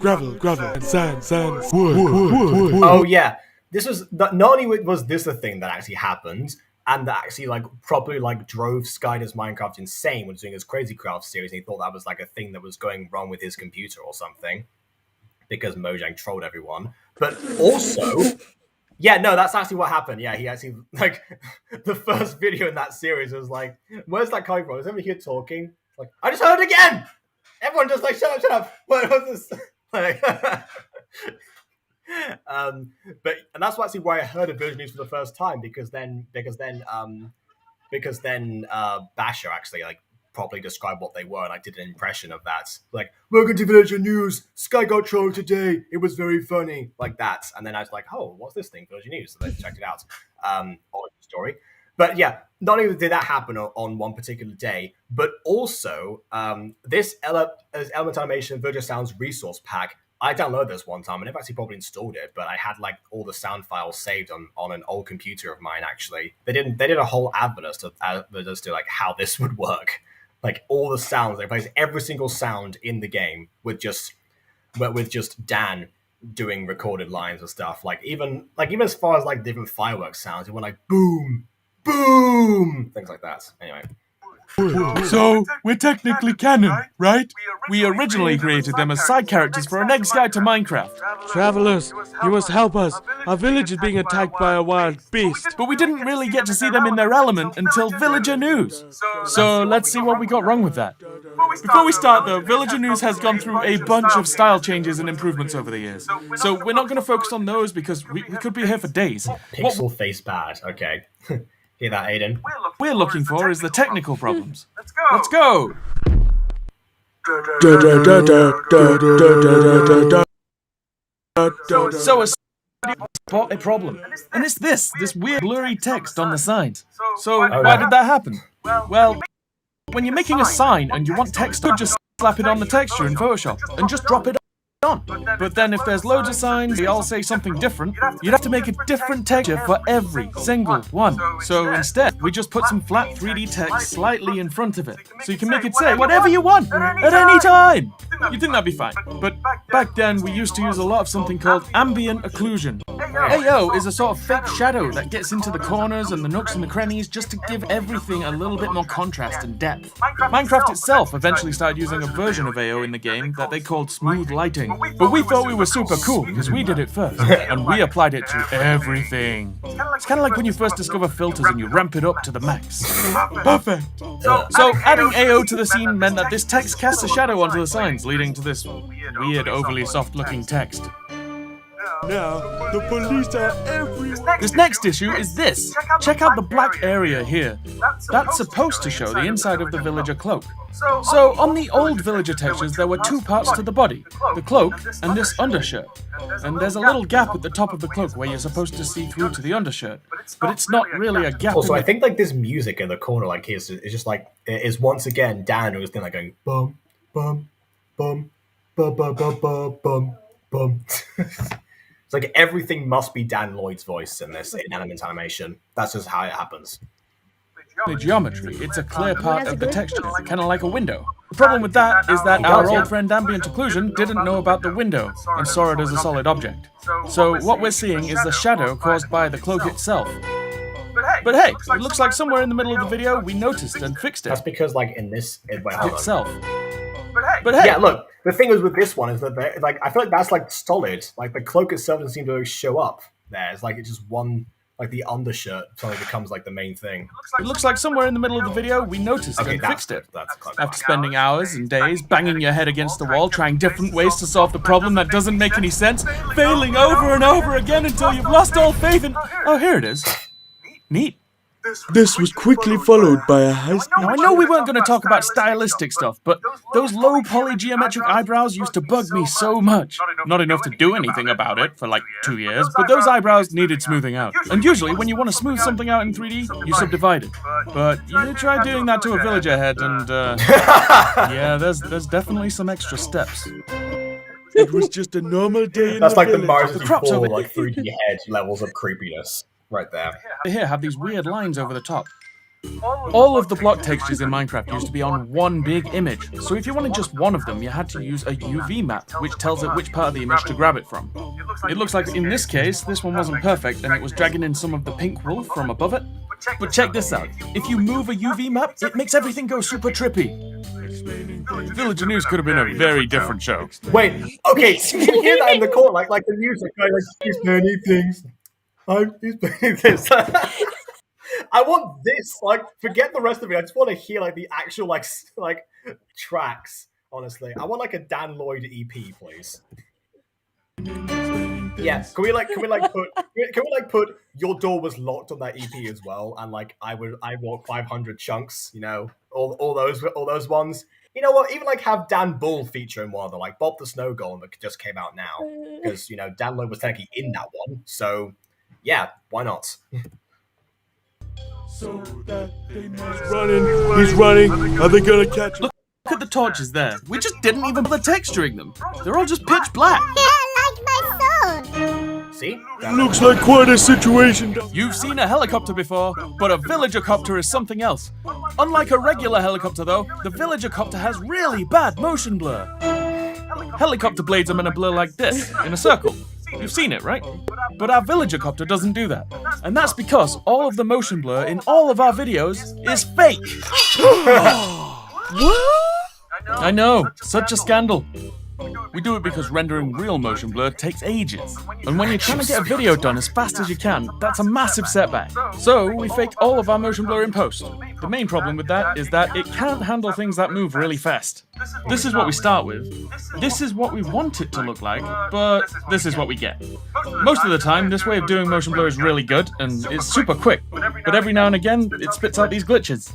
sand, wood. Oh yeah, this was not only was this a thing that actually happened, and that actually like properly like drove Skyder's Minecraft insane when doing his Crazy Craft series, and he thought that was like a thing that was going wrong with his computer or something, because Mojang trolled everyone. But also, yeah, no, that's actually what happened. Yeah, he actually like the first video in that series was like, where's that coming from? Is somebody here talking? Like, I just heard it again. Everyone just like, shut up. What was this? Like, and that's actually why I heard of Virgin News for the first time, because then Basher actually like properly described what they were, and I did an impression of that, like, welcome to Virgin News, Sky got trolled today, it was very funny, like that. And then I was like, oh, what's this thing, Virgin News? So then checked it out. Origin story. But yeah, not only did that happen on one particular day, but also this Element Animation Virtual Sounds resource pack, I downloaded this one time. I never actually probably installed it, but I had like all the sound files saved on an old computer of mine. Actually, they did a whole advert as to like how this would work. Like all the sounds, they placed every single sound in the game with just Dan doing recorded lines and stuff. Like even as far as like different fireworks sounds, it went like boom, boom, things like that. Anyway. So, we're technically canon, right? We originally created them as side characters for our next guide to Minecraft. Travelers, you must help us. Our village is being attacked by a wild beast. But we didn't really get to see them in their element until Villager News. So, let's see what we got wrong with that. Before we start though, Villager News has gone through a bunch of style changes and improvements over the years. So, we're not going to focus on those because we could be here for days. Pixel face bad, okay. Hear that, Aiden? We're looking for is the technical problems. Let's go! So a problem, and it's this weird blurry text on the side. So why did that happen? Well, when you're making a sign and you want text, you just slap it on the texture in Photoshop and just drop it on. But then if there's loads of signs, they all say something different, you'd have to make a different texture for every single one. So instead, we just put some flat 3D text slightly in front of it, so you can make it say whatever you want, at any time! You'd think that'd be fine. But back then, we used to use a lot of something called ambient occlusion. AO is a sort of fake shadow that gets into the corners and the nooks and the crannies just to give everything a little bit more contrast and depth. Minecraft itself eventually started using a version of AO in the game that they called smooth lighting. But we thought we were super cool because we did it first, and we applied it to everything. It's kind of like when you first discover filters and you ramp it up to the max. Perfect! So adding AO to the scene meant that this text casts a shadow onto the signs, leading to this weird, overly soft-looking text. Now, the police are everywhere. This next issue is this. Check out the black area here. That's supposed to show the inside of the villager cloak. So, on the old villager textures, there were two parts to the body, the cloak and this undershirt. And there's a little gap at the top of the cloak where you're supposed to see through to the undershirt. But it's not really a gap. Also, I think like this music in the corner like here is just like, is once again Dan who's then like going bum, bum, bum, bum, bum, bum, bum, bum, bum. It's like everything must be Dan Lloyd's voice in this inanimate animation. That's just how it happens. The geometry, it's a clear part of the texture, kind of like a window. The problem with that is that our old friend Ambient Occlusion didn't know about the window and saw it as a solid object. So what we're seeing is the shadow caused by the cloak itself. But hey, it looks like somewhere in the middle of the video we noticed and fixed it. That's because like in this itself. But hey, yeah, look. The thing is with this one is that like I feel like that's like solid. Like the cloak itself doesn't seem to show up there. It's like it's just one, like the undershirt suddenly becomes like the main thing. It looks like somewhere in the middle of the video we noticed and fixed it. After spending hours and days banging your head against the wall, trying different ways to solve the problem that doesn't make any sense, failing over and over again until you've lost all faith in... Oh, here it is. Neat. This was quickly followed by a heist. Now, I know we weren't going to talk about stylistic stuff, but those low poly geometric eyebrows used to bug me so much. Not enough to do anything about it for like 2 years, but those eyebrows needed smoothing out. And usually, when you want to smooth something out in 3D, you subdivide it. But you try doing that to a villager head, and yeah, there's definitely some extra steps. It was just a normal day in That's the like the village. Mars before like 3D head levels of creepiness. Right there. Here have these weird lines over the top. All of the block textures in Minecraft used to be on one big image, so if you wanted just one of them, you had to use a UV map, which tells it which part of the image to grab it from. It looks like in this case, this one wasn't perfect, and it was dragging in some of the pink wool from above it. But check this out. If you move a UV map, it makes everything go super trippy. Villager News could have been a very different show. Wait, okay, so you can hear that in the corner, like the music, like these many things. This. I want this. Like, forget the rest of it. I just want to hear like the actual like tracks. Honestly, I want like a Dan Lloyd EP, please. Yeah, can we put your door was locked on that EP as well, and like I want 500 chunks. You know, all those ones. You know what? Even like have Dan Bull feature in one of them, like Bob the Snow Golem that just came out now, because you know Dan Lloyd was technically in that one, so. Yeah, why not? So that he's running. Are they gonna catch him? Look at the torches there. We just didn't even bother texturing them. They're all just pitch black. Yeah, like my phone. See? Looks like quite a situation. You've seen a helicopter before, but a villager copter is something else. Unlike a regular helicopter though, the villager copter has really bad motion blur. Helicopter blades are meant to blur like this, in a circle. You've seen it, right? But our villager copter doesn't do that. And that's because all of the motion blur in all of our videos is fake. What? I know, such a scandal. We do it because rendering real motion blur takes ages. And when you're trying to get a video done as fast as you can, that's a massive setback. So we fake all of our motion blur in post. The main problem with that is that it can't handle things that move really fast. This is what we start with. This is what we want it to look like, but this is what we get. Most of the time, this way of doing motion blur is really good, and it's super quick. But every now and again, it spits out these glitches.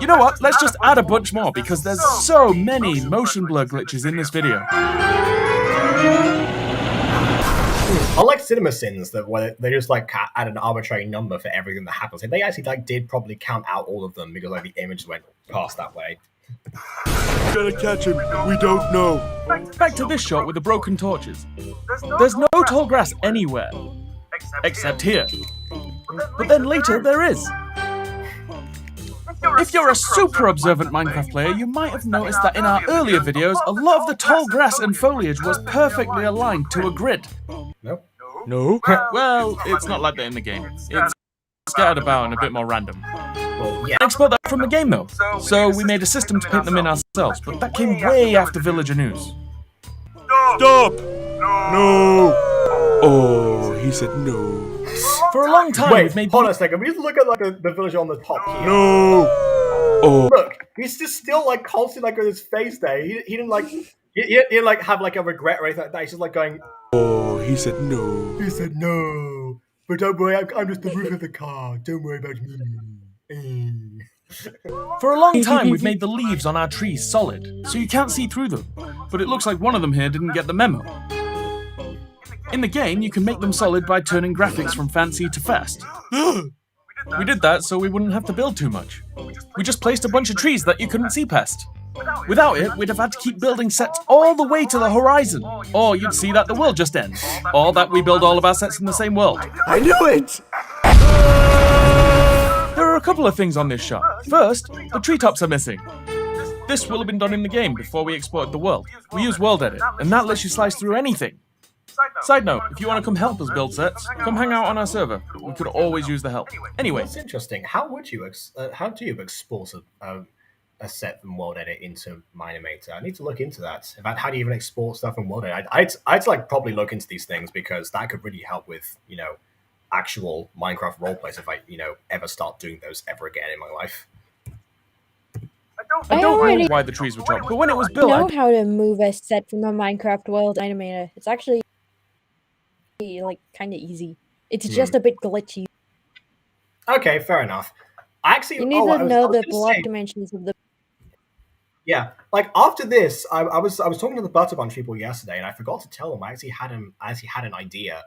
You know what? Let's just add a bunch more because there's so many motion blur glitches in this video. Unlike CinemaSins, that where they just like add an arbitrary number for everything that happens, they actually like did probably count out all of them because like the image went past that way. Gonna catch him. We don't know. Back to this shot with the broken torches. There's no tall grass anywhere, except here. But then later there is. If you're a super observant Minecraft player, you might have noticed that in our earlier videos, a lot of the tall grass and foliage was perfectly aligned to a grid. Nope. No? Well, it's not like that in the game. It's scattered about and a bit more random. Well, yeah. Export that from the game though. So we made a system to paint them in ourselves, but that came way after Villager News. Stop! No! Oh, he said no. For a long time, we've made. Hold on a second. We just look at like the villager on the top here. No! Oh. Look, he's just still like constantly like with his face there. He didn't like he didn't like have like a regret or anything like that. He's just like going. Oh, he said no. He said no. But don't worry, I'm just the roof of the car. Don't worry about me. For a long time, we've made the leaves on our trees solid, so you can't see through them. But it looks like one of them here didn't get the memo. In the game, you can make them solid by turning graphics from fancy to fast. We did that so we wouldn't have to build too much. We just placed a bunch of trees that you couldn't see past. Without it, we'd have had to keep building sets all the way to the horizon. Or you'd see that the world just ends. Or that we build all of our sets in the same world. I knew it! There are a couple of things on this shot. First, the treetops are missing. This will have been done in the game before we exported the world. We use World Edit, and that lets you slice through anything. Side note, if you want to come help us build sets, come hang out on our server. We could always use the help. Anyway. It's interesting. How do you export a set from World Edit into Minimator? I need to look into that. In fact, how do you even export stuff from World Edit? I'd like probably look into these things because that could really help with, actual Minecraft roleplays if I, ever start doing those ever again in my life. I don't know why the trees were chopped, but when it was built, I know how to move a set from a Minecraft world animator. It's actually like kind of easy. It's just a bit glitchy. Okay, fair enough. You need to know the block dimensions of the. Yeah, like after this, I was talking to the Butter Bunch people yesterday, and I forgot to tell them I actually had an idea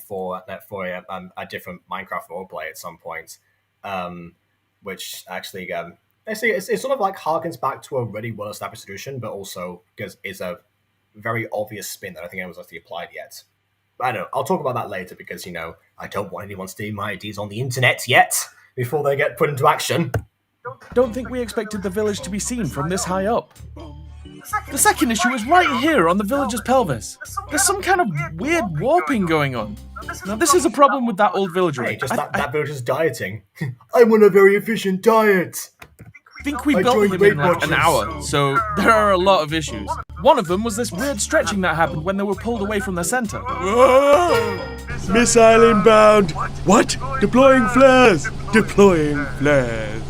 for a different Minecraft roleplay at some point, which actually it's sort of like harkens back to a really well established solution, but also because it's a very obvious spin that I think anyone's actually applied yet. I don't know. I'll talk about that later because I don't want anyone stealing my ideas on the internet yet before they get put into action. Don't think we expected the village to be seen from this high up. The second issue is right here on the villager's pelvis. There's some kind of weird warping going on. Now this is a problem with that old villager. Hey, just that villager's dieting. I'm on a very efficient diet. I think we built him in like an hour, so there are a lot of issues. One of them was this weird stretching that happened when they were pulled away from the center. Missile inbound! What? Deploying flares! Deploying flares!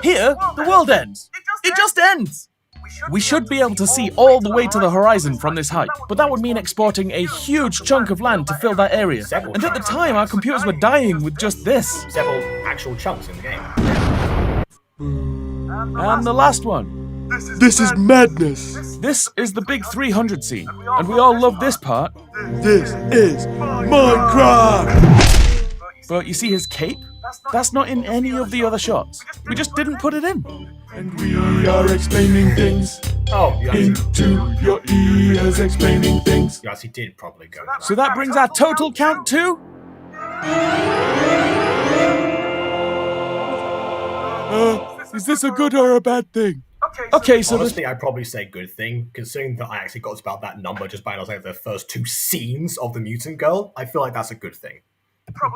Here, the world ends. It just ends! We should be able to see all the way to the horizon from this height, but that would mean exporting a huge chunk of land to fill that area. And at the time, our computers were dying with just this. Several actual chunks in the game. And the last one. This is madness! This is the big 300 scene, and we all love this part. This is Minecraft! But you see his cape? That's not in any of the other shots. We just didn't put it in. And we are explaining things into your ears, explaining things. You actually did probably go. So that brings our total count to... Is this a good or a bad thing? Okay, so honestly, I'd probably say good thing, considering that I actually got about that number just by like the first two scenes of the mutant girl. I feel like that's a good thing.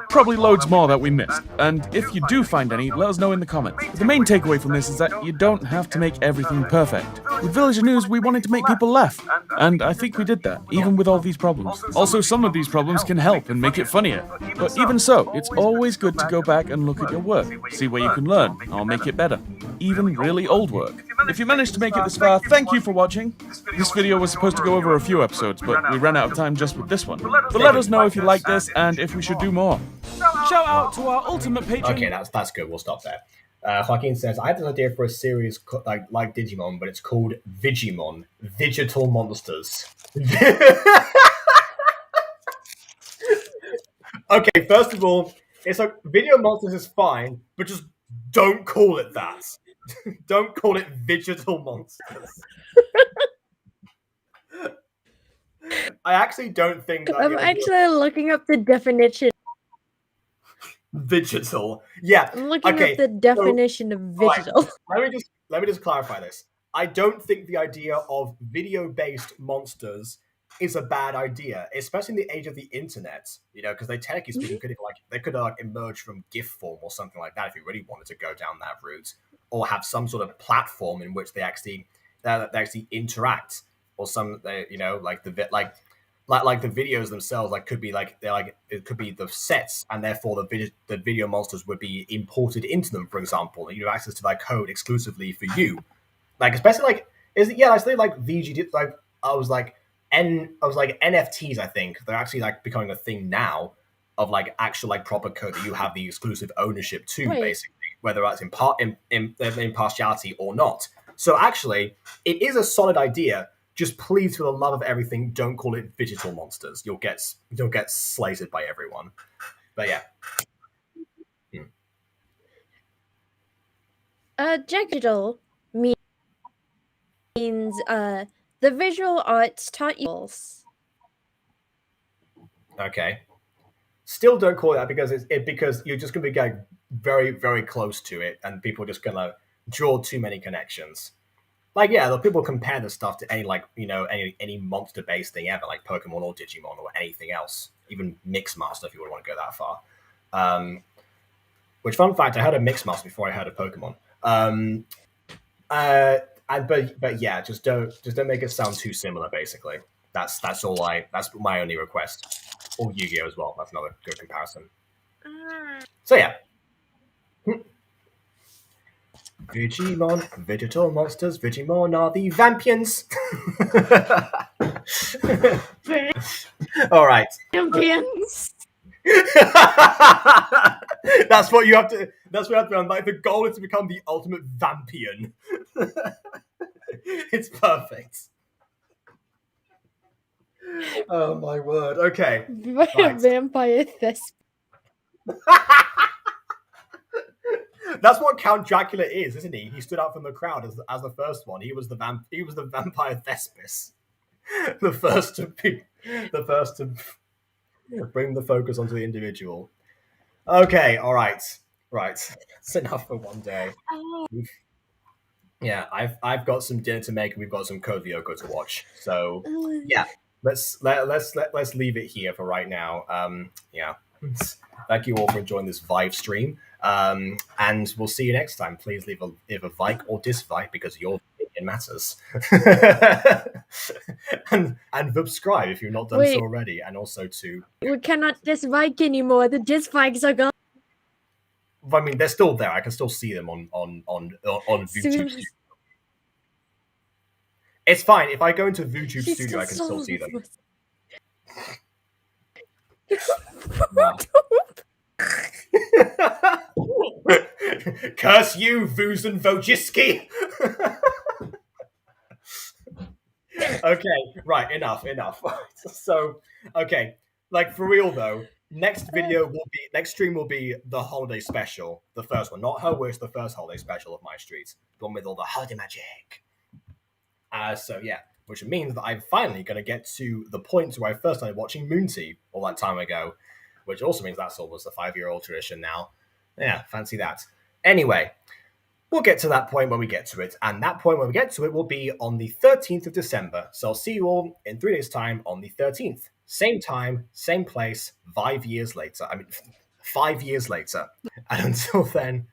Probably loads more that we missed, and if you do find any, let us know in the comments. But the main takeaway from this is that you don't have to make everything perfect. With Villager News, we wanted to make people laugh, and I think we did that, even with all these problems. Also, some of these problems can help and make it funnier. But even so, it's always good to go back and look at your work, see where you can learn, or make it better. Even really old work. If you managed to make it this far, thank you for watching. This video was supposed to go over a few episodes, but we ran out of time just with this one. But let us know if you like this, and if we should do more. Shout out to our ultimate patron. Okay, that's good. We'll stop there. Joaquin says, I had this idea for a series like Digimon, but it's called Vigimon, Digital Monsters. Okay, first of all, it's like Video Monsters is fine, but just don't call it that. Don't call it Digital Monsters. I actually don't think that I'm the idea actually looking up the definition. digital. Yeah. I'm looking Okay. up the definition of Alright, digital. let me just clarify this. I don't think the idea of video-based monsters is a bad idea, especially in the age of the internet. You know, because they technically speaking could they could like emerge from GIF form or something like that if you really wanted to go down that route, or have some sort of platform in which they actually interact, or some you know like like the videos themselves like could be like they're like it could be the sets, and therefore the video monsters would be imported into them, for example, and you have access to like code exclusively for you, like especially like is it yeah I say like VGD like I was like NFTs. I think they're actually like becoming a thing now of like actual like proper code that you have the exclusive ownership to, Right. basically, whether that's in impartiality or not. So actually, it is a solid idea. Just please, for the love of everything, don't call it digital monsters. You'll get slated by everyone. But yeah. Digital means the visual arts taught you. Okay. Still don't call it that because because you're just gonna be getting very, very close to it, and people are just gonna draw too many connections. Like, yeah, the people compare the stuff to any like any monster based thing ever, like Pokemon or Digimon or anything else, even Mixmaster if you would want to go that far. Which, fun fact, I heard of Mixmaster before I heard of Pokemon. But yeah, just don't make it sound too similar. Basically, that's my only request. Or Yu-Gi-Oh as well. That's another good comparison. So yeah. Digimon, digital monsters, Digimon are the Vampians. All right. Champions. That's what you have to. That's what you have to. Like, the goal is to become the ultimate Vampian. It's perfect. Oh my word. Okay. Right. Vampire Thesp. That's what Count Dracula is, isn't he? He stood out from the crowd as the first one. He was the vampire Thespis. The first to bring the focus onto the individual. Okay, all right. Right. That's enough for one day. Yeah, I've got some dinner to make, and we've got some Code Lyoko to watch. So yeah, let's leave it here for right now. Yeah. Thank you all for enjoying this Vive stream. And we'll see you next time. Please leave a like or dislike because your opinion matters. and subscribe if you've not done so already. And also to we cannot dislike anymore. The dislikes are gone. I mean, they're still there. I can still see them on YouTube. It's fine. If I go into YouTube Studio, I can still see them. Curse you, Vuzen Vojiski! Okay, right, enough. So, okay, like for real though, next stream will be the holiday special, the first one, not Her Wish, the first holiday special of MyStreet, the one with all the holiday magic. So yeah, which means that I'm finally going to get to the point where I first started watching Moonty all that time ago, which also means that's almost a 5-year-old tradition now. Yeah, fancy that. Anyway, we'll get to that point when we get to it, and that point when we get to it will be on the 13th of December. So I'll see you all in 3 days' time on the 13th. Same time, same place, 5 years later. 5 years later. And until then,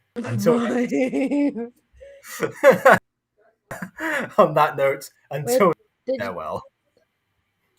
on that note, until farewell.